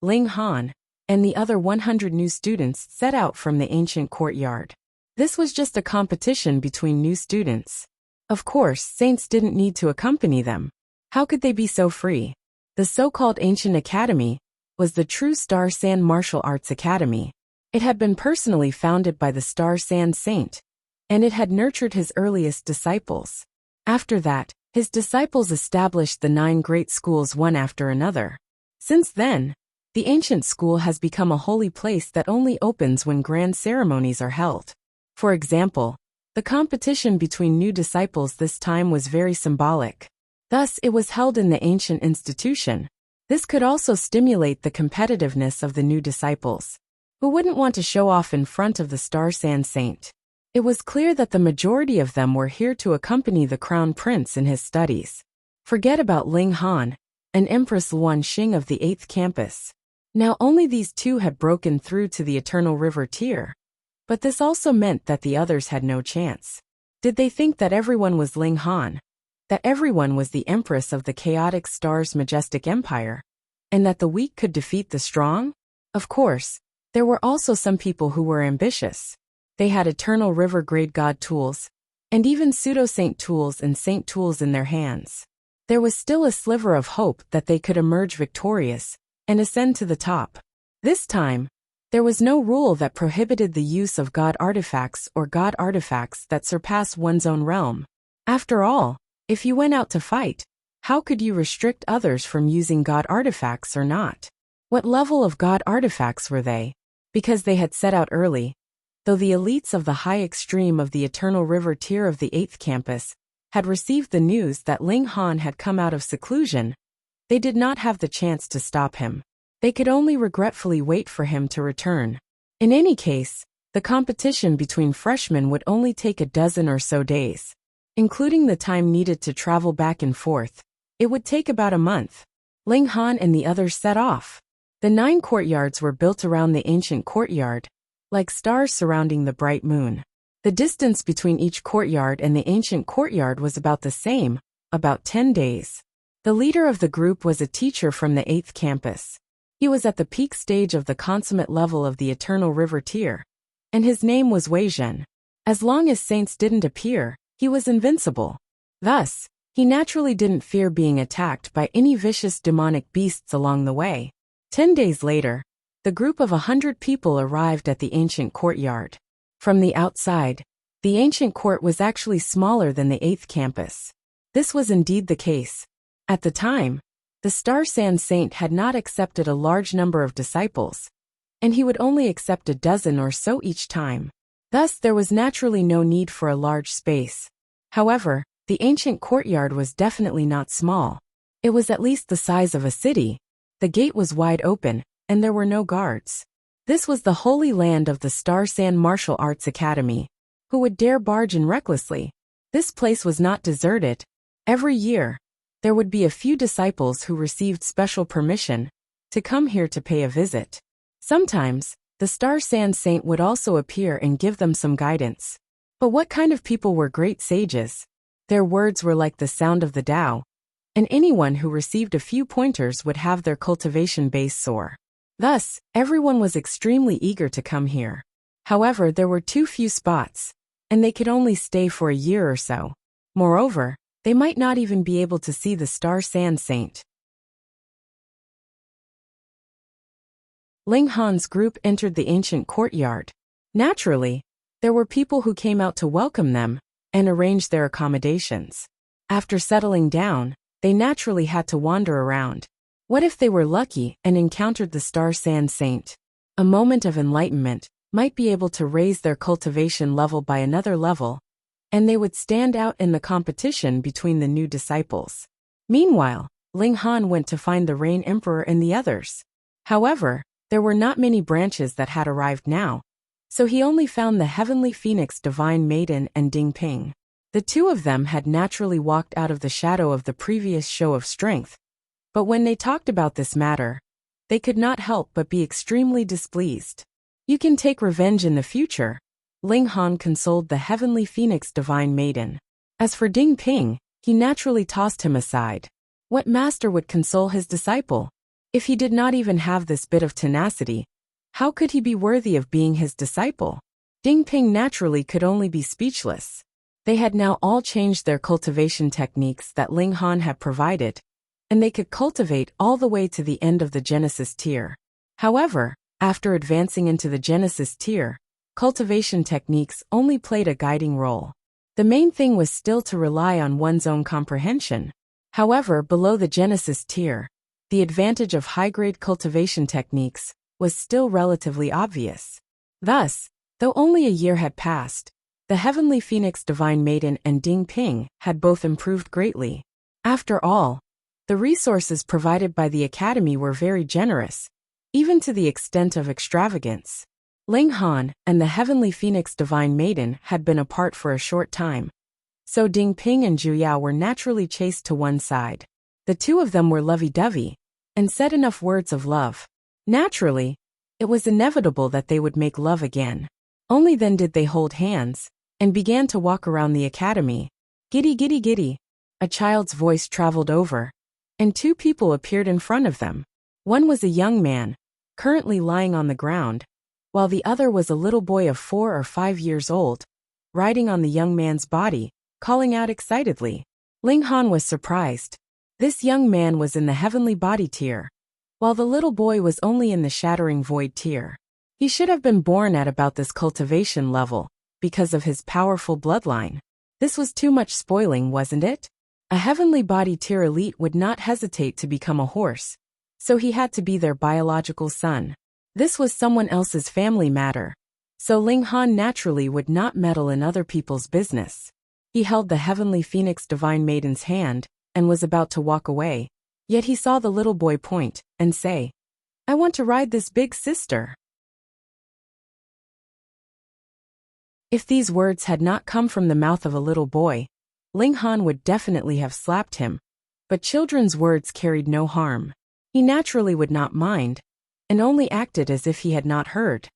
Ling Han and the other 100 new students set out from the ancient courtyard. This was just a competition between new students. Of course, saints didn't need to accompany them. How could they be so free? The so-called Ancient Academy was the true Star Sand Martial Arts Academy. It had been personally founded by the Star Sand Saint, and it had nurtured his earliest disciples. After that, his disciples established the 9 great schools one after another. Since then, the ancient school has become a holy place that only opens when grand ceremonies are held. For example, the competition between new disciples this time was very symbolic. Thus, it was held in the ancient institution. This could also stimulate the competitiveness of the new disciples, who wouldn't want to show off in front of the Star Sand Saint. It was clear that the majority of them were here to accompany the Crown Prince in his studies. Forget about Ling Han and Empress Luanxing of the 8th campus. Now only these 2 had broken through to the Eternal River tier. But this also meant that the others had no chance. Did they think that everyone was Ling Han? That everyone was the Empress of the chaotic star's majestic empire? And that the weak could defeat the strong? Of course, there were also some people who were ambitious. They had Eternal River grade god tools, and even pseudo-saint tools and saint tools in their hands. There was still a sliver of hope that they could emerge victorious and ascend to the top. This time, there was no rule that prohibited the use of god artifacts or god artifacts that surpass one's own realm. After all, if you went out to fight, how could you restrict others from using god artifacts or not? What level of god artifacts were they? Because they had set out early, though the elites of the high extreme of the Eternal River tier of the 8th campus had received the news that Ling Han had come out of seclusion, they did not have the chance to stop him. They could only regretfully wait for him to return. In any case, the competition between freshmen would only take a dozen or so days. Including the time needed to travel back and forth, it would take about a month. Ling Han and the others set off. The 9 courtyards were built around the ancient courtyard, like stars surrounding the bright moon. The distance between each courtyard and the ancient courtyard was about the same, about 10 days. The leader of the group was a teacher from the 8th campus. He was at the peak stage of the consummate level of the Eternal River tier, and his name was Wei Zhen. As long as saints didn't appear, he was invincible. Thus, he naturally didn't fear being attacked by any vicious demonic beasts along the way. 10 days later, the group of 100 people arrived at the ancient courtyard. From the outside, the ancient court was actually smaller than the 8th campus. This was indeed the case. At the time, the Star Sand Saint had not accepted a large number of disciples, and he would only accept a dozen or so each time. Thus, there was naturally no need for a large space. However, the ancient courtyard was definitely not small. It was at least the size of a city. The gate was wide open, and there were no guards. This was the holy land of the Star Sand Martial Arts Academy. Who would dare barge in recklessly? This place was not deserted. Every year, there would be a few disciples who received special permission to come here to pay a visit. Sometimes, the Star Sand Saint would also appear and give them some guidance. But what kind of people were great sages? Their words were like the sound of the Tao, and anyone who received a few pointers would have their cultivation base soar. Thus, everyone was extremely eager to come here. However, there were too few spots, and they could only stay for a year or so. Moreover, they might not even be able to see the Star Sand Saint. Ling Han's group entered the ancient courtyard. Naturally, there were people who came out to welcome them and arrange their accommodations. After settling down, they naturally had to wander around. What if they were lucky and encountered the Star Sand Saint? A moment of enlightenment might be able to raise their cultivation level by another level, and they would stand out in the competition between the new disciples. Meanwhile, Ling Han went to find the Rain Emperor and the others. However, there were not many branches that had arrived now, so he only found the Heavenly Phoenix Divine Maiden and Ding Ping. The two of them had naturally walked out of the shadow of the previous show of strength, but when they talked about this matter, they could not help but be extremely displeased. You can take revenge in the future, Ling Han consoled the Heavenly Phoenix Divine Maiden. As for Ding Ping, he naturally tossed him aside. What master would console his disciple? If he did not even have this bit of tenacity, how could he be worthy of being his disciple? Ding Ping naturally could only be speechless. They had now all changed their cultivation techniques that Ling Han had provided, and they could cultivate all the way to the end of the Genesis tier. However, after advancing into the Genesis tier, cultivation techniques only played a guiding role. The main thing was still to rely on one's own comprehension. However, below the Genesis tier, the advantage of high-grade cultivation techniques was still relatively obvious. Thus, though only a year had passed, the Heavenly Phoenix Divine Maiden and Ding Ping had both improved greatly. After all, the resources provided by the Academy were very generous, even to the extent of extravagance. Ling Han and the Heavenly Phoenix Divine Maiden had been apart for a short time, so Ding Ping and Zhu Yao were naturally chased to one side. The two of them were lovey-dovey, and said enough words of love. Naturally, it was inevitable that they would make love again. Only then did they hold hands, and began to walk around the academy. Giddy giddy giddy, a child's voice traveled over, and two people appeared in front of them. One was a young man, currently lying on the ground, while the other was a little boy of 4 or 5 years old, riding on the young man's body, calling out excitedly. Ling Han was surprised. This young man was in the Heavenly Body tier, while the little boy was only in the Shattering Void tier. He should have been born at about this cultivation level, because of his powerful bloodline. This was too much spoiling, wasn't it? A Heavenly Body tier elite would not hesitate to become a horse, so he had to be their biological son. This was someone else's family matter, so Ling Han naturally would not meddle in other people's business. He held the Heavenly Phoenix Divine Maiden's hand, and was about to walk away, yet he saw the little boy point, and say, "I want to ride this big sister." If these words had not come from the mouth of a little boy, Ling Han would definitely have slapped him, but children's words carried no harm. He naturally would not mind, and only acted as if he had not heard.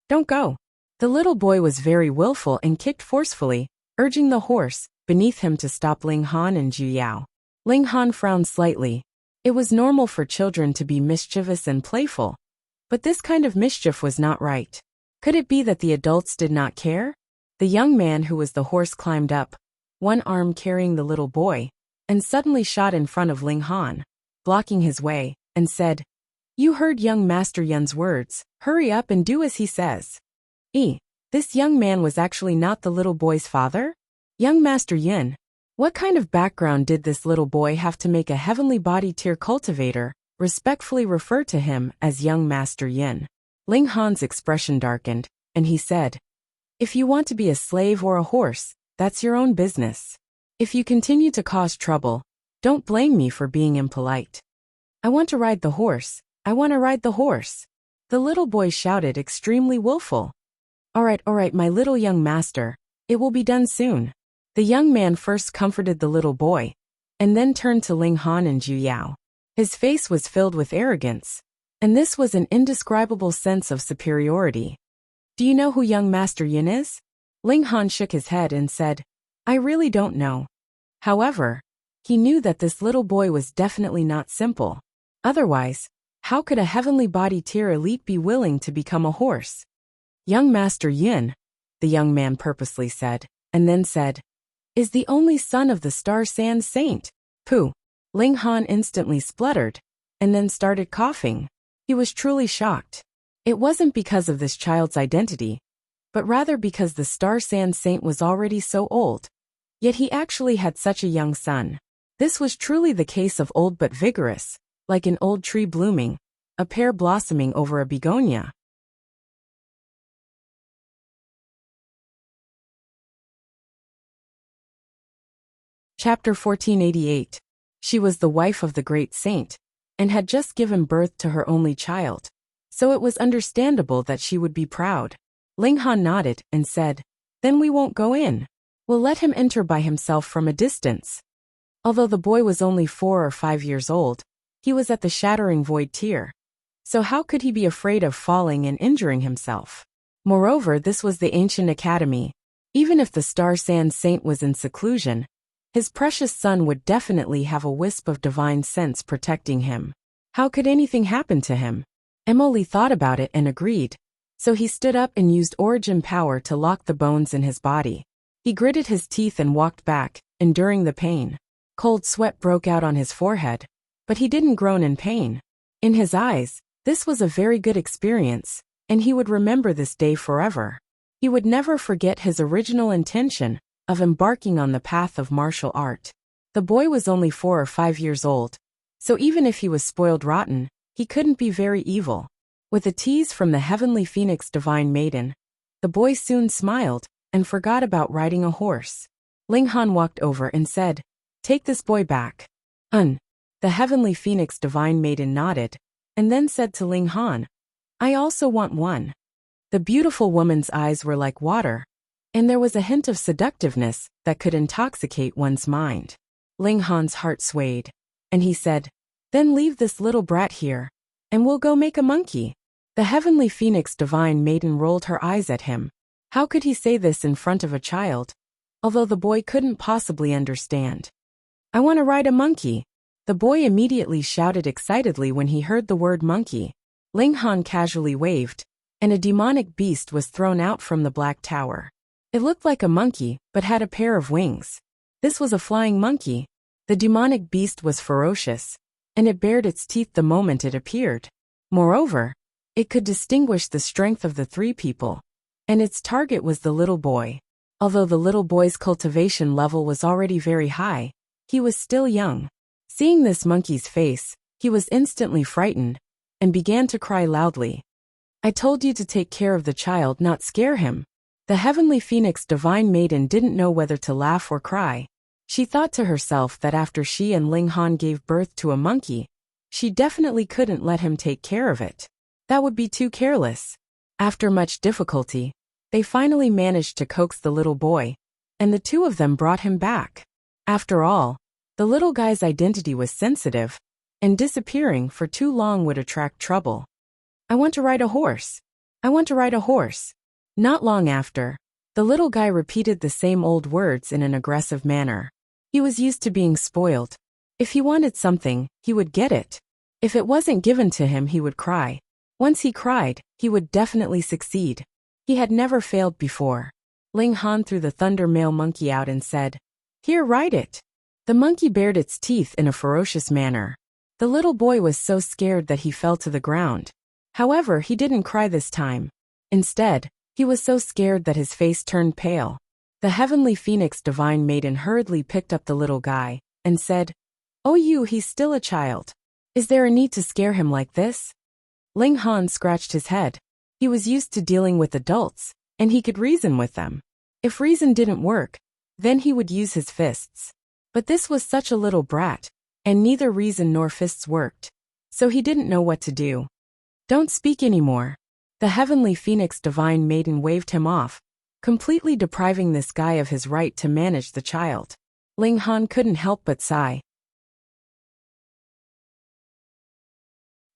"Don't go." The little boy was very willful and kicked forcefully, urging the horse beneath him to stop Ling Han and Zhu Yao. Ling Han frowned slightly. It was normal for children to be mischievous and playful, but this kind of mischief was not right. Could it be that the adults did not care? The young man who was the horse climbed up, one arm carrying the little boy, and suddenly shot in front of Ling Han, blocking his way, and said, "You heard young Master Yun's words, hurry up and do as he says." This young man was actually not the little boy's father? Young Master Yun, what kind of background did this little boy have to make a heavenly body tier cultivator respectfully refer to him as young Master Yin? Ling Han's expression darkened, and he said, "If you want to be a slave or a horse, that's your own business. If you continue to cause trouble, don't blame me for being impolite." "I want to ride the horse, I want to ride the horse," the little boy shouted, extremely willful. All right, my little young master, it will be done soon." The young man first comforted the little boy, and then turned to Ling Han and Zhu Yao. His face was filled with arrogance, and this was an indescribable sense of superiority. "Do you know who young Master Yin is?" Ling Han shook his head and said, "I really don't know." However, he knew that this little boy was definitely not simple. Otherwise, how could a heavenly body tier elite be willing to become a horse? "Young Master Yin," the young man purposely said, and then said, "is the only son of the Star Sand Saint." Pooh! Ling Han instantly spluttered, and then started coughing. He was truly shocked. It wasn't because of this child's identity, but rather because the Star Sand Saint was already so old. Yet he actually had such a young son. This was truly the case of old but vigorous, like an old tree blooming, a pear blossoming over a begonia. Chapter 1488. She was the wife of the great saint, and had just given birth to her only child, so it was understandable that she would be proud. Ling Han nodded and said, "Then we won't go in. We'll let him enter by himself from a distance." Although the boy was only 4 or 5 years old, he was at the Shattering Void tier. So how could he be afraid of falling and injuring himself? Moreover, this was the ancient academy. Even if the Star Sand Saint was in seclusion, his precious son would definitely have a wisp of divine sense protecting him. How could anything happen to him? Emily thought about it and agreed. So he stood up and used origin power to lock the bones in his body. He gritted his teeth and walked back, enduring the pain. Cold sweat broke out on his forehead, but he didn't groan in pain. In his eyes, this was a very good experience, and he would remember this day forever. He would never forget his original intention of embarking on the path of martial art. The boy was only 4 or 5 years old, so even if he was spoiled rotten, he couldn't be very evil. With a tease from the heavenly phoenix divine maiden, the boy soon smiled and forgot about riding a horse. Ling Han walked over and said, "Take this boy back." The heavenly phoenix divine maiden nodded, and then said to Ling Han, "I also want one." The beautiful woman's eyes were like water, and there was a hint of seductiveness that could intoxicate one's mind. Ling Han's heart swayed, and he said, "Then leave this little brat here, and we'll go make a monkey." The heavenly phoenix divine maiden rolled her eyes at him. How could he say this in front of a child? Although the boy couldn't possibly understand. "I want to ride a monkey," the boy immediately shouted excitedly when he heard the word monkey. Ling Han casually waved, and a demonic beast was thrown out from the black tower. It looked like a monkey, but had a pair of wings. This was a flying monkey. The demonic beast was ferocious, and it bared its teeth the moment it appeared. Moreover, it could distinguish the strength of the 3 people, and its target was the little boy. Although the little boy's cultivation level was already very high, he was still young. Seeing this monkey's face, he was instantly frightened, and began to cry loudly. "I told you to take care of the child, not scare him." The heavenly phoenix divine maiden didn't know whether to laugh or cry. She thought to herself that after she and Ling Han gave birth to a monkey, she definitely couldn't let him take care of it. That would be too careless. After much difficulty, they finally managed to coax the little boy, and the 2 of them brought him back. After all, the little guy's identity was sensitive, and disappearing for too long would attract trouble. "I want to ride a horse. I want to ride a horse." Not long after, the little guy repeated the same old words in an aggressive manner. He was used to being spoiled. If he wanted something, he would get it. If it wasn't given to him, he would cry. Once he cried, he would definitely succeed. He had never failed before. Ling Han threw the thunder male monkey out and said, "Here, ride it." The monkey bared its teeth in a ferocious manner. The little boy was so scared that he fell to the ground. However, he didn't cry this time. Instead, he was so scared that his face turned pale. The heavenly phoenix divine maiden hurriedly picked up the little guy and said, "Oh, he's still a child. Is there a need to scare him like this?" Ling Han scratched his head. He was used to dealing with adults, and he could reason with them. If reason didn't work, then he would use his fists. But this was such a little brat, and neither reason nor fists worked. So he didn't know what to do. "Don't speak anymore." The heavenly phoenix divine maiden waved him off, completely depriving this guy of his right to manage the child. Ling Han couldn't help but sigh.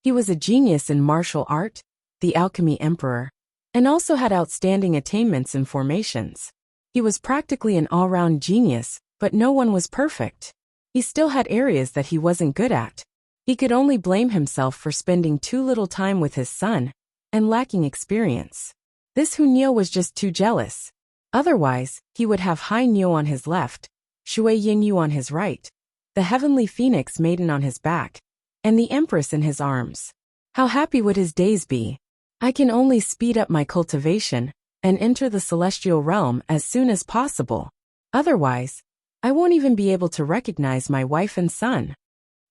He was a genius in martial art, the alchemy emperor, and also had outstanding attainments in formations. He was practically an all-round genius, but no one was perfect. He still had areas that he wasn't good at. He could only blame himself for spending too little time with his son and lacking experience. This Hunyo was just too jealous. Otherwise, he would have Hai Nyo on his left, Shui Yinyu on his right, the heavenly phoenix maiden on his back, and the empress in his arms. How happy would his days be? I can only speed up my cultivation and enter the celestial realm as soon as possible. Otherwise, I won't even be able to recognize my wife and son.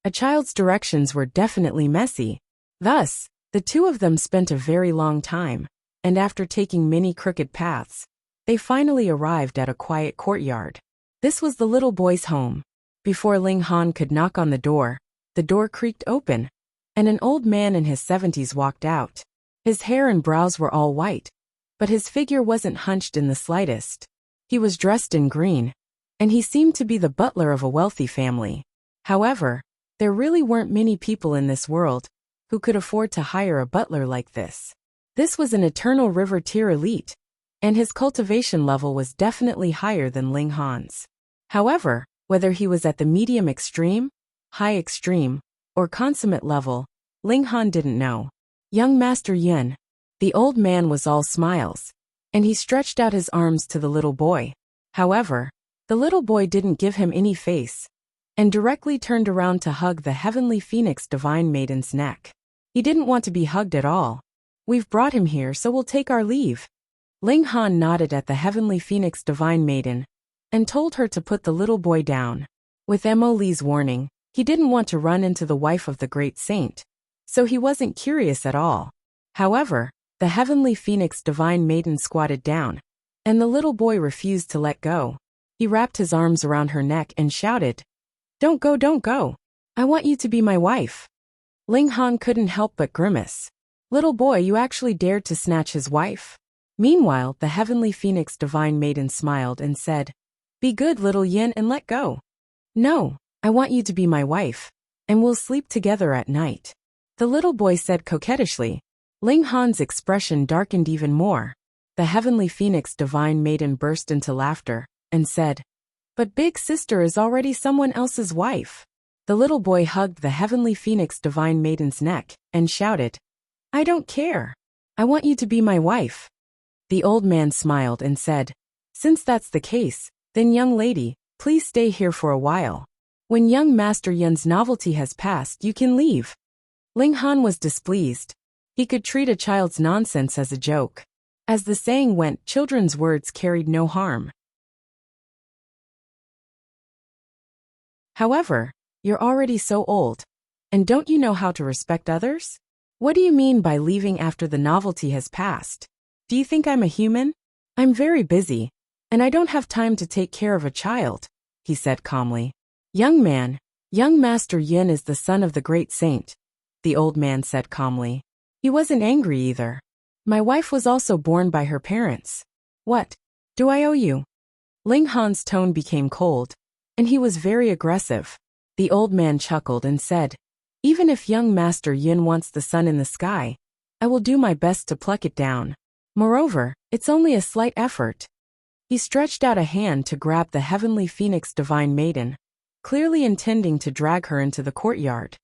A child's directions were definitely messy. Thus, the two of them spent a very long time, and after taking many crooked paths, they finally arrived at a quiet courtyard. This was the little boy's home. Before Ling Han could knock on the door creaked open, and an old man in his 70s walked out. His hair and brows were all white, but his figure wasn't hunched in the slightest. He was dressed in green, and he seemed to be the butler of a wealthy family. However, there really weren't many people in this world who could afford to hire a butler like this. This was an Eternal River tier elite, and his cultivation level was definitely higher than Ling Han's. However, whether he was at the medium extreme, high extreme, or consummate level, Ling Han didn't know. Young Master Yun. The old man was all smiles, and he stretched out his arms to the little boy. However, the little boy didn't give him any face, and directly turned around to hug the heavenly phoenix divine maiden's neck. He didn't want to be hugged at all. "We've brought him here, so we'll take our leave." Ling Han nodded at the heavenly phoenix divine maiden and told her to put the little boy down. With Mo Li's warning, he didn't want to run into the wife of the great saint, so he wasn't curious at all. However, the heavenly phoenix divine maiden squatted down, and the little boy refused to let go. He wrapped his arms around her neck and shouted, "Don't go, don't go. I want you to be my wife." Ling Han couldn't help but grimace. "Little boy, you actually dared to snatch his wife?" Meanwhile, the heavenly phoenix divine maiden smiled and said, "Be good, little Yin, and let go." "No, I want you to be my wife, and we'll sleep together at night," the little boy said coquettishly. Ling Han's expression darkened even more. The heavenly phoenix divine maiden burst into laughter and said, "But big sister is already someone else's wife." The little boy hugged the heavenly phoenix divine maiden's neck and shouted, "I don't care. I want you to be my wife." The old man smiled and said, "Since that's the case, then young lady, please stay here for a while. When young Master Yun's novelty has passed, you can leave." Ling Han was displeased. He could treat a child's nonsense as a joke. As the saying went, children's words carried no harm. However, you're already so old. And don't you know how to respect others? What do you mean by leaving after the novelty has passed? Do you think I'm a human? I'm very busy, and I don't have time to take care of a child, he said calmly. Young man, young Master Yin is the son of the great saint, the old man said calmly. He wasn't angry either. My wife was also born by her parents. What do I owe you? Ling Han's tone became cold, and he was very aggressive. The old man chuckled and said, "Even if young Master Yin wants the sun in the sky, I will do my best to pluck it down. Moreover, it's only a slight effort." He stretched out a hand to grab the heavenly phoenix divine maiden, clearly intending to drag her into the courtyard.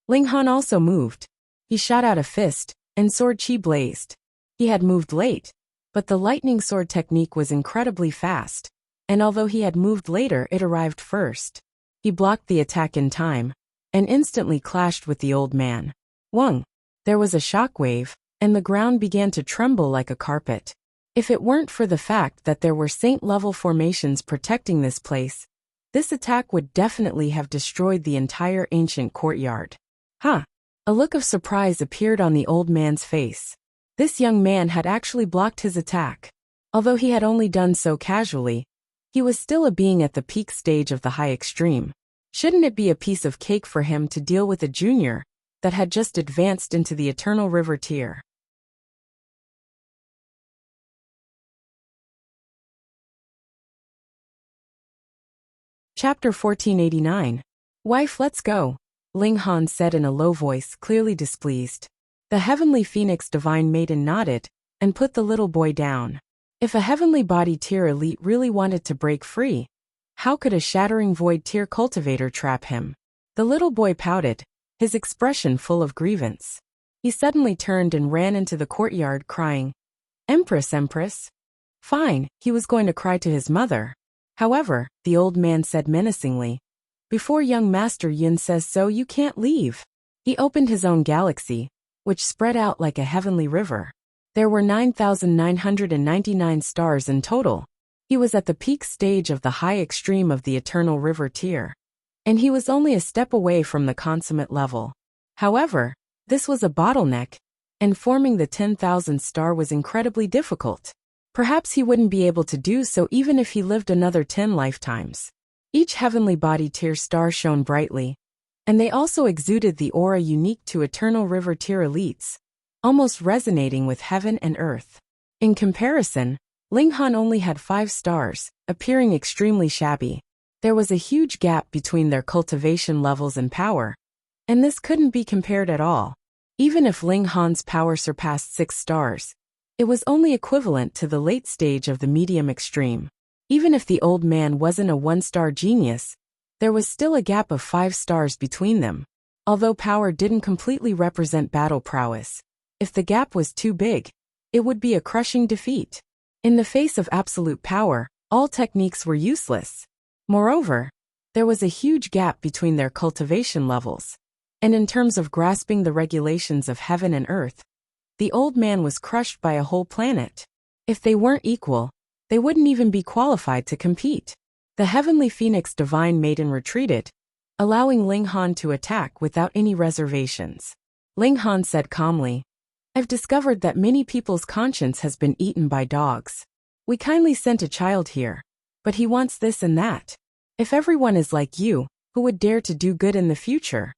Ling Han also moved. He shot out a fist, and sword chi blazed. He had moved late, But the lightning sword technique was incredibly fast, and although he had moved later, it arrived first. He blocked the attack in time, and instantly clashed with the old man. Whong! There was a shockwave, and the ground began to tremble like a carpet. If it weren't for the fact that there were saint-level formations protecting this place, this attack would definitely have destroyed the entire ancient courtyard. Huh! A look of surprise appeared on the old man's face. This young man had actually blocked his attack. Although he had only done so casually, he was still a being at the peak stage of the high extreme. Shouldn't it be a piece of cake for him to deal with a junior that had just advanced into the Eternal River tier? Chapter 1489. Wife, let's go, Ling Han said in a low voice, clearly displeased. The Heavenly Phoenix Divine Maiden nodded and put the little boy down. If a Heavenly Body tier elite really wanted to break free, how could a Shattering Void tier cultivator trap him? The little boy pouted, his expression full of grievance. He suddenly turned and ran into the courtyard crying, "Empress, Empress!" Fine, he was going to cry to his mother. However, the old man said menacingly, "Before young Master Yun says so, you can't leave." He opened his own galaxy, which spread out like a heavenly river. There were 9,999 stars in total. He was at the peak stage of the high extreme of the Eternal River tier, and he was only a step away from the consummate level. However, this was a bottleneck, and forming the 10,000 star was incredibly difficult. Perhaps he wouldn't be able to do so even if he lived another 10 lifetimes. Each heavenly body tier star shone brightly, and they also exuded the aura unique to Eternal River tier elites, almost resonating with heaven and earth. In comparison, Ling Han only had 5 stars, appearing extremely shabby. There was a huge gap between their cultivation levels and power, and this couldn't be compared at all. Even if Ling Han's power surpassed 6 stars, it was only equivalent to the late stage of the medium extreme. Even if the old man wasn't a 1-star genius, there was still a gap of 5 stars between them. Although power didn't completely represent battle prowess, if the gap was too big, it would be a crushing defeat. In the face of absolute power, all techniques were useless. Moreover, there was a huge gap between their cultivation levels, and in terms of grasping the regulations of heaven and earth, the old man was crushed by a whole planet. If they weren't equal, they wouldn't even be qualified to compete. The Heavenly Phoenix Divine Maiden retreated, allowing Ling Han to attack without any reservations. Ling Han said calmly, "I've discovered that many people's conscience has been eaten by dogs. We kindly sent a child here, but he wants this and that. If everyone is like you, who would dare to do good in the future?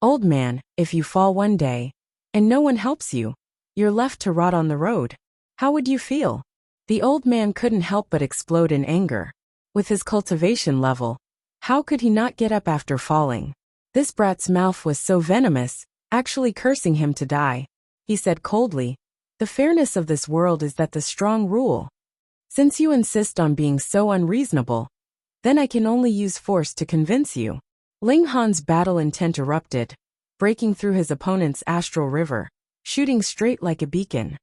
Old man, if you fall one day, and no one helps you, you're left to rot on the road. How would you feel?" The old man couldn't help but explode in anger. With his cultivation level, how could he not get up after falling? This brat's mouth was so venomous, actually cursing him to die. He said coldly, "The fairness of this world is that the strong rule. Since you insist on being so unreasonable, then I can only use force to convince you." Ling Han's battle intent erupted, breaking through his opponent's astral river, shooting straight like a beacon.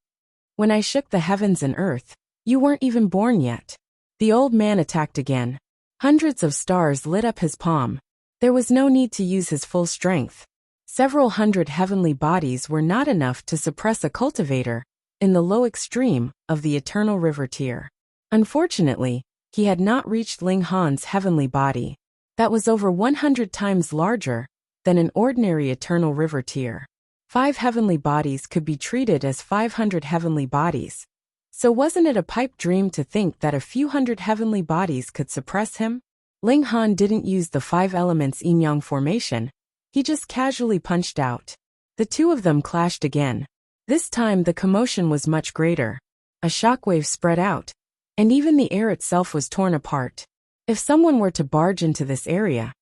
"When I shook the heavens and earth, you weren't even born yet." The old man attacked again. Hundreds of stars lit up his palm. There was no need to use his full strength. Several hundred heavenly bodies were not enough to suppress a cultivator in the low extreme of the Eternal River tier. Unfortunately, he had not reached Ling Han's heavenly body. That was over 100 times larger than an ordinary Eternal River tier. 5 heavenly bodies could be treated as 500 heavenly bodies. So wasn't it a pipe dream to think that a few hundred heavenly bodies could suppress him? Ling Han didn't use the 5 elements yin-yang formation. He just casually punched out. The two of them clashed again. This time the commotion was much greater. A shockwave spread out, and even the air itself was torn apart. If someone were to barge into this area,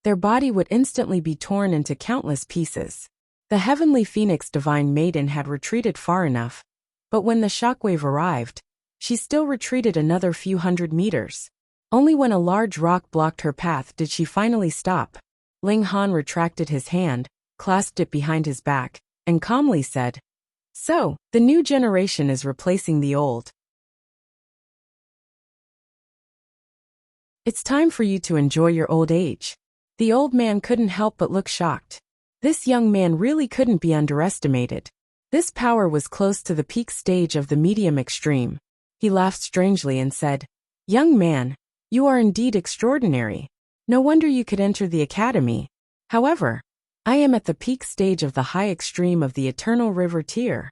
their body would instantly be torn into countless pieces. The Heavenly Phoenix Divine Maiden had retreated far enough, but when the shockwave arrived, she still retreated another few hundred meters. Only when a large rock blocked her path did she finally stop. Ling Han retracted his hand, clasped it behind his back, and calmly said, "So, the new generation is replacing the old. It's time for you to enjoy your old age. The old man couldn't help but look shocked. This young man really couldn't be underestimated. This power was close to the peak stage of the medium extreme. He laughed strangely and said, "Young man, you are indeed extraordinary. No wonder you could enter the academy. However, I am at the peak stage of the high extreme of the eternal river tier."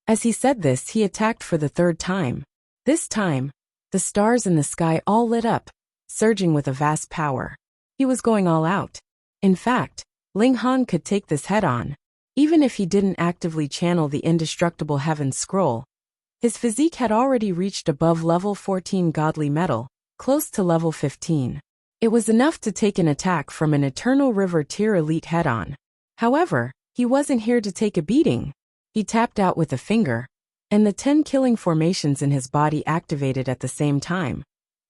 As he said this, he attacked for the third time. This time, the stars in the sky all lit up, surging with a vast power. He was going all out. In fact, Ling Han could take this head-on. Even if he didn't actively channel the indestructible heaven's scroll, his physique had already reached above level 14 godly metal, close to level 15. It was enough to take an attack from an eternal river tier elite head-on. However, he wasn't here to take a beating. He tapped out with a finger, and the 10 killing formations in his body activated at the same time,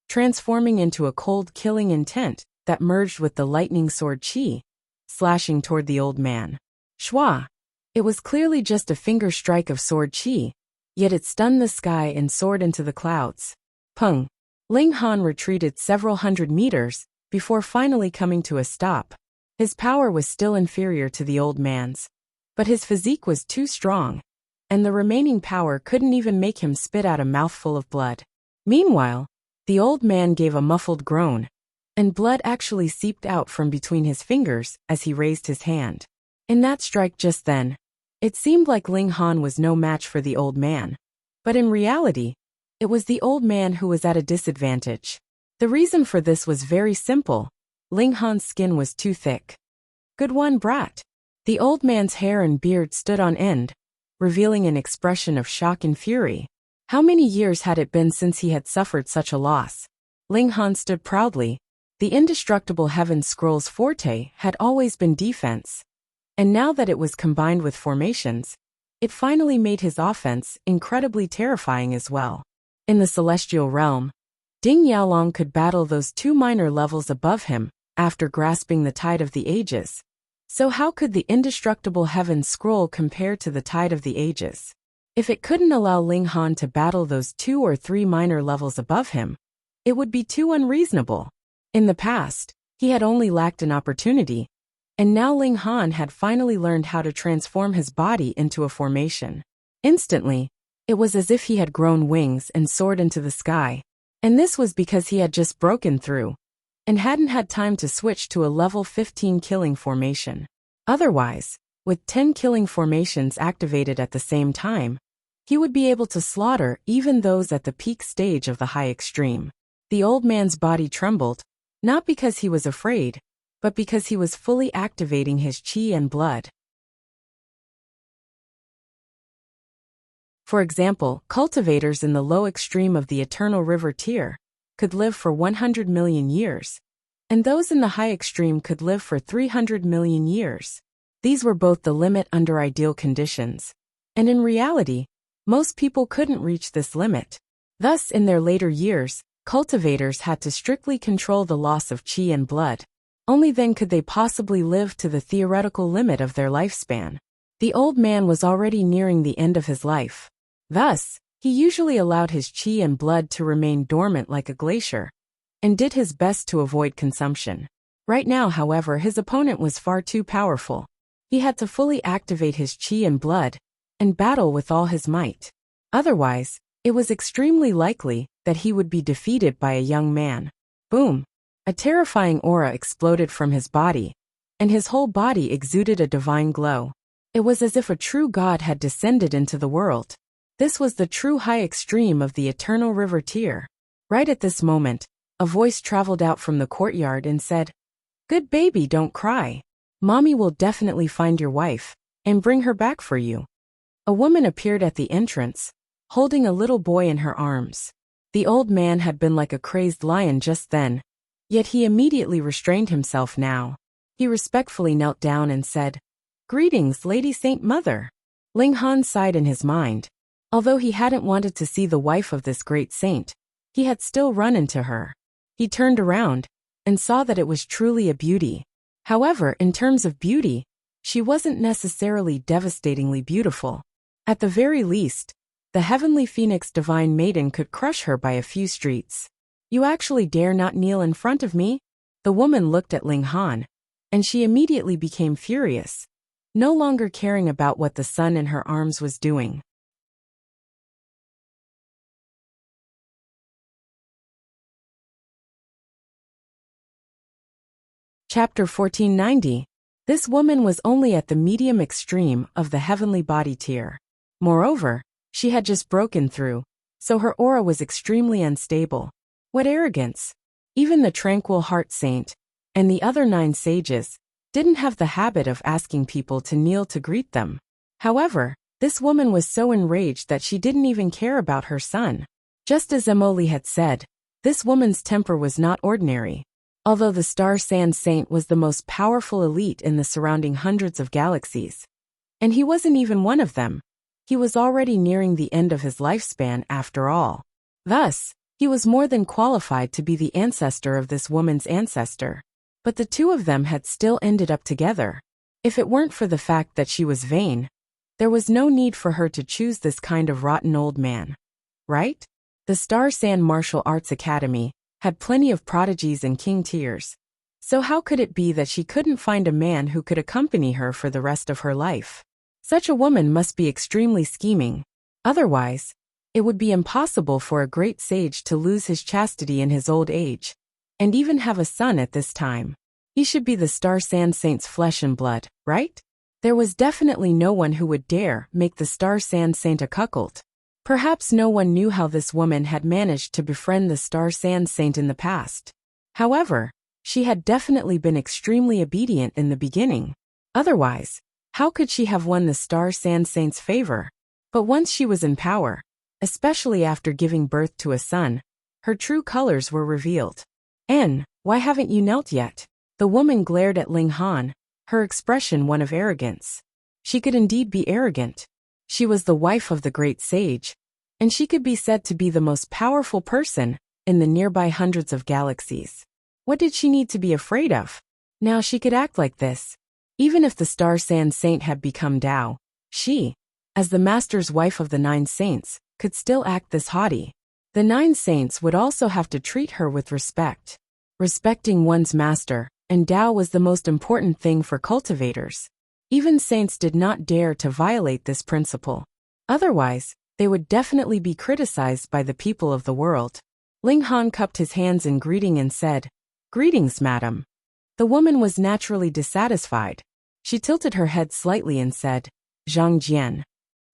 transforming into a cold killing intent that merged with the lightning sword chi, slashing toward the old man. Shwa! It was clearly just a finger strike of sword chi, yet it stunned the sky and soared into the clouds. Pung! Ling Han retreated several hundred meters before finally coming to a stop. His power was still inferior to the old man's, but his physique was too strong, and the remaining power couldn't even make him spit out a mouthful of blood. Meanwhile, the old man gave a muffled groan, and blood actually seeped out from between his fingers as he raised his hand. In that strike just then, it seemed like Ling Han was no match for the old man. But in reality, it was the old man who was at a disadvantage. The reason for this was very simple. Ling Han's skin was too thick. "Good one, brat." The old man's hair and beard stood on end, revealing an expression of shock and fury. How many years had it been since he had suffered such a loss? Ling Han stood proudly. The indestructible heaven scroll's forte had always been defense, and now that it was combined with formations, it finally made his offense incredibly terrifying as well. In the celestial realm, Ding Yaolong could battle those 2 minor levels above him after grasping the tide of the ages. So how could the indestructible heaven scroll compare to the tide of the ages? If it couldn't allow Ling Han to battle those 2 or 3 minor levels above him, it would be too unreasonable. In the past, he had only lacked an opportunity, and now Ling Han had finally learned how to transform his body into a formation. Instantly, it was as if he had grown wings and soared into the sky. And this was because he had just broken through, and hadn't had time to switch to a level 15 killing formation. Otherwise, with 10 killing formations activated at the same time, he would be able to slaughter even those at the peak stage of the high extreme. The old man's body trembled, not because he was afraid, but because he was fully activating his chi and blood. For example, cultivators in the low extreme of the eternal river tier could live for 100 million years, and those in the high extreme could live for 300 million years. These were both the limit under ideal conditions, and in reality, most people couldn't reach this limit. Thus, in their later years, cultivators had to strictly control the loss of chi and blood. Only then could they possibly live to the theoretical limit of their lifespan. The old man was already nearing the end of his life. Thus, he usually allowed his chi and blood to remain dormant like a glacier, and did his best to avoid consumption. Right now, however, his opponent was far too powerful. He had to fully activate his chi and blood, and battle with all his might. Otherwise, it was extremely likely that he would be defeated by a young man. Boom! A terrifying aura exploded from his body, and his whole body exuded a divine glow. It was as if a true god had descended into the world. This was the true high extreme of the eternal river tier. Right at this moment, a voice traveled out from the courtyard and said, "Good baby, don't cry. Mommy will definitely find your wife, and bring her back for you." A woman appeared at the entrance, holding a little boy in her arms. The old man had been like a crazed lion just then, yet he immediately restrained himself now. He respectfully knelt down and said, "Greetings, Lady Saint Mother." Ling Han sighed in his mind. Although he hadn't wanted to see the wife of this great saint, he had still run into her. He turned around and saw that it was truly a beauty. However, in terms of beauty, she wasn't necessarily devastatingly beautiful. At the very least, the heavenly phoenix divine maiden could crush her by a few streets. You actually dare not kneel in front of me? The woman looked at Ling Han, and she immediately became furious, no longer caring about what the son in her arms was doing. Chapter 1490. This woman was only at the medium extreme of the heavenly body tier. Moreover, she had just broken through, so her aura was extremely unstable. What arrogance! Even the tranquil heart saint, and the other 9 sages, didn't have the habit of asking people to kneel to greet them. However, this woman was so enraged that she didn't even care about her son. Just as Emily had said, this woman's temper was not ordinary. Although the Star Sand Saint was the most powerful elite in the surrounding hundreds of galaxies, and he wasn't even one of them, he was already nearing the end of his lifespan after all. Thus, he was more than qualified to be the ancestor of this woman's ancestor. But the two of them had still ended up together. If it weren't for the fact that she was vain, there was no need for her to choose this kind of rotten old man. Right? The Star Sand Martial Arts Academy had plenty of prodigies and king tiers. So how could it be that she couldn't find a man who could accompany her for the rest of her life? Such a woman must be extremely scheming. Otherwise, it would be impossible for a great sage to lose his chastity in his old age, and even have a son at this time. He should be the Star Sand Saint's flesh and blood, right? There was definitely no one who would dare make the Star Sand Saint a cuckold. Perhaps no one knew how this woman had managed to befriend the Star Sand Saint in the past. However, she had definitely been extremely obedient in the beginning. Otherwise, how could she have won the Star Sand Saint's favor? But once she was in power, especially after giving birth to a son, her true colors were revealed. Why haven't you knelt yet? The woman glared at Ling Han, her expression one of arrogance. She could indeed be arrogant. She was the wife of the great sage, and she could be said to be the most powerful person in the nearby hundreds of galaxies. What did she need to be afraid of? Now she could act like this. Even if the Star Sand Saint had become Tao, she, as the master's wife of the 9 saints, could still act this haughty. The 9 saints would also have to treat her with respect. Respecting one's master and Tao was the most important thing for cultivators. Even saints did not dare to violate this principle. Otherwise, they would definitely be criticized by the people of the world. Ling Han cupped his hands in greeting and said, "Greetings, madam." The woman was naturally dissatisfied. She tilted her head slightly and said, "Zhang Jian.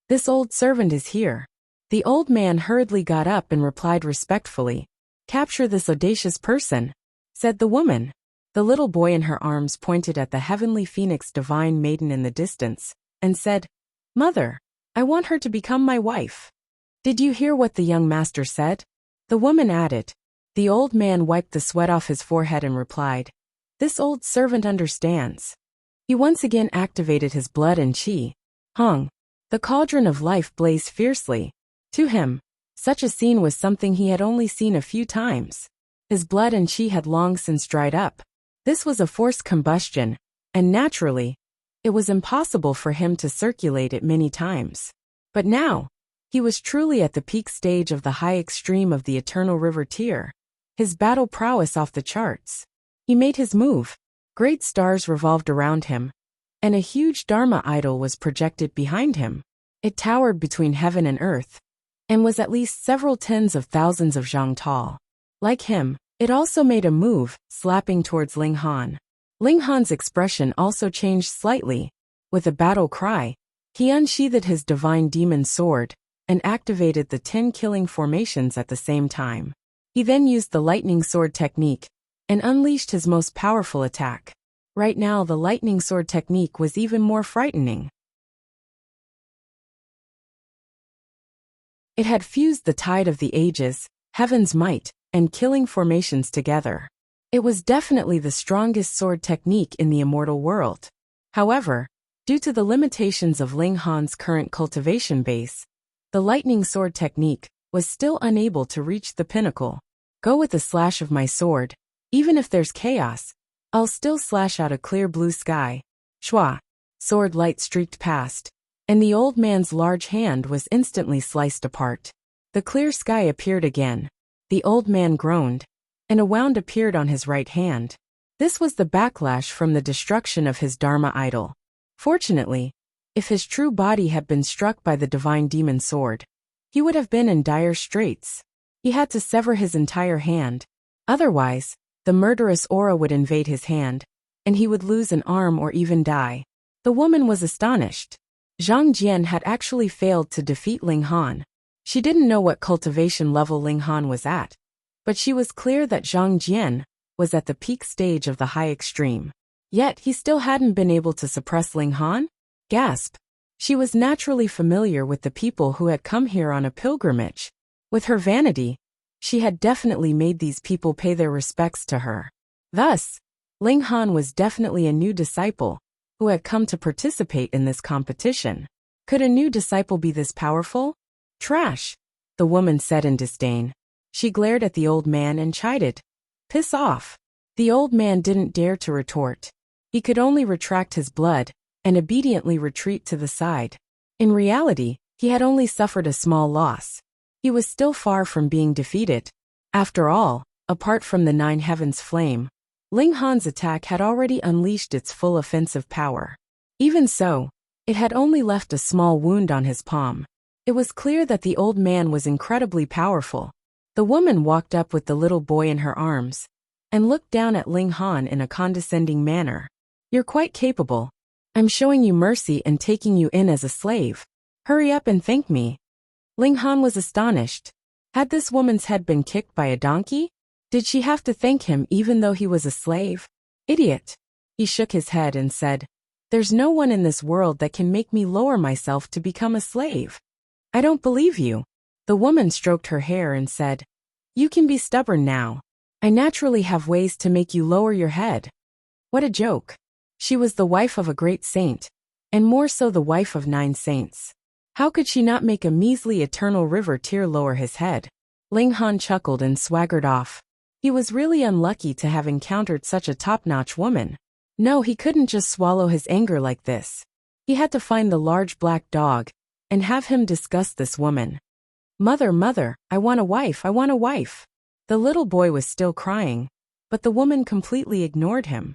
This old servant is here." The old man hurriedly got up and replied respectfully, "Capture this audacious person," said the woman. The little boy in her arms pointed at the heavenly phoenix divine maiden in the distance, and said, "Mother, I want her to become my wife." "Did you hear what the young master said?" The woman added. The old man wiped the sweat off his forehead and replied, "This old servant understands." He once again activated his blood and chi. Hung. The cauldron of life blazed fiercely. To him, such a scene was something he had only seen a few times. His blood and chi had long since dried up. This was a forced combustion, and naturally, it was impossible for him to circulate it many times. But now, he was truly at the peak stage of the high extreme of the Eternal River tier. His battle prowess off the charts. He made his move. Great stars revolved around him, and a huge Dharma idol was projected behind him. It towered between heaven and earth, and was at least several tens of thousands of zhang tall. Like him, it also made a move, slapping towards Ling Han. Ling Han's expression also changed slightly. With a battle cry, he unsheathed his divine demon sword, and activated the 10 killing formations at the same time. He then used the lightning sword technique, and unleashed his most powerful attack. Right now the lightning sword technique was even more frightening. It had fused the tide of the ages, heaven's might, and killing formations together. It was definitely the strongest sword technique in the immortal world. However, due to the limitations of Ling Han's current cultivation base, the lightning sword technique was still unable to reach the pinnacle. Go with the slash of my sword. Even if there's chaos, I'll still slash out a clear blue sky. Shwa. Sword light streaked past, and the old man's large hand was instantly sliced apart. The clear sky appeared again. The old man groaned, and a wound appeared on his right hand. This was the backlash from the destruction of his Dharma idol. Fortunately, if his true body had been struck by the divine demon sword, he would have been in dire straits. He had to sever his entire hand. Otherwise, the murderous aura would invade his hand, and he would lose an arm or even die. The woman was astonished. Zhang Jian had actually failed to defeat Ling Han. She didn't know what cultivation level Ling Han was at, but she was clear that Zhang Jian was at the peak stage of the high extreme. Yet he still hadn't been able to suppress Ling Han? Gasp. She was naturally familiar with the people who had come here on a pilgrimage. With her vanity, she had definitely made these people pay their respects to her. Thus, Ling Han was definitely a new disciple who had come to participate in this competition. Could a new disciple be this powerful? Trash, the woman said in disdain. She glared at the old man and chided. Piss off. The old man didn't dare to retort. He could only retract his blood and obediently retreat to the side. In reality, he had only suffered a small loss. He was still far from being defeated. After all, apart from the nine heavens flame, Ling Han's attack had already unleashed its full offensive power. Even so, it had only left a small wound on his palm. It was clear that the old man was incredibly powerful. The woman walked up with the little boy in her arms and looked down at Ling Han in a condescending manner. You're quite capable. I'm showing you mercy and taking you in as a slave. Hurry up and thank me. Ling Han was astonished. Had this woman's head been kicked by a donkey? Did she have to thank him even though he was a slave? Idiot. He shook his head and said, There's no one in this world that can make me lower myself to become a slave. I don't believe you. The woman stroked her hair and said, You can be stubborn now. I naturally have ways to make you lower your head. What a joke. She was the wife of a great saint, and more so the wife of 9 saints. How could she not make a measly eternal river tear lower his head? Ling Han chuckled and swaggered off. He was really unlucky to have encountered such a top-notch woman. No, he couldn't just swallow his anger like this. He had to find the large black dog and have him discuss this woman. Mother, I want a wife, I want a wife. The little boy was still crying, but the woman completely ignored him.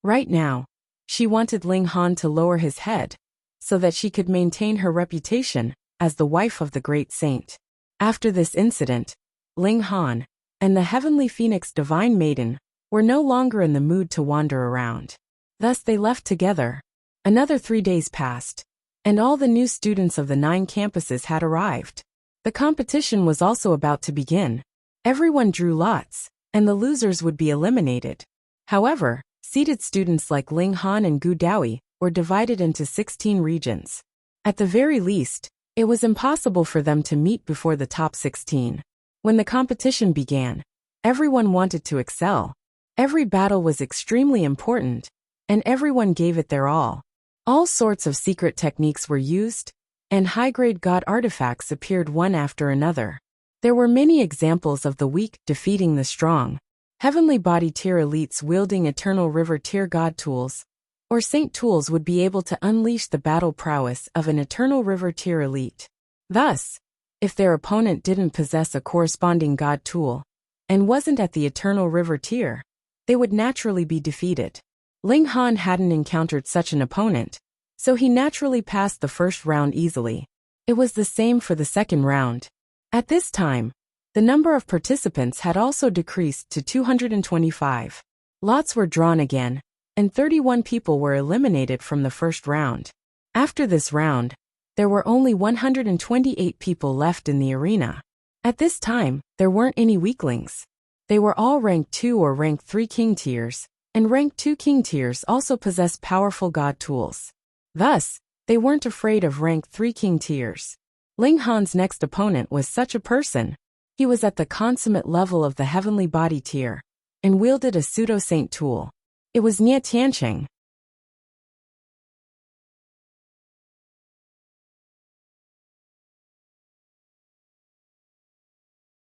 Right now, she wanted Ling Han to lower his head, so that she could maintain her reputation as the wife of the great saint. After this incident, Ling Han and the heavenly phoenix divine maiden were no longer in the mood to wander around. Thus they left together. Another 3 days passed, and all the new students of the 9 campuses had arrived. The competition was also about to begin. Everyone drew lots, and the losers would be eliminated. However, seeded students like Ling Han and Gu Daoi were divided into 16 regions. At the very least, it was impossible for them to meet before the top 16. When the competition began, everyone wanted to excel. Every battle was extremely important, and everyone gave it their all. All sorts of secret techniques were used, and high-grade god artifacts appeared one after another. There were many examples of the weak defeating the strong. Heavenly body tier elites wielding eternal river tier god tools, or saint tools would be able to unleash the battle prowess of an eternal river tier elite. Thus, if their opponent didn't possess a corresponding god tool, and wasn't at the eternal river tier, they would naturally be defeated. Ling Han hadn't encountered such an opponent, so he naturally passed the first round easily. It was the same for the second round. At this time, the number of participants had also decreased to 225. Lots were drawn again, and 31 people were eliminated from the first round. After this round, there were only 128 people left in the arena. At this time, there weren't any weaklings. They were all rank 2 or rank 3 king tiers, and rank 2 king tiers also possessed powerful god tools. Thus, they weren't afraid of rank 3 king tiers. Ling Han's next opponent was such a person. He was at the consummate level of the heavenly body tier, and wielded a pseudo-saint tool. It was Nie Tiancheng.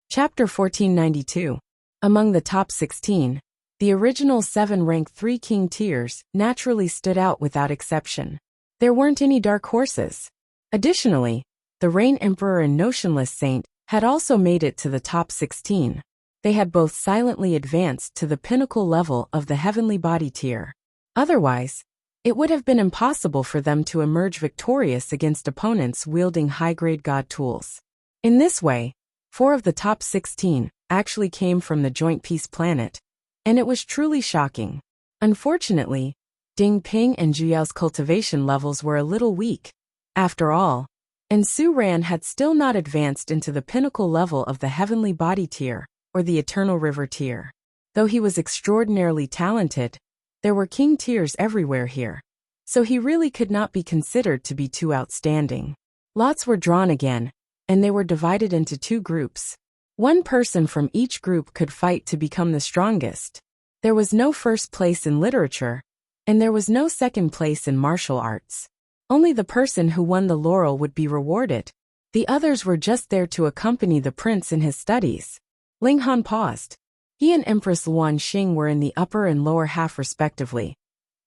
Chapter 1492. Among the top 16, the original 7 rank 3 king tiers naturally stood out without exception. There weren't any dark horses. Additionally, the Rain Emperor and Notionless Saint had also made it to the top 16. They had both silently advanced to the pinnacle level of the heavenly body tier. Otherwise, it would have been impossible for them to emerge victorious against opponents wielding high-grade god tools. In this way, 4 of the top 16 actually came from the Joint Peace Planet, and it was truly shocking. Unfortunately, Ding Ping and Juyao's cultivation levels were a little weak. After all, and Su Ran had still not advanced into the pinnacle level of the heavenly body tier, or the eternal river tier. Though he was extraordinarily talented, there were king tiers everywhere here, so he really could not be considered to be too outstanding. Lots were drawn again, and they were divided into 2 groups. One person from each group could fight to become the strongest. There was no first place in literature, and there was no second place in martial arts. Only the person who won the laurel would be rewarded. The others were just there to accompany the prince in his studies. Ling Han paused. He and Empress Luan Xing were in the upper and lower half respectively,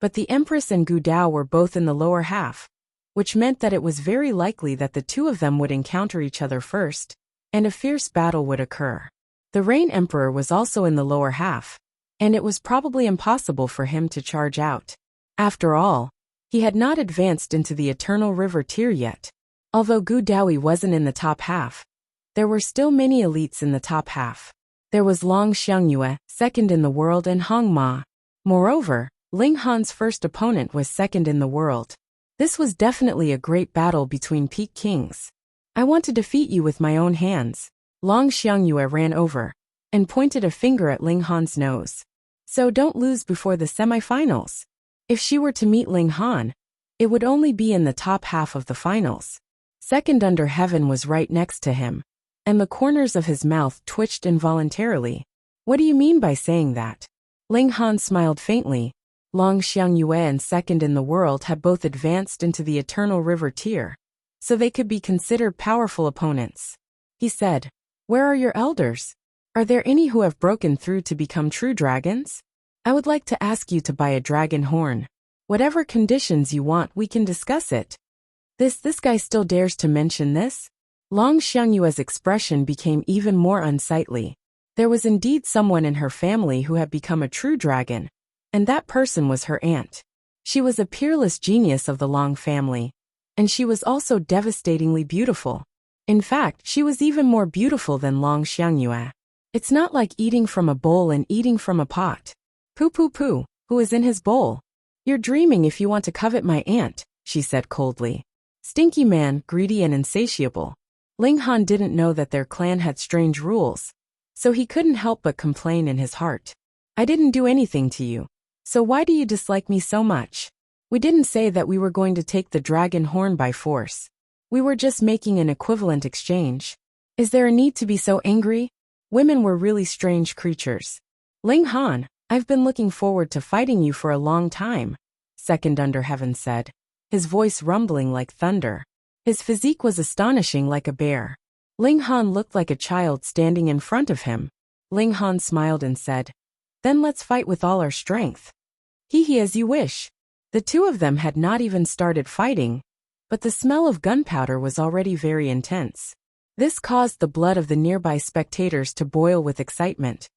but the Empress and Gu Dao were both in the lower half, which meant that it was very likely that the 2 of them would encounter each other first, and a fierce battle would occur. The Rain Emperor was also in the lower half, and it was probably impossible for him to charge out. After all, he had not advanced into the Eternal River tier yet. Although Gu Daoi wasn't in the top half, there were still many elites in the top half. There was Long Xiangyue, second in the world, and Hong Ma. Moreover, Ling Han's first opponent was second in the world. This was definitely a great battle between peak kings. I want to defeat you with my own hands. Long Xiangyue ran over and pointed a finger at Ling Han's nose. So don't lose before the semifinals. If she were to meet Ling Han, it would only be in the top half of the finals. Second under heaven was right next to him, and the corners of his mouth twitched involuntarily. What do you mean by saying that? Ling Han smiled faintly. Long Xiangyue and second in the world had both advanced into the Eternal River tier, so they could be considered powerful opponents. He said, "Where are your elders? Are there any who have broken through to become true dragons? I would like to ask you to buy a dragon horn. Whatever conditions you want, we can discuss it." This guy still dares to mention this? Long Xiangyue's expression became even more unsightly. There was indeed someone in her family who had become a true dragon, and that person was her aunt. She was a peerless genius of the Long family, and she was also devastatingly beautiful. In fact, she was even more beautiful than Long Xiangyue. It's not like eating from a bowl and eating from a pot. Pooh pooh pooh, who is in his bowl? You're dreaming if you want to covet my aunt, she said coldly. Stinky man, greedy and insatiable. Ling Han didn't know that their clan had strange rules, so he couldn't help but complain in his heart. I didn't do anything to you, so why do you dislike me so much? We didn't say that we were going to take the dragon horn by force. We were just making an equivalent exchange. Is there a need to be so angry? Women were really strange creatures. Ling Han, I've been looking forward to fighting you for a long time, second under heaven said, his voice rumbling like thunder. His physique was astonishing like a bear. Ling Han looked like a child standing in front of him. Ling Han smiled and said, "Then let's fight with all our strength." He as you wish. The 2 of them had not even started fighting, but the smell of gunpowder was already very intense. This caused the blood of the nearby spectators to boil with excitement.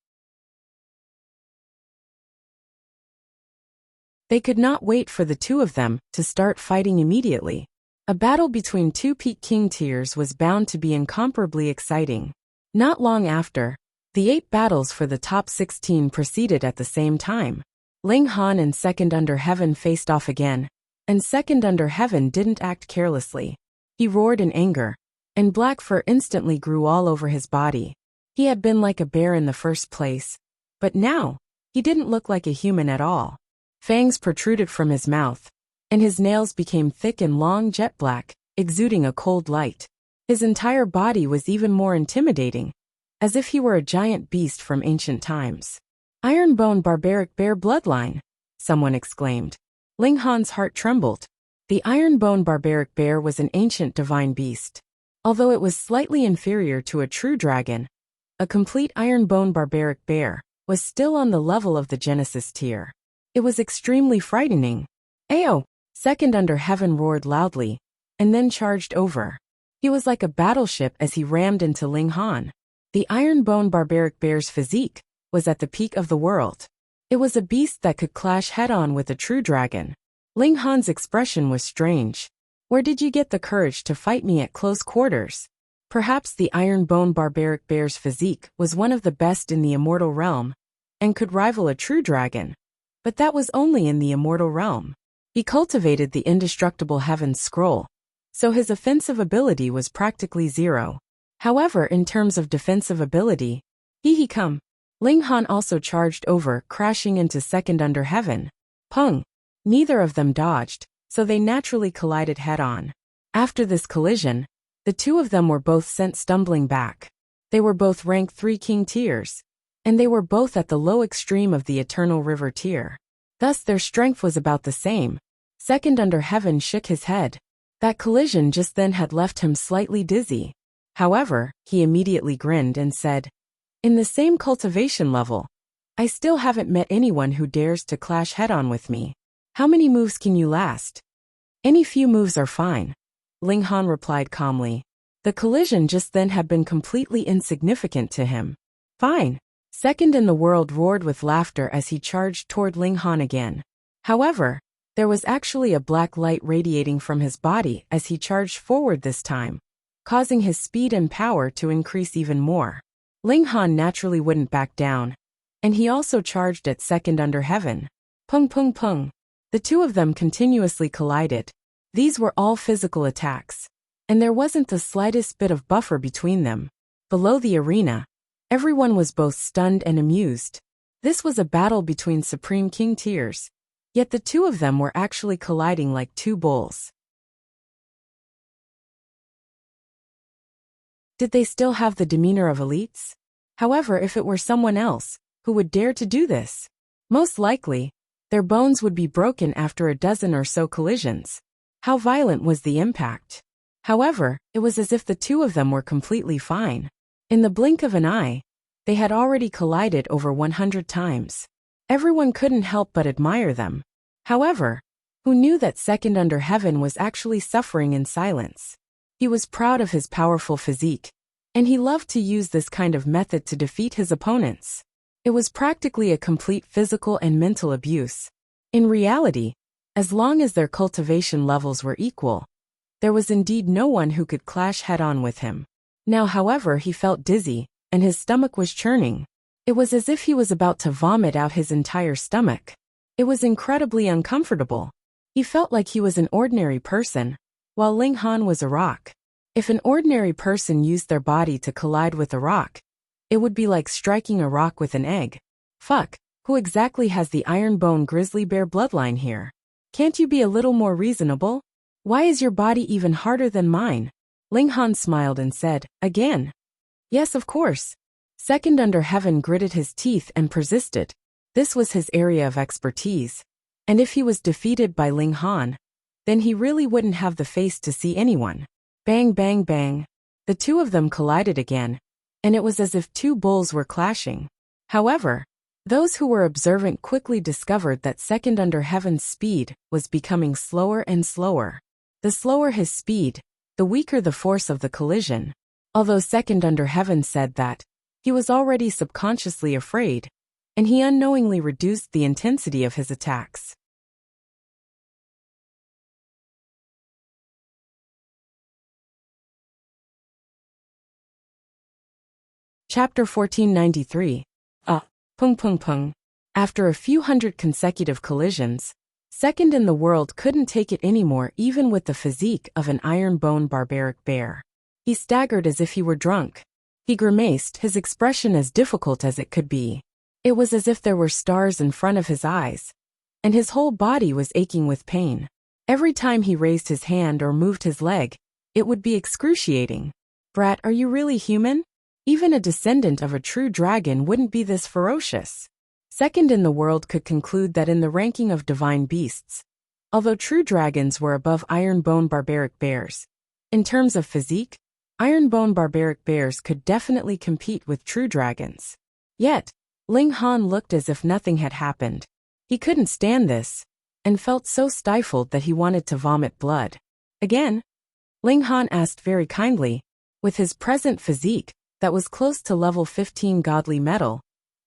They could not wait for the 2 of them to start fighting immediately. A battle between 2 peak king tiers was bound to be incomparably exciting. Not long after, the 8 battles for the top 16 proceeded at the same time. Ling Han and second under heaven faced off again, and second under heaven didn't act carelessly. He roared in anger, and black fur instantly grew all over his body. He had been like a bear in the first place, but now, he didn't look like a human at all. Fangs protruded from his mouth, and his nails became thick and long jet black, exuding a cold light. His entire body was even more intimidating, as if he were a giant beast from ancient times. Ironbone barbaric bear bloodline, someone exclaimed. Ling Han's heart trembled. The Ironbone barbaric bear was an ancient divine beast. Although it was slightly inferior to a true dragon, a complete Ironbone barbaric bear was still on the level of the Genesis tier. It was extremely frightening. Ayo! Second under heaven roared loudly, and then charged over. He was like a battleship as he rammed into Ling Han. The iron-bone barbaric bear's physique was at the peak of the world. It was a beast that could clash head-on with a true dragon. Ling Han's expression was strange. Where did you get the courage to fight me at close quarters? Perhaps the iron-bone barbaric bear's physique was one of the best in the immortal realm, and could rival a true dragon. But that was only in the immortal realm. He cultivated the indestructible Heaven's Scroll, so his offensive ability was practically zero. However, in terms of defensive ability, he come. Ling Han also charged over, crashing into Second Under Heaven. Pung! Neither of them dodged, so they naturally collided head-on. After this collision, the two of them were both sent stumbling back. They were both rank 3 king tiers, and they were both at the low extreme of the Eternal River tier. Thus their strength was about the same. Second Under Heaven shook his head. That collision just then had left him slightly dizzy. However, he immediately grinned and said, "In the same cultivation level, I still haven't met anyone who dares to clash head-on with me. How many moves can you last?" "Any few moves are fine," Ling Han replied calmly. The collision just then had been completely insignificant to him. "Fine." Second in the World roared with laughter as he charged toward Ling Han again. However, there was actually a black light radiating from his body as he charged forward this time, causing his speed and power to increase even more. Ling Han naturally wouldn't back down, and he also charged at Second Under Heaven. Pung pung pung. The two of them continuously collided. These were all physical attacks, and there wasn't the slightest bit of buffer between them. Below the arena, everyone was both stunned and amused. This was a battle between Supreme King tiers, yet the two of them were actually colliding like two bulls. Did they still have the demeanor of elites? However, if it were someone else, who would dare to do this? Most likely, their bones would be broken after a dozen or so collisions. How violent was the impact? However, it was as if the two of them were completely fine. In the blink of an eye, they had already collided over 100 times. Everyone couldn't help but admire them. However, who knew that Second Under Heaven was actually suffering in silence? He was proud of his powerful physique, and he loved to use this kind of method to defeat his opponents. It was practically a complete physical and mental abuse. In reality, as long as their cultivation levels were equal, there was indeed no one who could clash head-on with him. Now, however, he felt dizzy, and his stomach was churning. It was as if he was about to vomit out his entire stomach. It was incredibly uncomfortable. He felt like he was an ordinary person, while Ling Han was a rock. If an ordinary person used their body to collide with a rock, it would be like striking a rock with an egg. Fuck, who exactly has the iron-bone grizzly bear bloodline here? Can't you be a little more reasonable? Why is your body even harder than mine? Ling Han smiled and said, "Again?" "Yes, of course." Second Under Heaven gritted his teeth and persisted. This was his area of expertise. And if he was defeated by Ling Han, then he really wouldn't have the face to see anyone. Bang bang bang. The two of them collided again, and it was as if two bulls were clashing. However, those who were observant quickly discovered that Second Under Heaven's speed was becoming slower and slower. The slower his speed, the weaker the force of the collision. Although Second Under Heaven said that he was already subconsciously afraid, and he unknowingly reduced the intensity of his attacks. Chapter 1493. Pung pung pung. After a few hundred consecutive collisions, Second in the World couldn't take it anymore, even with the physique of an iron-bone barbaric bear. He staggered as if he were drunk. He grimaced, his expression as difficult as it could be. It was as if there were stars in front of his eyes, and his whole body was aching with pain. Every time he raised his hand or moved his leg, it would be excruciating. "Brat, are you really human? Even a descendant of a true dragon wouldn't be this ferocious." Second in the World could conclude that in the ranking of divine beasts, although true dragons were above iron-bone barbaric bears, in terms of physique, iron-bone barbaric bears could definitely compete with true dragons. Yet, Ling Han looked as if nothing had happened. He couldn't stand this, and felt so stifled that he wanted to vomit blood. Again? Ling Han asked very kindly. With his present physique, that was close to level 15 godly metal,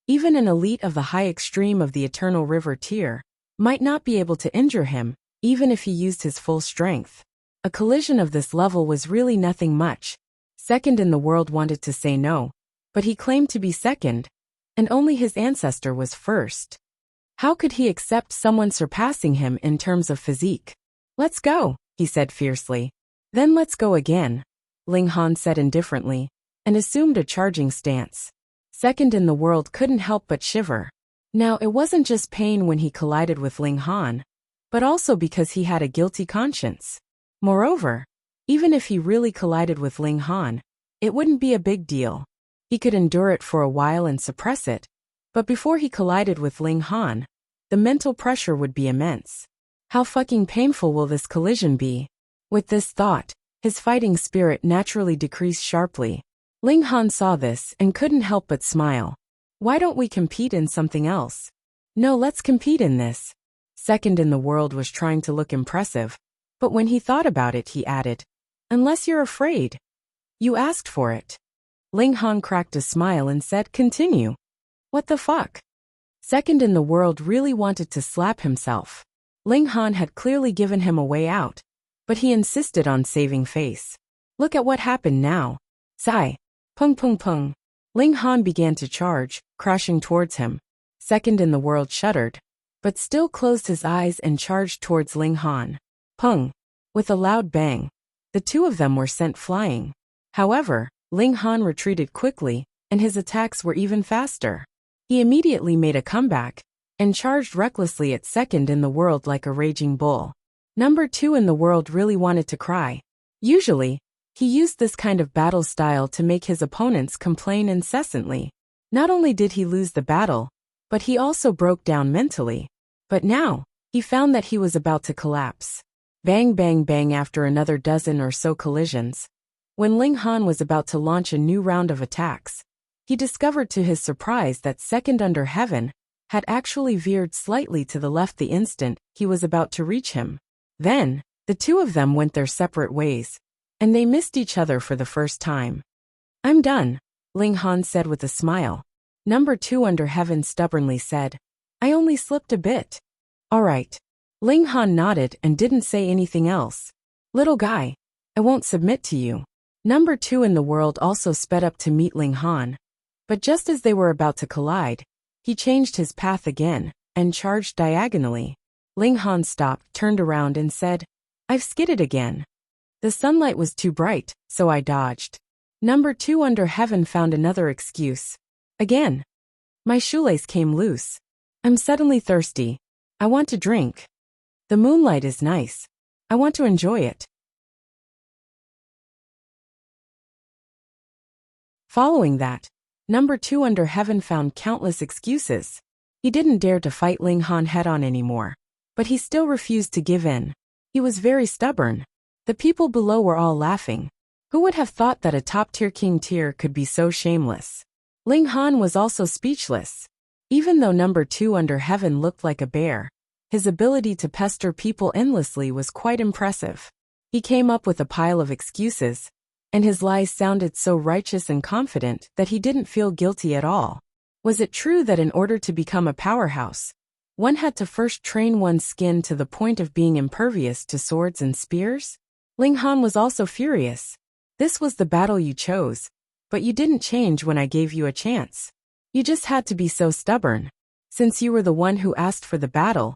even an elite of the high extreme of the Eternal River tier might not be able to injure him, even if he used his full strength. A collision of this level was really nothing much. Second in the world wanted to say no, but he claimed to be second, and only his ancestor was first. How could he accept someone surpassing him in terms of physique? Let's go, he said fiercely. Then let's go again, Ling Han said indifferently, and assumed a charging stance. Second in the world couldn't help but shiver. Now it wasn't just pain when he collided with Ling Han, but also because he had a guilty conscience. Moreover, even if he really collided with Ling Han, it wouldn't be a big deal. He could endure it for a while and suppress it, but before he collided with Ling Han, the mental pressure would be immense. How fucking painful will this collision be? With this thought, his fighting spirit naturally decreased sharply. Ling Han saw this and couldn't help but smile. Why don't we compete in something else? No, let's compete in this. Second in the world was trying to look impressive, but when he thought about it, he added, unless you're afraid. You asked for it. Ling Han cracked a smile and said, continue. What the fuck? Second in the world really wanted to slap himself. Ling Han had clearly given him a way out, but he insisted on saving face. Look at what happened now. Sigh. Pung pung pung. Ling Han began to charge, crashing towards him. Second in the world shuddered, but still closed his eyes and charged towards Ling Han. Pung. With a loud bang, the two of them were sent flying. However, Ling Han retreated quickly, and his attacks were even faster. He immediately made a comeback, and charged recklessly at second in the world like a raging bull. Number 2 in the world really wanted to cry. Usually, he used this kind of battle style to make his opponents complain incessantly. Not only did he lose the battle, but he also broke down mentally. But now, he found that he was about to collapse. Bang bang bang after another dozen or so collisions. When Ling Han was about to launch a new round of attacks, he discovered to his surprise that second under heaven had actually veered slightly to the left the instant he was about to reach him. Then, the two of them went their separate ways, and they missed each other for the first time. I'm done, Ling Han said with a smile. Number 2 under heaven stubbornly said, I only slipped a bit. All right. Ling Han nodded and didn't say anything else. Little guy, I won't submit to you. Number 2 in the world also sped up to meet Ling Han, but just as they were about to collide, he changed his path again and charged diagonally. Ling Han stopped, turned around and said, I've skidded again. The sunlight was too bright, so I dodged. Number 2 under heaven found another excuse. Again. My shoelace came loose. I'm suddenly thirsty. I want to drink. The moonlight is nice. I want to enjoy it. Following that, Number 2 under heaven found countless excuses. He didn't dare to fight Ling Han head-on anymore, but he still refused to give in. He was very stubborn. The people below were all laughing. Who would have thought that a top-tier king tier could be so shameless? Ling Han was also speechless. Even though Number 2 under heaven looked like a bear, his ability to pester people endlessly was quite impressive. He came up with a pile of excuses, and his lies sounded so righteous and confident that he didn't feel guilty at all. Was it true that in order to become a powerhouse, one had to first train one's skin to the point of being impervious to swords and spears? Ling Han was also furious. This was the battle you chose, but you didn't change when I gave you a chance. You just had to be so stubborn. Since you were the one who asked for the battle,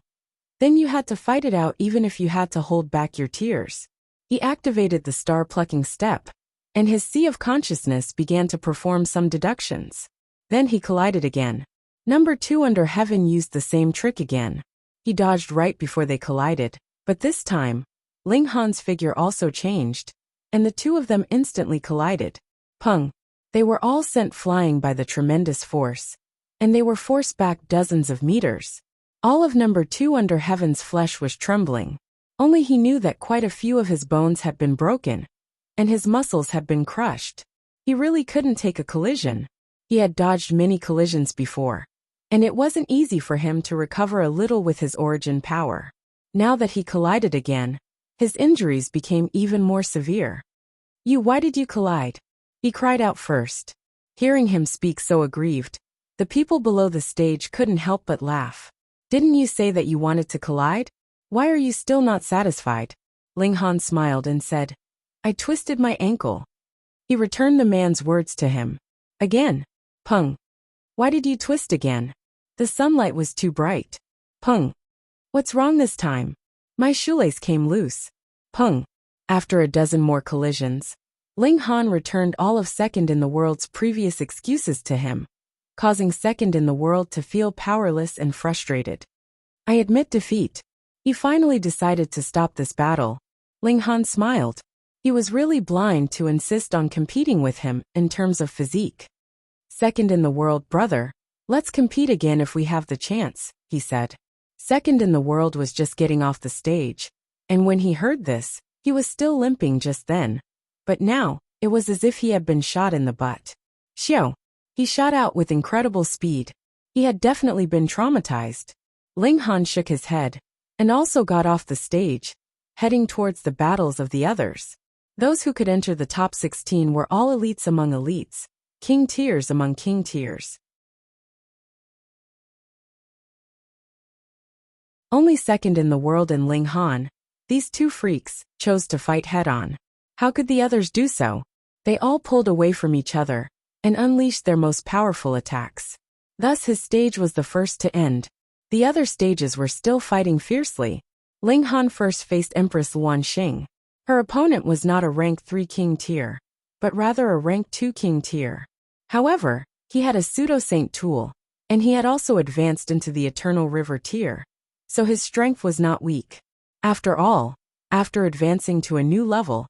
then you had to fight it out even if you had to hold back your tears. He activated the star-plucking step, and his sea of consciousness began to perform some deductions. Then he collided again. Number 2 under heaven used the same trick again. He dodged right before they collided, but this time, Ling Han's figure also changed, and the two of them instantly collided. Pung! They were all sent flying by the tremendous force, and they were forced back dozens of meters. All of Number 2 under heaven's flesh was trembling. Only he knew that quite a few of his bones had been broken, and his muscles had been crushed. He really couldn't take a collision. He had dodged many collisions before, and it wasn't easy for him to recover a little with his origin power. Now that he collided again, his injuries became even more severe. Why did you collide? He cried out first. Hearing him speak so aggrieved, the people below the stage couldn't help but laugh. Didn't you say that you wanted to collide? Why are you still not satisfied? Ling Han smiled and said, I twisted my ankle. He returned the man's words to him. Again. Peng. Why did you twist again? The sunlight was too bright. Peng. What's wrong this time? My shoelace came loose. Peng. After a dozen more collisions, Ling Han returned all of Second in the World's previous excuses to him, causing Second in the World to feel powerless and frustrated. I admit defeat. He finally decided to stop this battle. Ling Han smiled. He was really blind to insist on competing with him in terms of physique. Second in the World, brother. Let's compete again if we have the chance, he said. Second in the World was just getting off the stage, and when he heard this, he was still limping just then. But now, it was as if he had been shot in the butt. Xiao! He shot out with incredible speed. He had definitely been traumatized. Ling Han shook his head, and also got off the stage, heading towards the battles of the others. Those who could enter the top 16 were all elites among elites, king tiers among king tiers. Only Second in the World and Ling Han, these two freaks, chose to fight head-on. How could the others do so? They all pulled away from each other and unleashed their most powerful attacks. Thus his stage was the first to end. The other stages were still fighting fiercely. Ling Han first faced Empress Luan Xing. Her opponent was not a rank 3 king tier, but rather a rank 2 king tier. However, he had a pseudo-saint tool, and he had also advanced into the Eternal River tier, so his strength was not weak. After all, after advancing to a new level,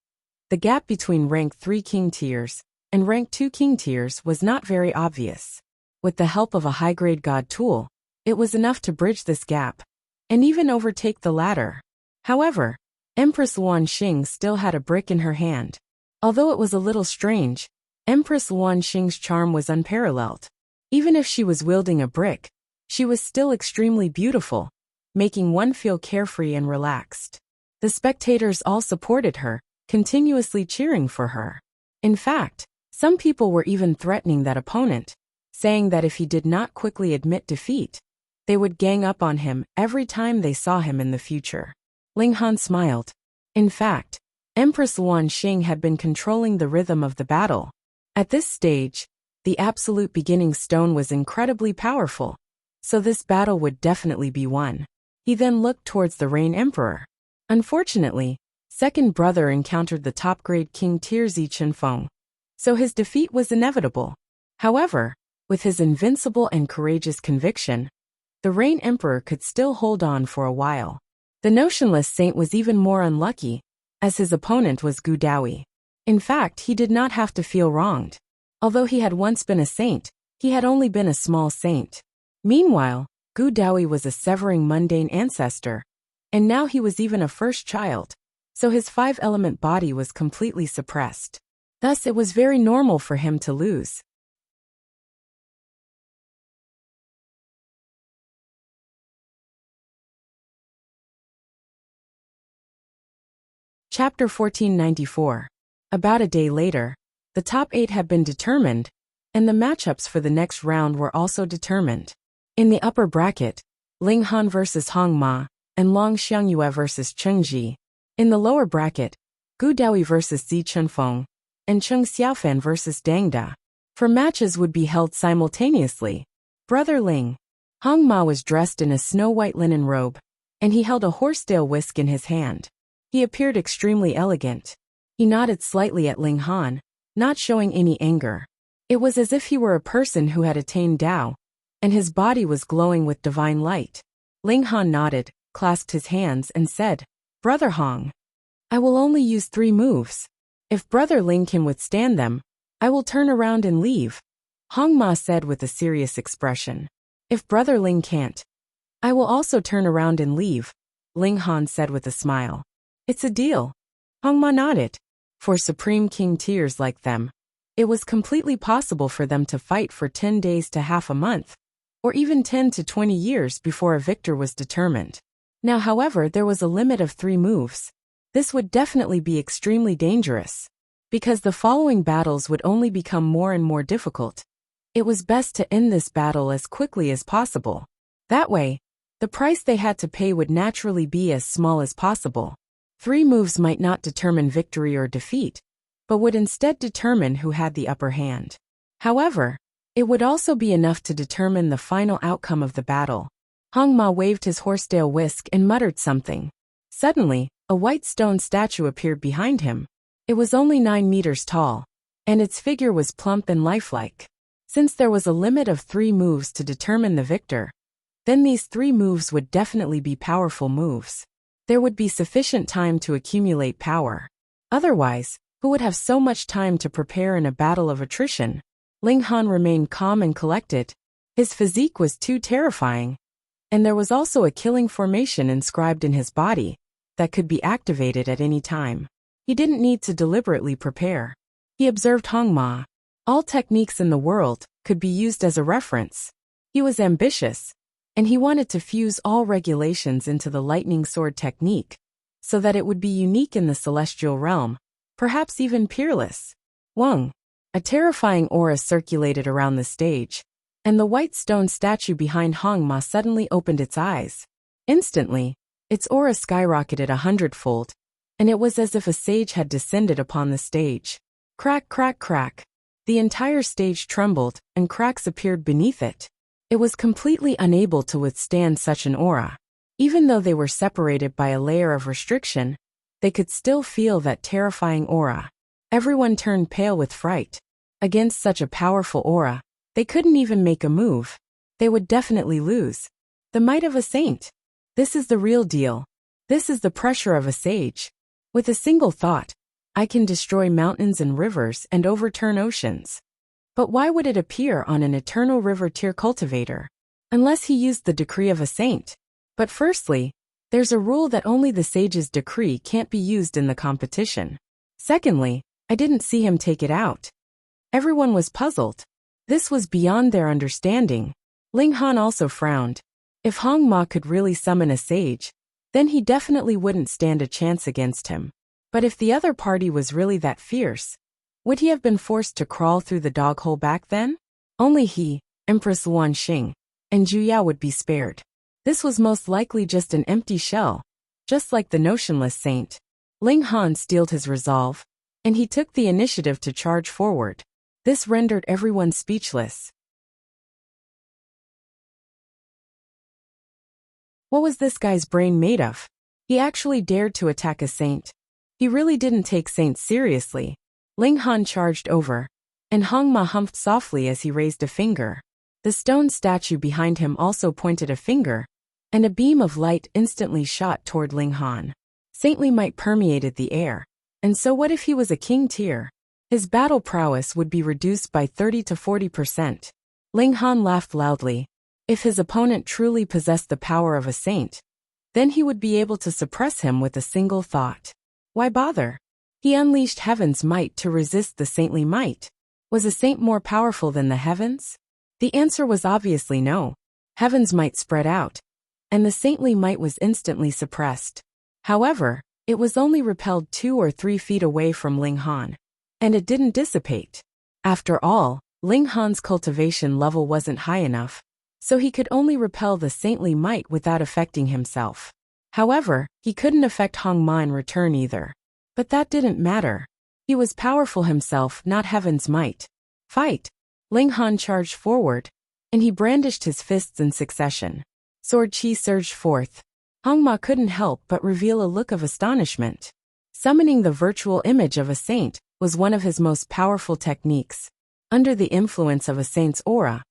the gap between rank 3 king tiers and rank 2 king tiers was not very obvious. With the help of a high-grade god tool, it was enough to bridge this gap, and even overtake the latter. However, Empress Luan Xing still had a brick in her hand. Although it was a little strange, Empress Luan Xing's charm was unparalleled. Even if she was wielding a brick, she was still extremely beautiful, making one feel carefree and relaxed. The spectators all supported her, continuously cheering for her. In fact, some people were even threatening that opponent, saying that if he did not quickly admit defeat, they would gang up on him every time they saw him in the future. Ling Han smiled. In fact, Empress Luan Xing had been controlling the rhythm of the battle. At this stage, the absolute beginning stone was incredibly powerful, so this battle would definitely be won. He then looked towards the Rain Emperor. Unfortunately, Second brother encountered the top-grade King tier Zi Chenfeng, so his defeat was inevitable. However, with his invincible and courageous conviction, the Rain Emperor could still hold on for a while. The notionless saint was even more unlucky, as his opponent was Gu Daoyi. In fact, he did not have to feel wronged. Although he had once been a saint, he had only been a small saint. Meanwhile, Gu Daoyi was a severing mundane ancestor, and now he was even a first child, so his 5-element body was completely suppressed. Thus it was very normal for him to lose. Chapter 1494. About a day later, the top 8 had been determined, and the matchups for the next round were also determined. In the upper bracket, Ling Han vs Hong Ma, and Long Xiangyue vs Cheng Ji. In the lower bracket, Gu Daoyi vs Zi Chenfeng, and Cheng Xiaofan vs Dang Da. For matches would be held simultaneously. Brother Ling. Hong Ma was dressed in a snow-white linen robe, and he held a horsetail whisk in his hand. He appeared extremely elegant. He nodded slightly at Ling Han, not showing any anger. It was as if he were a person who had attained Tao, and his body was glowing with divine light. Ling Han nodded, clasped his hands, and said, Brother Hong, I will only use 3 moves. If Brother Ling can withstand them, I will turn around and leave. Hong Ma said with a serious expression. If Brother Ling can't, I will also turn around and leave, Ling Han said with a smile. It's a deal. Hong Ma nodded. For Supreme King tiers like them, it was completely possible for them to fight for 10 days to half a month, or even 10 to 20 years before a victor was determined. Now, however, there was a limit of 3 moves. This would definitely be extremely dangerous, because the following battles would only become more and more difficult. It was best to end this battle as quickly as possible. That way, the price they had to pay would naturally be as small as possible. 3 moves might not determine victory or defeat, but would instead determine who had the upper hand. However, it would also be enough to determine the final outcome of the battle. Hong Ma waved his horsetail whisk and muttered something. Suddenly, a white stone statue appeared behind him. It was only 9 meters tall, and its figure was plump and lifelike. Since there was a limit of 3 moves to determine the victor, then these 3 moves would definitely be powerful moves. There would be sufficient time to accumulate power. Otherwise, who would have so much time to prepare in a battle of attrition? Ling Han remained calm and collected. His physique was too terrifying, and there was also a killing formation inscribed in his body that could be activated at any time. He didn't need to deliberately prepare. He observed Hong Ma. All techniques in the world could be used as a reference. He was ambitious, and he wanted to fuse all regulations into the lightning sword technique, so that it would be unique in the celestial realm, perhaps even peerless. Wang. A terrifying aura circulated around the stage, and the white stone statue behind Hong Ma suddenly opened its eyes. Instantly, its aura skyrocketed 100-fold, and it was as if a sage had descended upon the stage. Crack, crack, crack. The entire stage trembled, and cracks appeared beneath it. It was completely unable to withstand such an aura. Even though they were separated by a layer of restriction, they could still feel that terrifying aura. Everyone turned pale with fright. Against such a powerful aura, they couldn't even make a move. They would definitely lose. The might of a saint. This is the real deal. This is the pressure of a sage. With a single thought, I can destroy mountains and rivers and overturn oceans. But why would it appear on an eternal river tier cultivator? Unless he used the decree of a saint. But firstly, there's a rule that only the sage's decree can't be used in the competition. Secondly, I didn't see him take it out. Everyone was puzzled. This was beyond their understanding. Ling Han also frowned. If Hong Ma could really summon a sage, then he definitely wouldn't stand a chance against him. But if the other party was really that fierce, would he have been forced to crawl through the dog hole back then? Only he, Empress Luan Xing, and Zhu Yao would be spared. This was most likely just an empty shell, just like the notionless saint. Ling Han steeled his resolve, and he took the initiative to charge forward. This rendered everyone speechless. What was this guy's brain made of? He actually dared to attack a saint. He really didn't take saints seriously. Ling Han charged over, and Hong Ma humphed softly as he raised a finger. The stone statue behind him also pointed a finger, and a beam of light instantly shot toward Ling Han. Saintly might permeated the air. And so what if he was a king tier? His battle prowess would be reduced by 30 to 40%. Ling Han laughed loudly. If his opponent truly possessed the power of a saint, then he would be able to suppress him with a single thought. Why bother? He unleashed heaven's might to resist the saintly might. Was a saint more powerful than the heavens? The answer was obviously no. Heaven's might spread out, and the saintly might was instantly suppressed. However, it was only repelled 2 or 3 feet away from Ling Han, and it didn't dissipate. After all, Ling Han's cultivation level wasn't high enough, so he could only repel the saintly might without affecting himself. However, he couldn't affect Hong Ma in return either. But that didn't matter. He was powerful himself, not heaven's might. Fight! Ling Han charged forward, and he brandished his fists in succession. Sword chi surged forth. Hong Ma couldn't help but reveal a look of astonishment. Summoning the virtual image of a saint was one of his most powerful techniques. Under the influence of a saint's aura,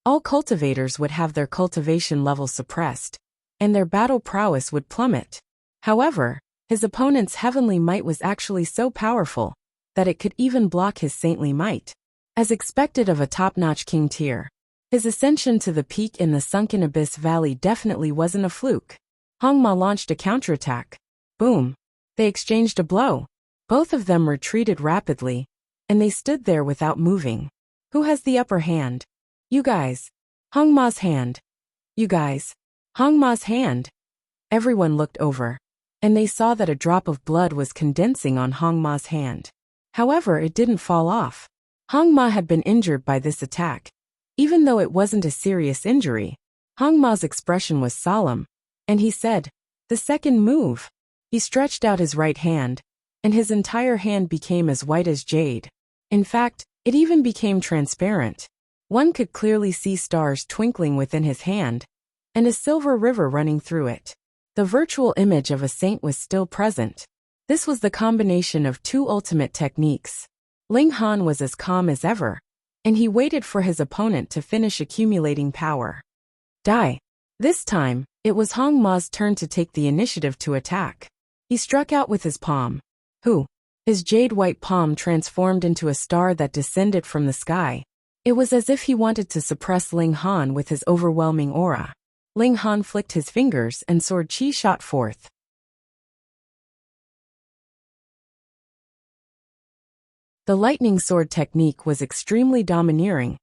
all cultivators would have their cultivation level suppressed, and their battle prowess would plummet. However, his opponent's heavenly might was actually so powerful that it could even block his saintly might. As expected of a top-notch king tier, his ascension to the peak in the sunken abyss valley definitely wasn't a fluke. Hong Ma launched a counterattack. Boom! They exchanged a blow. Both of them retreated rapidly, and they stood there without moving. Who has the upper hand? You guys. Hong Ma's hand. You guys. Hong Ma's hand. Everyone looked over. and they saw that a drop of blood was condensing on Hong Ma's hand. However, it didn't fall off. Hong Ma had been injured by this attack. Even though it wasn't a serious injury, Hong Ma's expression was solemn, and he said, "The second move." He stretched out his right hand, and his entire hand became as white as jade. In fact, it even became transparent. One could clearly see stars twinkling within his hand, and a silver river running through it. The virtual image of a saint was still present. This was the combination of two ultimate techniques. Ling Han was as calm as ever, and he waited for his opponent to finish accumulating power. Die. This time, it was Hong Ma's turn to take the initiative to attack. He struck out with his palm. His jade-white palm transformed into a star that descended from the sky. It was as if he wanted to suppress Ling Han with his overwhelming aura. Ling Han flicked his fingers and sword chi shot forth. The lightning sword technique was extremely domineering,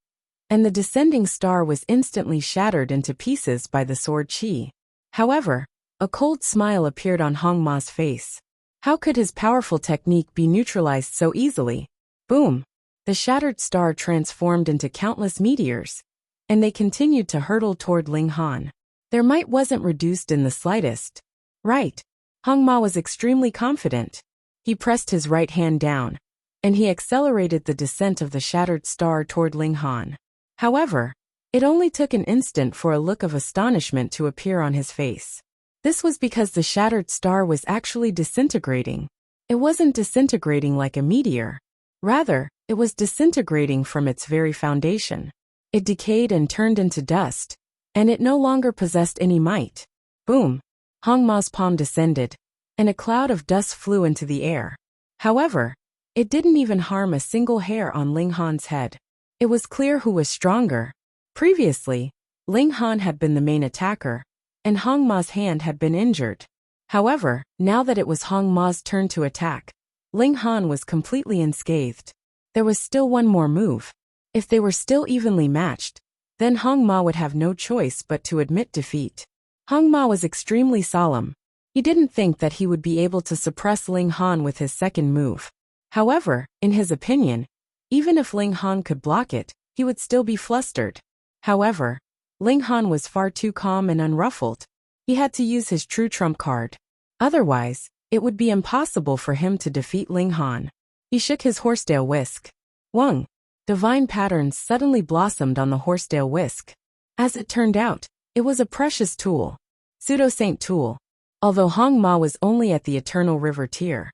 and the descending star was instantly shattered into pieces by the sword chi. However, a cold smile appeared on Hong Ma's face. How could his powerful technique be neutralized so easily? Boom! The shattered star transformed into countless meteors, and they continued to hurtle toward Ling Han. Their might wasn't reduced in the slightest. Right. Hong Ma was extremely confident. He pressed his right hand down, and he accelerated the descent of the shattered star toward Ling Han. However, it only took an instant for a look of astonishment to appear on his face. This was because the shattered star was actually disintegrating. It wasn't disintegrating like a meteor. Rather, it was disintegrating from its very foundation. It decayed and turned into dust, and it no longer possessed any might. Boom! Hong Ma's palm descended, and a cloud of dust flew into the air. However, it didn't even harm a single hair on Ling Han's head. It was clear who was stronger. Previously, Ling Han had been the main attacker, and Hong Ma's hand had been injured. However, now that it was Hong Ma's turn to attack, Ling Han was completely unscathed. There was still one more move. If they were still evenly matched, then Hong Ma would have no choice but to admit defeat. Hong Ma was extremely solemn. He didn't think that he would be able to suppress Ling Han with his second move. However, in his opinion, even if Ling Han could block it, he would still be flustered. However, Ling Han was far too calm and unruffled. He had to use his true trump card. Otherwise, it would be impossible for him to defeat Ling Han. He shook his horsetail whisk. Wung! Divine patterns suddenly blossomed on the horsetail whisk. As it turned out, it was a precious tool. Pseudo-saint tool. Although Hong Ma was only at the Eternal River tier,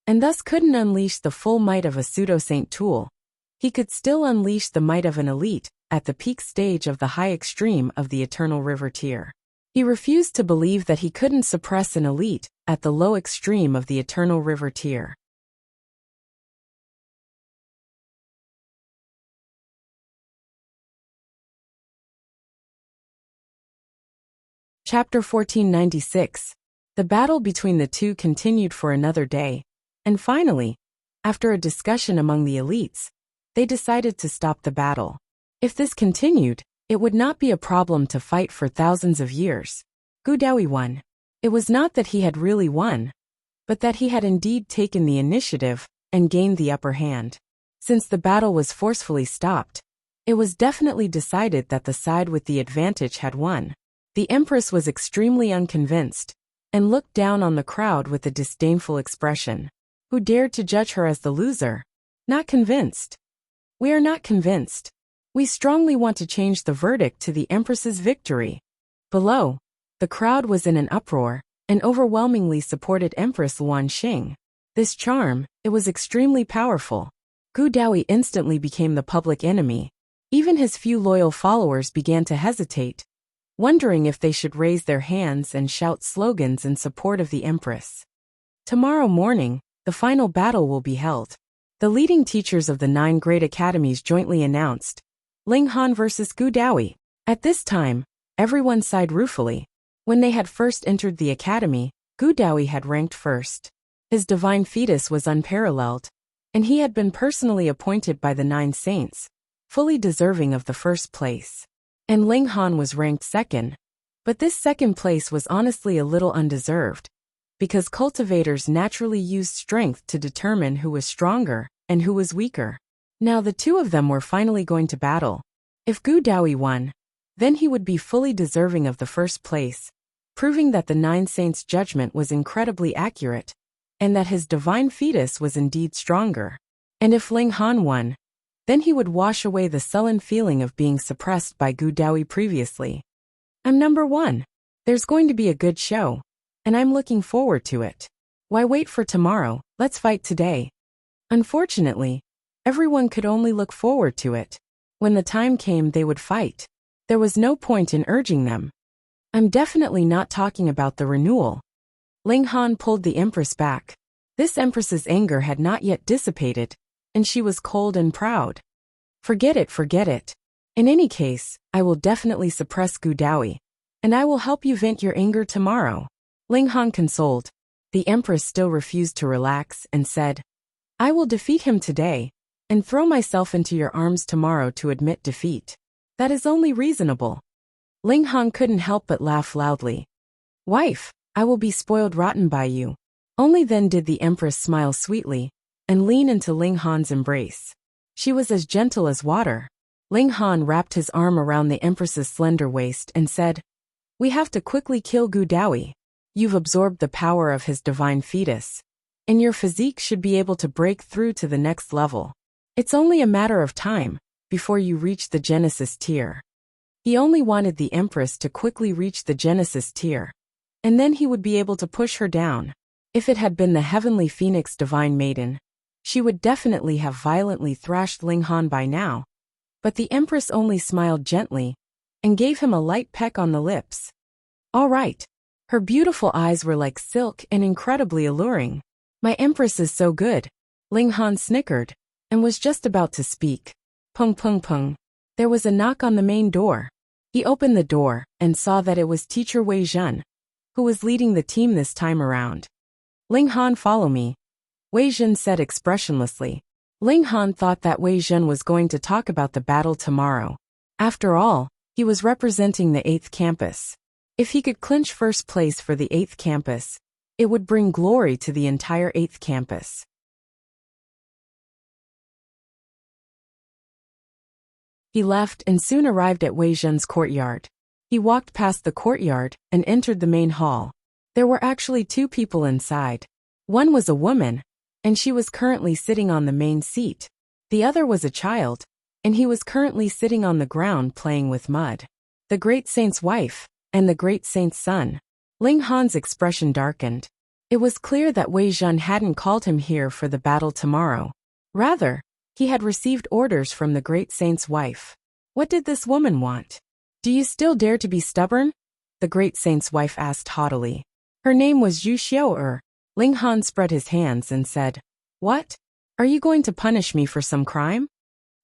and thus couldn't unleash the full might of a pseudo-saint tool, he could still unleash the might of an elite at the peak stage of the high extreme of the Eternal River tier. He refused to believe that he couldn't suppress an elite at the low extreme of the Eternal River tier. Chapter 1496. The battle between the two continued for another day, and finally, after a discussion among the elites, they decided to stop the battle. If this continued, it would not be a problem to fight for thousands of years. Gu Daoyi won. It was not that he had really won, but that he had indeed taken the initiative and gained the upper hand. Since the battle was forcefully stopped, it was definitely decided that the side with the advantage had won. The Empress was extremely unconvinced, and looked down on the crowd with a disdainful expression. Who dared to judge her as the loser? Not convinced. We are not convinced. We strongly want to change the verdict to the Empress's victory. Below, the crowd was in an uproar, and overwhelmingly supported Empress Luan Xing. This charm, it was extremely powerful. Gu Daoyi instantly became the public enemy. Even his few loyal followers began to hesitate, wondering if they should raise their hands and shout slogans in support of the Empress. Tomorrow morning, the final battle will be held. The leading teachers of the 9 great academies jointly announced, Ling Han versus Gu Daoyi. At this time, everyone sighed ruefully. When they had first entered the academy, Gu Daoyi had ranked first. His divine fetus was unparalleled, and he had been personally appointed by the 9 saints, fully deserving of the first place. And Ling Han was ranked second, but this second place was honestly a little undeserved. because cultivators naturally used strength to determine who was stronger and who was weaker. Now the two of them were finally going to battle. If Gu Daoyi won, then he would be fully deserving of the first place, proving that the Nine Saints' judgment was incredibly accurate, and that his divine fetus was indeed stronger. And if Ling Han won, then he would wash away the sullen feeling of being suppressed by Gu Daoyi previously. I'm number one. There's going to be a good show, and I'm looking forward to it. Why wait for tomorrow? Let's fight today. Unfortunately, everyone could only look forward to it. When the time came, they would fight. There was no point in urging them. I'm definitely not talking about the renewal. Ling Han pulled the Empress back. This Empress's anger had not yet dissipated, and she was cold and proud. Forget it, forget it. In any case, I will definitely suppress Gu Daoyi, and I will help you vent your anger tomorrow. Ling Han consoled. The Empress still refused to relax and said, I will defeat him today, and throw myself into your arms tomorrow to admit defeat. That is only reasonable. Ling Han couldn't help but laugh loudly. Wife, I will be spoiled rotten by you. Only then did the Empress smile sweetly, and lean into Ling Han's embrace. She was as gentle as water. Ling Han wrapped his arm around the Empress's slender waist and said, We have to quickly kill Gu Daoyi. You've absorbed the power of his divine fetus, and your physique should be able to break through to the next level. It's only a matter of time before you reach the Genesis tier. He only wanted the Empress to quickly reach the Genesis tier, and then he would be able to push her down. If it had been the Heavenly Phoenix Divine Maiden, she would definitely have violently thrashed Ling Han by now. But the Empress only smiled gently and gave him a light peck on the lips. All right. Her beautiful eyes were like silk and incredibly alluring. My Empress is so good. Ling Han snickered and was just about to speak. Pung pung pung. There was a knock on the main door. He opened the door and saw that it was teacher Wei Zhen, who was leading the team this time around. Ling Han, follow me, Wei Zhen said expressionlessly. Ling Han thought that Wei Zhen was going to talk about the battle tomorrow. After all, he was representing the 8th campus. If he could clinch first place for the 8th campus, it would bring glory to the entire 8th campus. He left and soon arrived at Wei Zhen's courtyard. He walked past the courtyard and entered the main hall. There were actually 2 people inside. One was a woman, and she was currently sitting on the main seat. The other was a child, and he was currently sitting on the ground playing with mud. The Great Saint's wife and the Great Saint's son. Ling Han's expression darkened. It was clear that Wei Zhen hadn't called him here for the battle tomorrow. Rather, he had received orders from the Great Saint's wife. What did this woman want? Do you still dare to be stubborn? The Great Saint's wife asked haughtily. Her name was Zhu Xiao. Ling Han spread his hands and said, What? Are you going to punish me for some crime?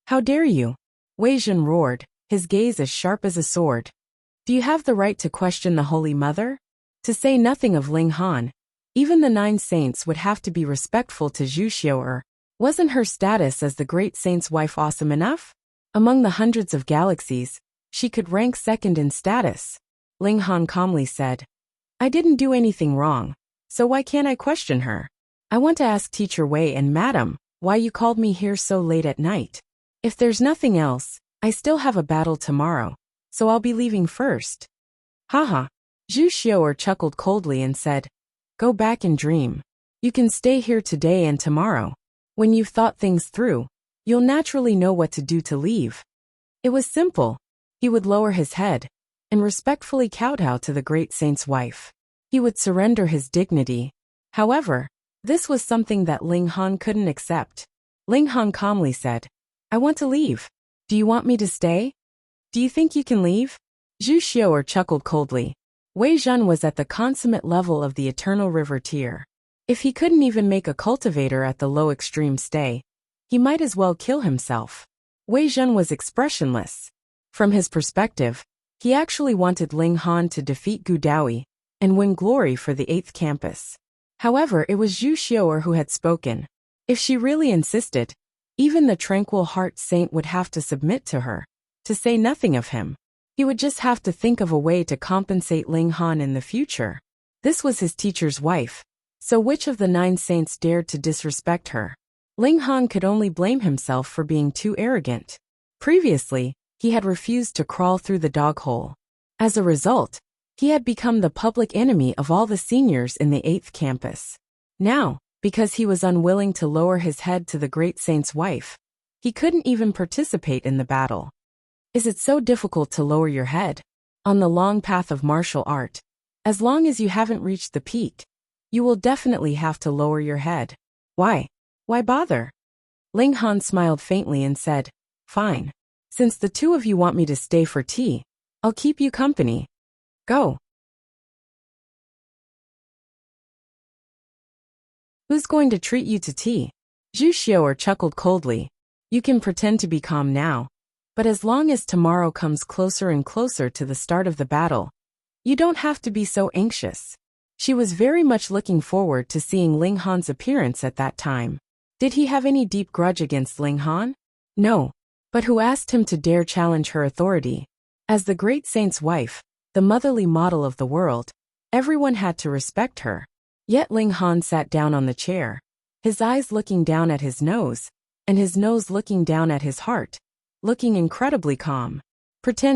How dare you? Wei Zhen roared, his gaze as sharp as a sword. Do you have the right to question the Holy Mother? To say nothing of Ling Han, even the 9 saints would have to be respectful to Zhu Xiao. Wasn't her status as the Great Saint's wife awesome enough? Among the hundreds of galaxies, she could rank second in status. Ling Han calmly said, I didn't do anything wrong, so why can't I question her? I want to ask Teacher Wei and Madam why you called me here so late at night. If there's nothing else, I still have a battle tomorrow, so I'll be leaving first. Haha. Zhu Xiao chuckled coldly and said, Go back and dream. You can stay here today and tomorrow. When you've thought things through, you'll naturally know what to do to leave. It was simple. He would lower his head and respectfully kowtow to the Great Saint's wife. He would surrender his dignity. However, this was something that Ling Han couldn't accept. Ling Han calmly said, I want to leave. Do you want me to stay? Do you think you can leave? Zhu Xiao chuckled coldly. Wei Zhen was at the consummate level of the Eternal River tier. If he couldn't even make a cultivator at the low extreme stay, he might as well kill himself. Wei Zhen was expressionless. From his perspective, he actually wanted Ling Han to defeat Gu Daoyi and win glory for the 8th campus. However, it was Zhu Xiao who had spoken. If she really insisted, even the Tranquil Heart Saint would have to submit to her, to say nothing of him. He would just have to think of a way to compensate Ling Han in the future. This was his teacher's wife. So which of the 9 saints dared to disrespect her? Ling Han could only blame himself for being too arrogant. Previously, he had refused to crawl through the dog hole. As a result, he had become the public enemy of all the seniors in the 8th campus. Now, because he was unwilling to lower his head to the great saint's wife, he couldn't even participate in the battle. Is it so difficult to lower your head? On the long path of martial art, as long as you haven't reached the peak, you will definitely have to lower your head. Why? Why bother? Ling Han smiled faintly and said, "Fine. Since the two of you want me to stay for tea, I'll keep you company. Go." Who's going to treat you to tea? Zhu Xiao chuckled coldly. You can pretend to be calm now, but as long as tomorrow comes closer and closer to the start of the battle, you don't have to be so anxious. She was very much looking forward to seeing Ling Han's appearance at that time. Did he have any deep grudge against Ling Han? No. But who asked him to dare challenge her authority? As the great saint's wife, the motherly model of the world, everyone had to respect her. Yet Ling Han sat down on the chair, his eyes looking down at his nose, and his nose looking down at his heart, looking incredibly calm.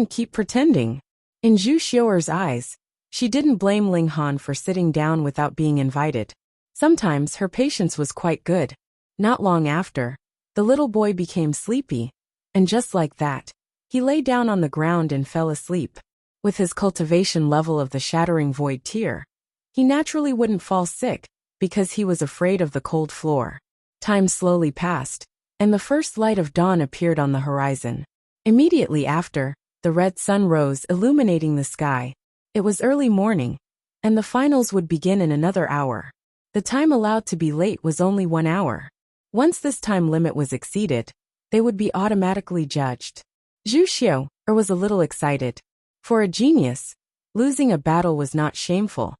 Keep pretending. In Zhu Xiaoer's eyes, she didn't blame Ling Han for sitting down without being invited. Sometimes her patience was quite good. Not long after, the little boy became sleepy, and just like that, he lay down on the ground and fell asleep. With his cultivation level of the shattering void tier, he naturally wouldn't fall sick, because he was afraid of the cold floor. Time slowly passed, and the first light of dawn appeared on the horizon. Immediately after, the red sun rose, illuminating the sky. It was early morning, and the finals would begin in another hour. The time allowed to be late was only 1 hour. Once this time limit was exceeded, they would be automatically judged. Zhu Xiao was a little excited. For a genius, losing a battle was not shameful,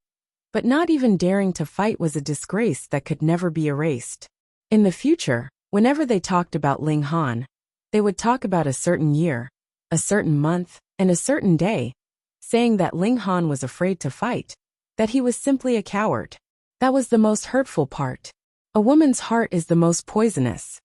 but not even daring to fight was a disgrace that could never be erased. In the future, whenever they talked about Ling Han, they would talk about a certain year, a certain month, and a certain day, saying that Ling Han was afraid to fight, that he was simply a coward. That was the most hurtful part. A woman's heart is the most poisonous.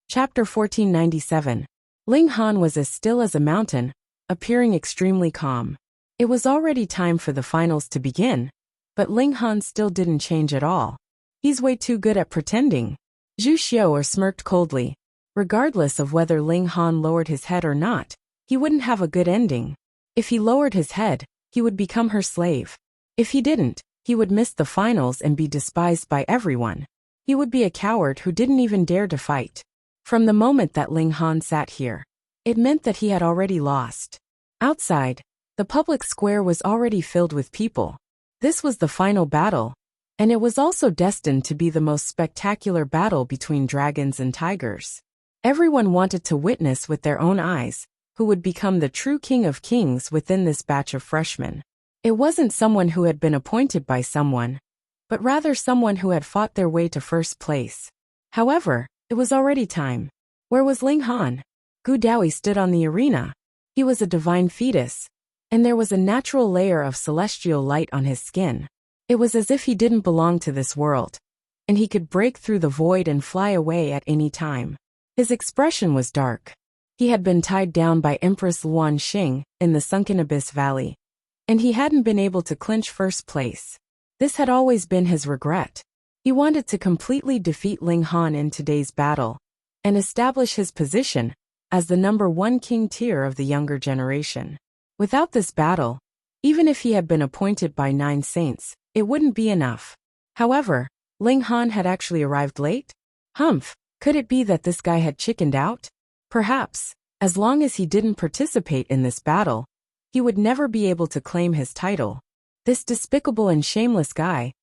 Chapter 1497. Ling Han was as still as a mountain, appearing extremely calm. It was already time for the finals to begin, but Ling Han still didn't change at all. He's way too good at pretending. Zhu Xiao smirked coldly. Regardless of whether Ling Han lowered his head or not, he wouldn't have a good ending. If he lowered his head, he would become her slave. If he didn't, he would miss the finals and be despised by everyone. He would be a coward who didn't even dare to fight. From the moment that Ling Han sat here, it meant that he had already lost. Outside, the public square was already filled with people. This was the final battle, and it was also destined to be the most spectacular battle between dragons and tigers. Everyone wanted to witness with their own eyes who would become the true king of kings within this batch of freshmen. It wasn't someone who had been appointed by someone, but rather someone who had fought their way to first place. However, it was already time. Where was Ling Han? Gu Daoi stood on the arena. He was a divine fetus, and there was a natural layer of celestial light on his skin. It was as if he didn't belong to this world, and he could break through the void and fly away at any time. His expression was dark. He had been tied down by Empress Luan Xing in the Sunken Abyss Valley, and he hadn't been able to clinch first place. This had always been his regret. He wanted to completely defeat Ling Han in today's battle, and establish his position as the #1 king tier of the younger generation. Without this battle, even if he had been appointed by 9 saints, it wouldn't be enough. However, Ling Han had actually arrived late? Humph, could it be that this guy had chickened out? Perhaps, as long as he didn't participate in this battle, he would never be able to claim his title. This despicable and shameless guy.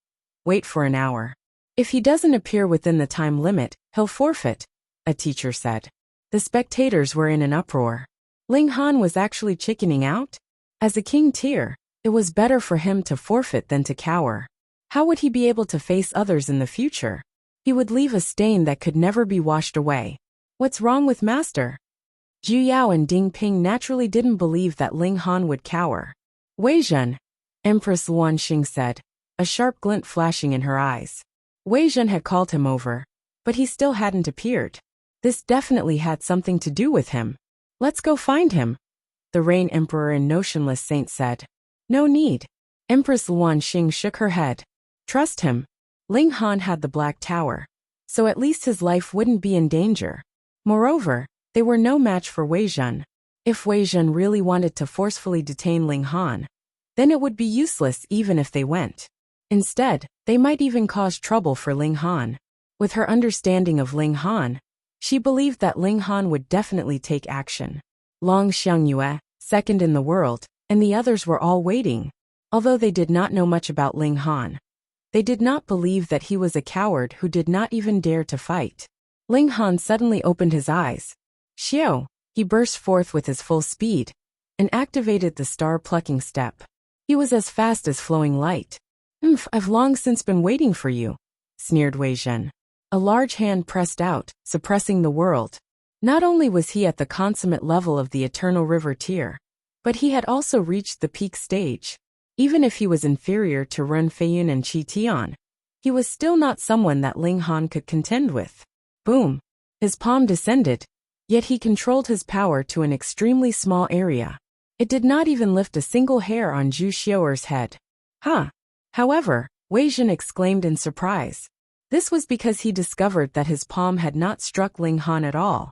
Wait for an hour. If he doesn't appear within the time limit, he'll forfeit, a teacher said. The spectators were in an uproar. Ling Han was actually chickening out? As a king tier, it was better for him to forfeit than to cower. How would he be able to face others in the future? He would leave a stain that could never be washed away. What's wrong with Master? Zhu Yao and Ding Ping naturally didn't believe that Ling Han would cower. Wei Zhen, Empress Luan Xing said, a sharp glint flashing in her eyes. Wei Zhen had called him over, but he still hadn't appeared. This definitely had something to do with him. Let's go find him, the Rain Emperor and Notionless Saint said. No need. Empress Luan Xing shook her head. Trust him. Ling Han had the Black Tower, so at least his life wouldn't be in danger. Moreover, they were no match for Wei Zhen. If Wei Zhen really wanted to forcefully detain Ling Han, then it would be useless even if they went. Instead, they might even cause trouble for Ling Han. With her understanding of Ling Han, she believed that Ling Han would definitely take action. Long Xiangyue, second in the world, and the others were all waiting. Although they did not know much about Ling Han, they did not believe that he was a coward who did not even dare to fight. Ling Han suddenly opened his eyes. Xiao, he burst forth with his full speed and activated the star-plucking step. He was as fast as flowing light. I've long since been waiting for you, sneered Wei Zhen. A large hand pressed out, suppressing the world. Not only was he at the consummate level of the Eternal River tier, but he had also reached the peak stage. Even if he was inferior to Ren Feiyun and Qi Tian, he was still not someone that Ling Han could contend with. Boom! His palm descended, yet he controlled his power to an extremely small area. It did not even lift a single hair on Zhu Xiaoer's head. However, Wei Zhen exclaimed in surprise. This was because he discovered that his palm had not struck Ling Han at all.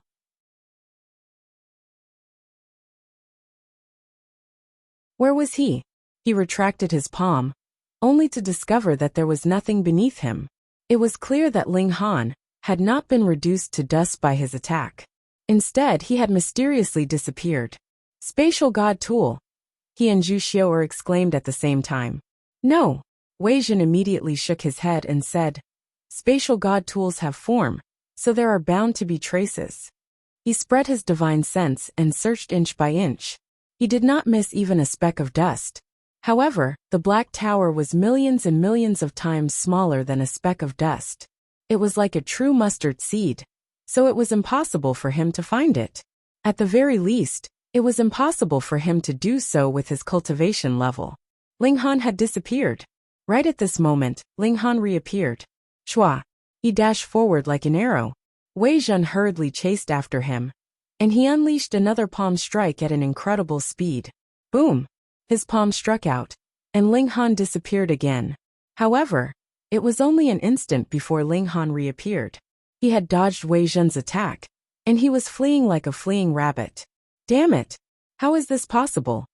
Where was he? He retracted his palm, only to discover that there was nothing beneath him. It was clear that Ling Han had not been reduced to dust by his attack. Instead, he had mysteriously disappeared. Spatial God Tool! He and Zhu Xiaoer exclaimed at the same time. No! Wei Zhen immediately shook his head and said, Spatial God Tools have form, so there are bound to be traces. He spread his divine sense and searched inch by inch. He did not miss even a speck of dust. However, the Black Tower was millions and millions of times smaller than a speck of dust. It was like a true mustard seed, so it was impossible for him to find it. At the very least, it was impossible for him to do so with his cultivation level. Ling Han had disappeared. Right at this moment, Ling Han reappeared. Shua! He dashed forward like an arrow. Wei Zhen hurriedly chased after him, and he unleashed another palm strike at an incredible speed. Boom! His palm struck out, and Ling Han disappeared again. However, it was only an instant before Ling Han reappeared. He had dodged Wei Zhen's attack, and he was fleeing like a fleeing rabbit. Damn it! How is this possible?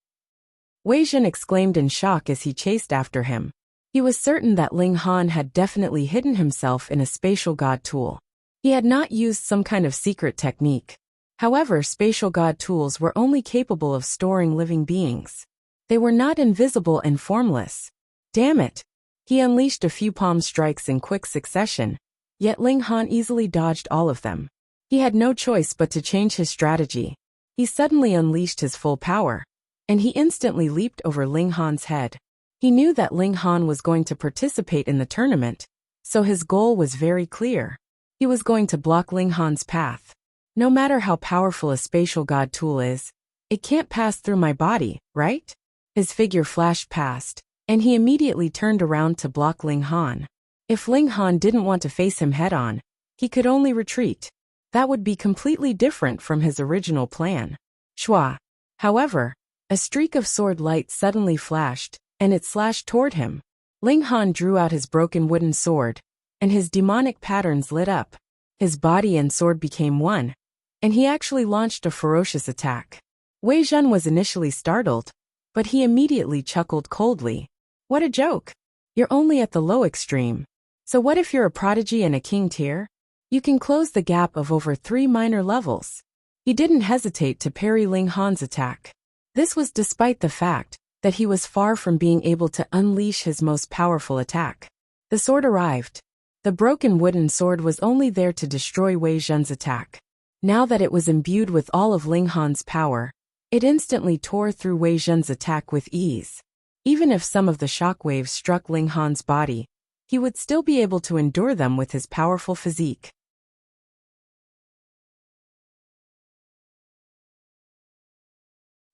Wei Zhen exclaimed in shock as he chased after him. He was certain that Ling Han had definitely hidden himself in a spatial god tool. He had not used some kind of secret technique. However, spatial god tools were only capable of storing living beings. They were not invisible and formless. Damn it! He unleashed a few palm strikes in quick succession, yet Ling Han easily dodged all of them. He had no choice but to change his strategy. He suddenly unleashed his full power, and he instantly leaped over Ling Han's head. He knew that Ling Han was going to participate in the tournament, so his goal was very clear. He was going to block Ling Han's path. No matter how powerful a spatial god tool is, it can't pass through my body, right? His figure flashed past, and he immediately turned around to block Ling Han. If Ling Han didn't want to face him head-on, he could only retreat. That would be completely different from his original plan. Shua! However, a streak of sword light suddenly flashed, and it slashed toward him. Ling Han drew out his broken wooden sword, and his demonic patterns lit up. His body and sword became one, and he actually launched a ferocious attack. Wei Zhen was initially startled, but he immediately chuckled coldly. What a joke! You're only at the low extreme. So what if you're a prodigy and a king tier? You can close the gap of over 3 minor levels. He didn't hesitate to parry Ling Han's attack. This was despite the fact that he was far from being able to unleash his most powerful attack. The sword arrived. The broken wooden sword was only there to destroy Wei Zhen's attack. Now that it was imbued with all of Ling Han's power, it instantly tore through Wei Zhen's attack with ease. Even if some of the shockwaves struck Ling Han's body, he would still be able to endure them with his powerful physique.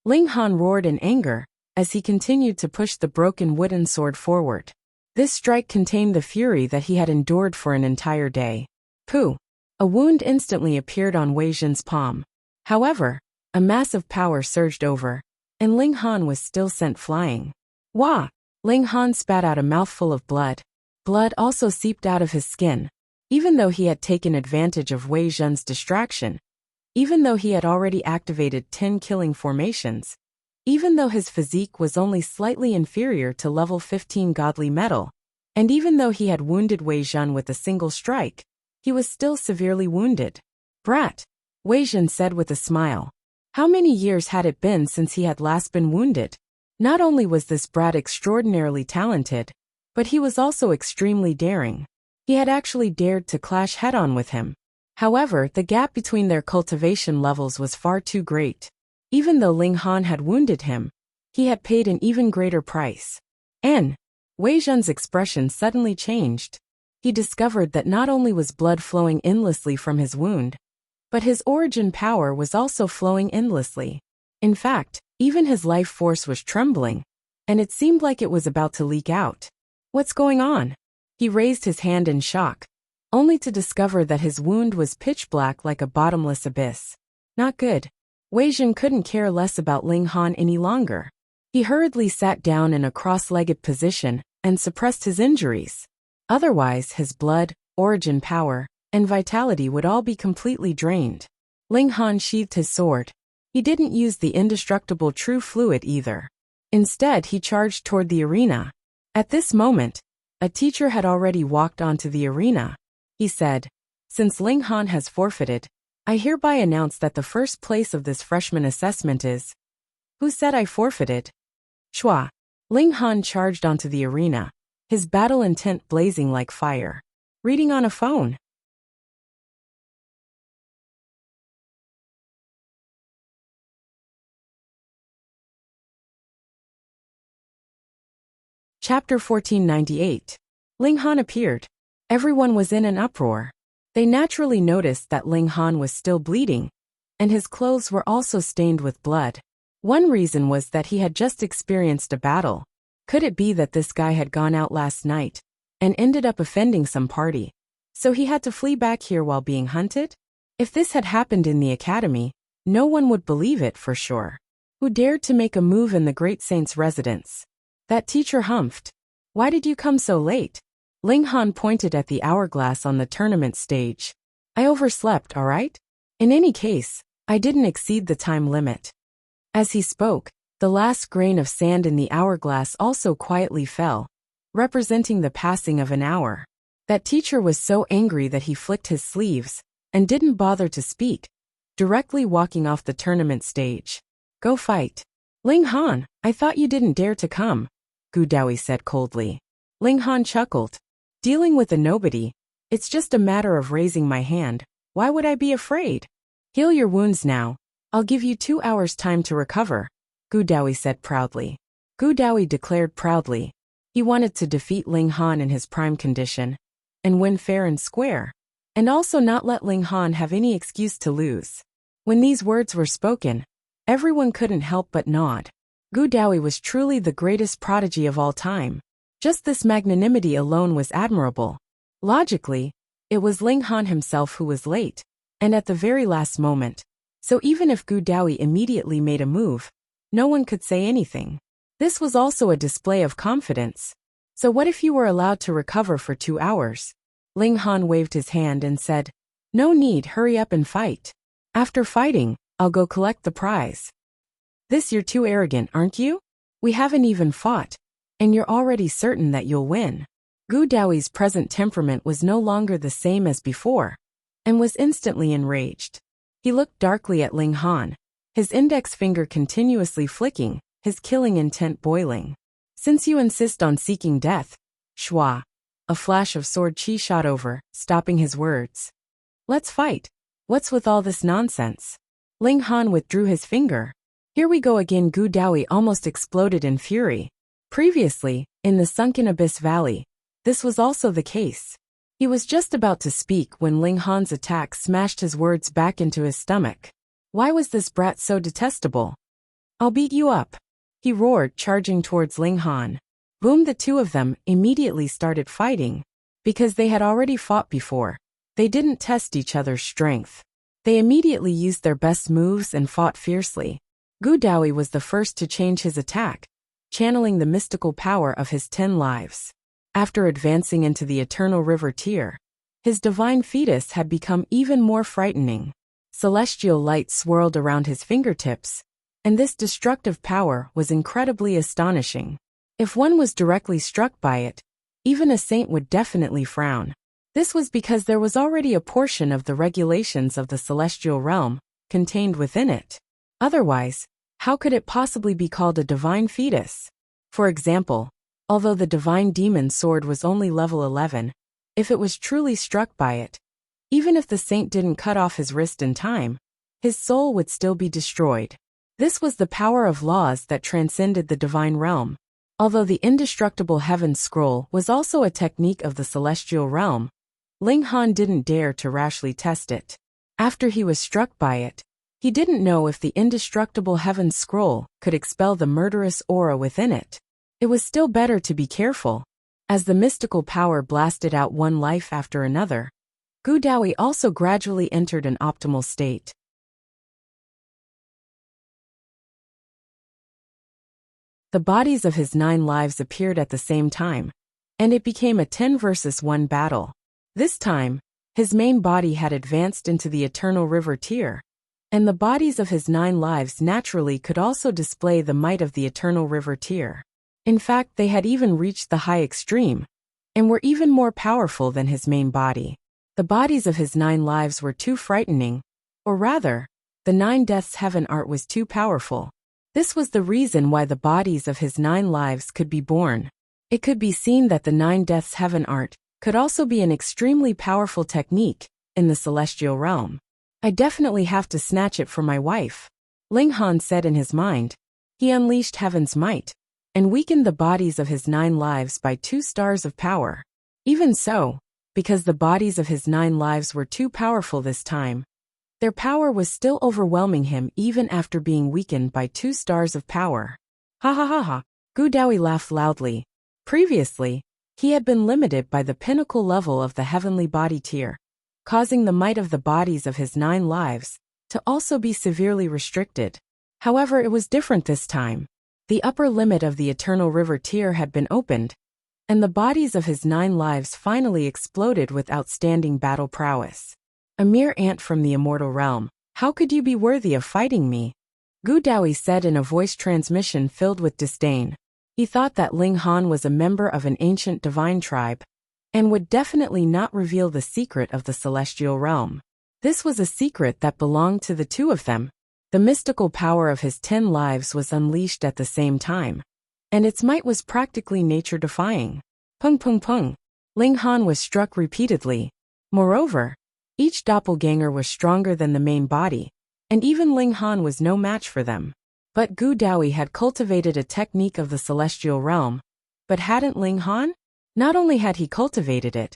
Ling Han roared in anger as he continued to push the broken wooden sword forward. This strike contained the fury that he had endured for an entire day. Pooh! A wound instantly appeared on Wei Zhen's palm. However, a massive power surged over, and Ling Han was still sent flying. Wah! Ling Han spat out a mouthful of blood. Blood also seeped out of his skin. Even though he had taken advantage of Wei Zhen's distraction, even though he had already activated 10 killing formations, even though his physique was only slightly inferior to level 15 godly metal, and even though he had wounded Wei Zhen with a single strike, he was still severely wounded. Brat, Wei Zhen said with a smile. How many years had it been since he had last been wounded? Not only was this brat extraordinarily talented, but he was also extremely daring. He had actually dared to clash head-on with him. However, the gap between their cultivation levels was far too great. Even though Ling Han had wounded him, he had paid an even greater price. Wei Zhen's expression suddenly changed. He discovered that not only was blood flowing endlessly from his wound, but his origin power was also flowing endlessly. In fact, even his life force was trembling, and it seemed like it was about to leak out. What's going on? He raised his hand in shock, only to discover that his wound was pitch black like a bottomless abyss. Not good. Wei Zhen couldn't care less about Ling Han any longer. He hurriedly sat down in a cross-legged position and suppressed his injuries. Otherwise, his blood, origin power, and vitality would all be completely drained. Ling Han sheathed his sword. He didn't use the indestructible true fluid either. Instead, he charged toward the arena. At this moment, a teacher had already walked onto the arena. He said, "Since Ling Han has forfeited, I hereby announce that the first place of this freshman assessment is..." Who said I forfeited? Chua. Ling Han charged onto the arena, his battle intent blazing like fire. Reading on a phone. Chapter 1498. Ling Han appeared. Everyone was in an uproar. They naturally noticed that Ling Han was still bleeding, and his clothes were also stained with blood. One reason was that he had just experienced a battle. Could it be that this guy had gone out last night and ended up offending some party, so he had to flee back here while being hunted? If this had happened in the academy, no one would believe it for sure. Who dared to make a move in the great saint's residence? That teacher humphed. Why did you come so late? Ling Han pointed at the hourglass on the tournament stage. I overslept, all right? In any case, I didn't exceed the time limit. As he spoke, the last grain of sand in the hourglass also quietly fell, representing the passing of an hour. That teacher was so angry that he flicked his sleeves and didn't bother to speak, directly walking off the tournament stage. Go fight. Ling Han, I thought you didn't dare to come, Gu Daoui said coldly. Ling Han chuckled. Dealing with a nobody, it's just a matter of raising my hand. Why would I be afraid? Heal your wounds now. I'll give you 2 hours time to recover, Gu Daoui said proudly. Gu Daoui declared proudly. He wanted to defeat Ling Han in his prime condition, and win fair and square, and also not let Ling Han have any excuse to lose. When these words were spoken, everyone couldn't help but nod. Gu Daoui was truly the greatest prodigy of all time. Just this magnanimity alone was admirable. Logically, it was Ling Han himself who was late, and at the very last moment. So even if Gu Daoui immediately made a move, no one could say anything. This was also a display of confidence. So what if you were allowed to recover for 2 hours? Ling Han waved his hand and said, No need, hurry up and fight. After fighting, I'll go collect the prize. This you're too arrogant, aren't you? We haven't even fought, and you're already certain that you'll win. Gu Daoi's present temperament was no longer the same as before, and was instantly enraged. He looked darkly at Ling Han, his index finger continuously flicking, his killing intent boiling. Since you insist on seeking death, Shua. A flash of sword chi shot over, stopping his words. Let's fight. What's with all this nonsense? Ling Han withdrew his finger. Here we go again. Gu Daoui almost exploded in fury. Previously, in the sunken abyss valley, this was also the case. He was just about to speak when Ling Han's attack smashed his words back into his stomach. Why was this brat so detestable? I'll beat you up, he roared, charging towards Ling Han. Boom! The two of them immediately started fighting. Because they had already fought before, they didn't test each other's strength. They immediately used their best moves and fought fiercely. Gu Daoyi was the first to change his attack, channeling the mystical power of his 10 lives. After advancing into the Eternal River tier, his divine fetus had become even more frightening. Celestial light swirled around his fingertips, and this destructive power was incredibly astonishing. If one was directly struck by it, even a saint would definitely frown. This was because there was already a portion of the regulations of the celestial realm contained within it. Otherwise, how could it possibly be called a divine fetus? For example, although the divine demon sword was only level 11, if it was truly struck by it, even if the saint didn't cut off his wrist in time, his soul would still be destroyed. This was the power of laws that transcended the divine realm. Although the indestructible heaven scroll was also a technique of the celestial realm, Ling Han didn't dare to rashly test it. After he was struck by it, he didn't know if the indestructible heaven scroll could expel the murderous aura within it. It was still better to be careful. As the mystical power blasted out one life after another, Gu Daoyi also gradually entered an optimal state. The bodies of his 9 lives appeared at the same time, and it became a 10 versus 1 battle. This time, his main body had advanced into the Eternal River tier, and the bodies of his 9 lives naturally could also display the might of the Eternal River tier. In fact, they had even reached the high extreme, and were even more powerful than his main body. The bodies of his 9 lives were too frightening, or rather, the 9 deaths heaven art was too powerful. This was the reason why the bodies of his 9 lives could be born. It could be seen that the 9 deaths heaven art could also be an extremely powerful technique in the celestial realm. I definitely have to snatch it for my wife, Ling Han said in his mind. He unleashed heaven's might and weakened the bodies of his 9 lives by 2 stars of power. Even so, because the bodies of his 9 lives were too powerful this time, their power was still overwhelming him even after being weakened by 2 stars of power. Ha ha ha ha, Gu Daoyi laughed loudly. Previously, he had been limited by the pinnacle level of the heavenly body tier, causing the might of the bodies of his 9 lives to also be severely restricted. However, it was different this time. The upper limit of the Eternal River tier had been opened, and the bodies of his 9 lives finally exploded with outstanding battle prowess. A mere ant from the immortal realm, how could you be worthy of fighting me? Gu Daoyi said in a voice transmission filled with disdain. He thought that Ling Han was a member of an ancient divine tribe, and would definitely not reveal the secret of the celestial realm. This was a secret that belonged to the two of them. The mystical power of his 10 lives was unleashed at the same time, and its might was practically nature-defying. Pung pung pung. Ling Han was struck repeatedly. Moreover, each doppelganger was stronger than the main body, and even Ling Han was no match for them. But Gu Daoyi had cultivated a technique of the celestial realm. But hadn't Ling Han? Not only had he cultivated it,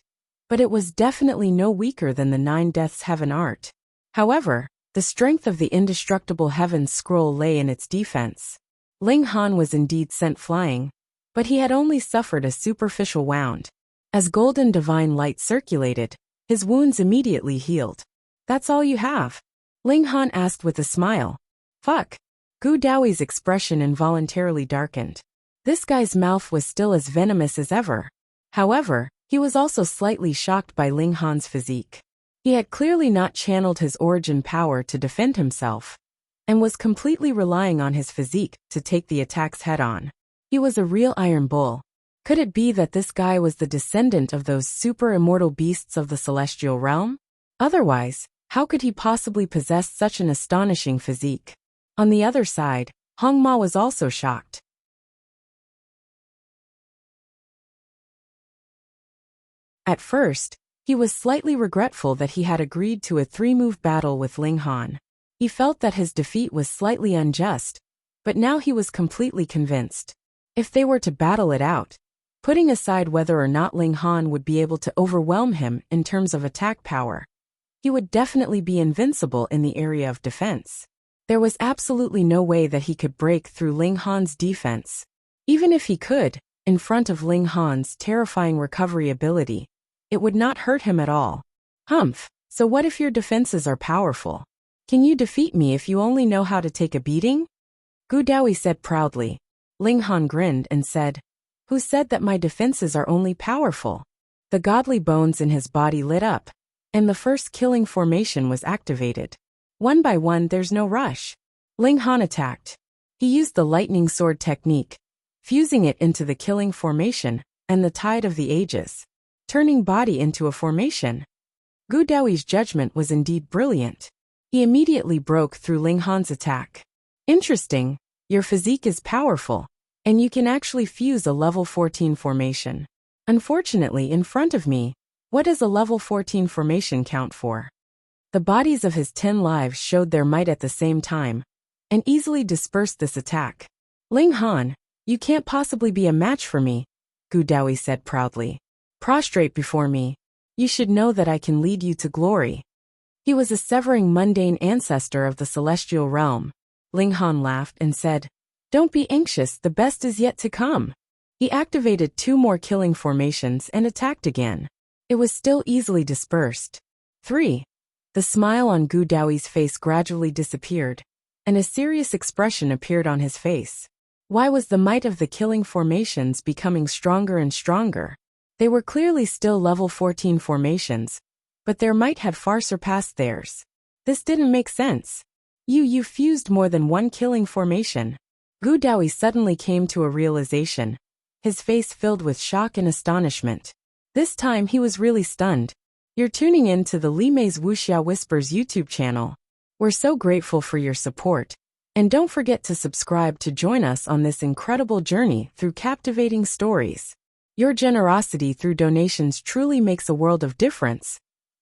but it was definitely no weaker than the 9 deaths heaven art. However, the strength of the indestructible heaven scroll lay in its defense. Ling Han was indeed sent flying, but he had only suffered a superficial wound. As golden divine light circulated, his wounds immediately healed. That's all you have? Ling Han asked with a smile. Fuck. Gu Daoyi's expression involuntarily darkened. This guy's mouth was still as venomous as ever. However, he was also slightly shocked by Ling Han's physique. He had clearly not channeled his origin power to defend himself, and was completely relying on his physique to take the attacks head-on. He was a real iron bull. Could it be that this guy was the descendant of those super-immortal beasts of the celestial realm? Otherwise, how could he possibly possess such an astonishing physique? On the other side, Hong Ma was also shocked. At first, he was slightly regretful that he had agreed to a 3-move battle with Ling Han. He felt that his defeat was slightly unjust, but now he was completely convinced. If they were to battle it out, Putting aside whether or not Ling Han would be able to overwhelm him in terms of attack power, he would definitely be invincible in the area of defense. There was absolutely no way that he could break through Ling Han's defense. Even if he could, in front of Ling Han's terrifying recovery ability, it would not hurt him at all. Humph, so what if your defenses are powerful? Can you defeat me if you only know how to take a beating? Gu Daoyi said proudly. Ling Han grinned and said, "Who said that my defenses are only powerful?" The godly bones in his body lit up, and the first killing formation was activated. One by one, there's no rush. Ling Han attacked. He used the lightning sword technique, fusing it into the killing formation and the tide of the ages, turning body into a formation. Gu Daoyi's judgment was indeed brilliant. He immediately broke through Ling Han's attack. Interesting, your physique is powerful, and you can actually fuse a level 14 formation. Unfortunately, in front of me, what does a level 14 formation count for? The bodies of his 10 lives showed their might at the same time, and easily dispersed this attack. Ling Han, you can't possibly be a match for me, Gu Daoyi said proudly. Prostrate before me. You should know that I can lead you to glory. He was a severing mundane ancestor of the celestial realm. Ling Han laughed and said, "Don't be anxious, the best is yet to come." He activated 2 more killing formations and attacked again. It was still easily dispersed. 3. The smile on Gu Daoyi's face gradually disappeared, and a serious expression appeared on his face. Why was the might of the killing formations becoming stronger and stronger? They were clearly still level 14 formations, but their might had far surpassed theirs. This didn't make sense. You fused more than one killing formation. Gu Daoyi suddenly came to a realization, his face filled with shock and astonishment. This time he was really stunned. You're tuning in to the Li Mei's Wuxia Whispers YouTube channel. We're so grateful for your support, and don't forget to subscribe to join us on this incredible journey through captivating stories. Your generosity through donations truly makes a world of difference,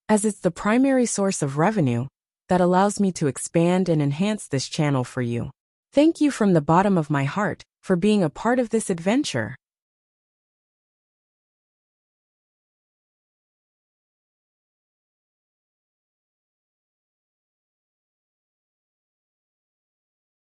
as it's the primary source of revenue that allows me to expand and enhance this channel for you. Thank you from the bottom of my heart for being a part of this adventure.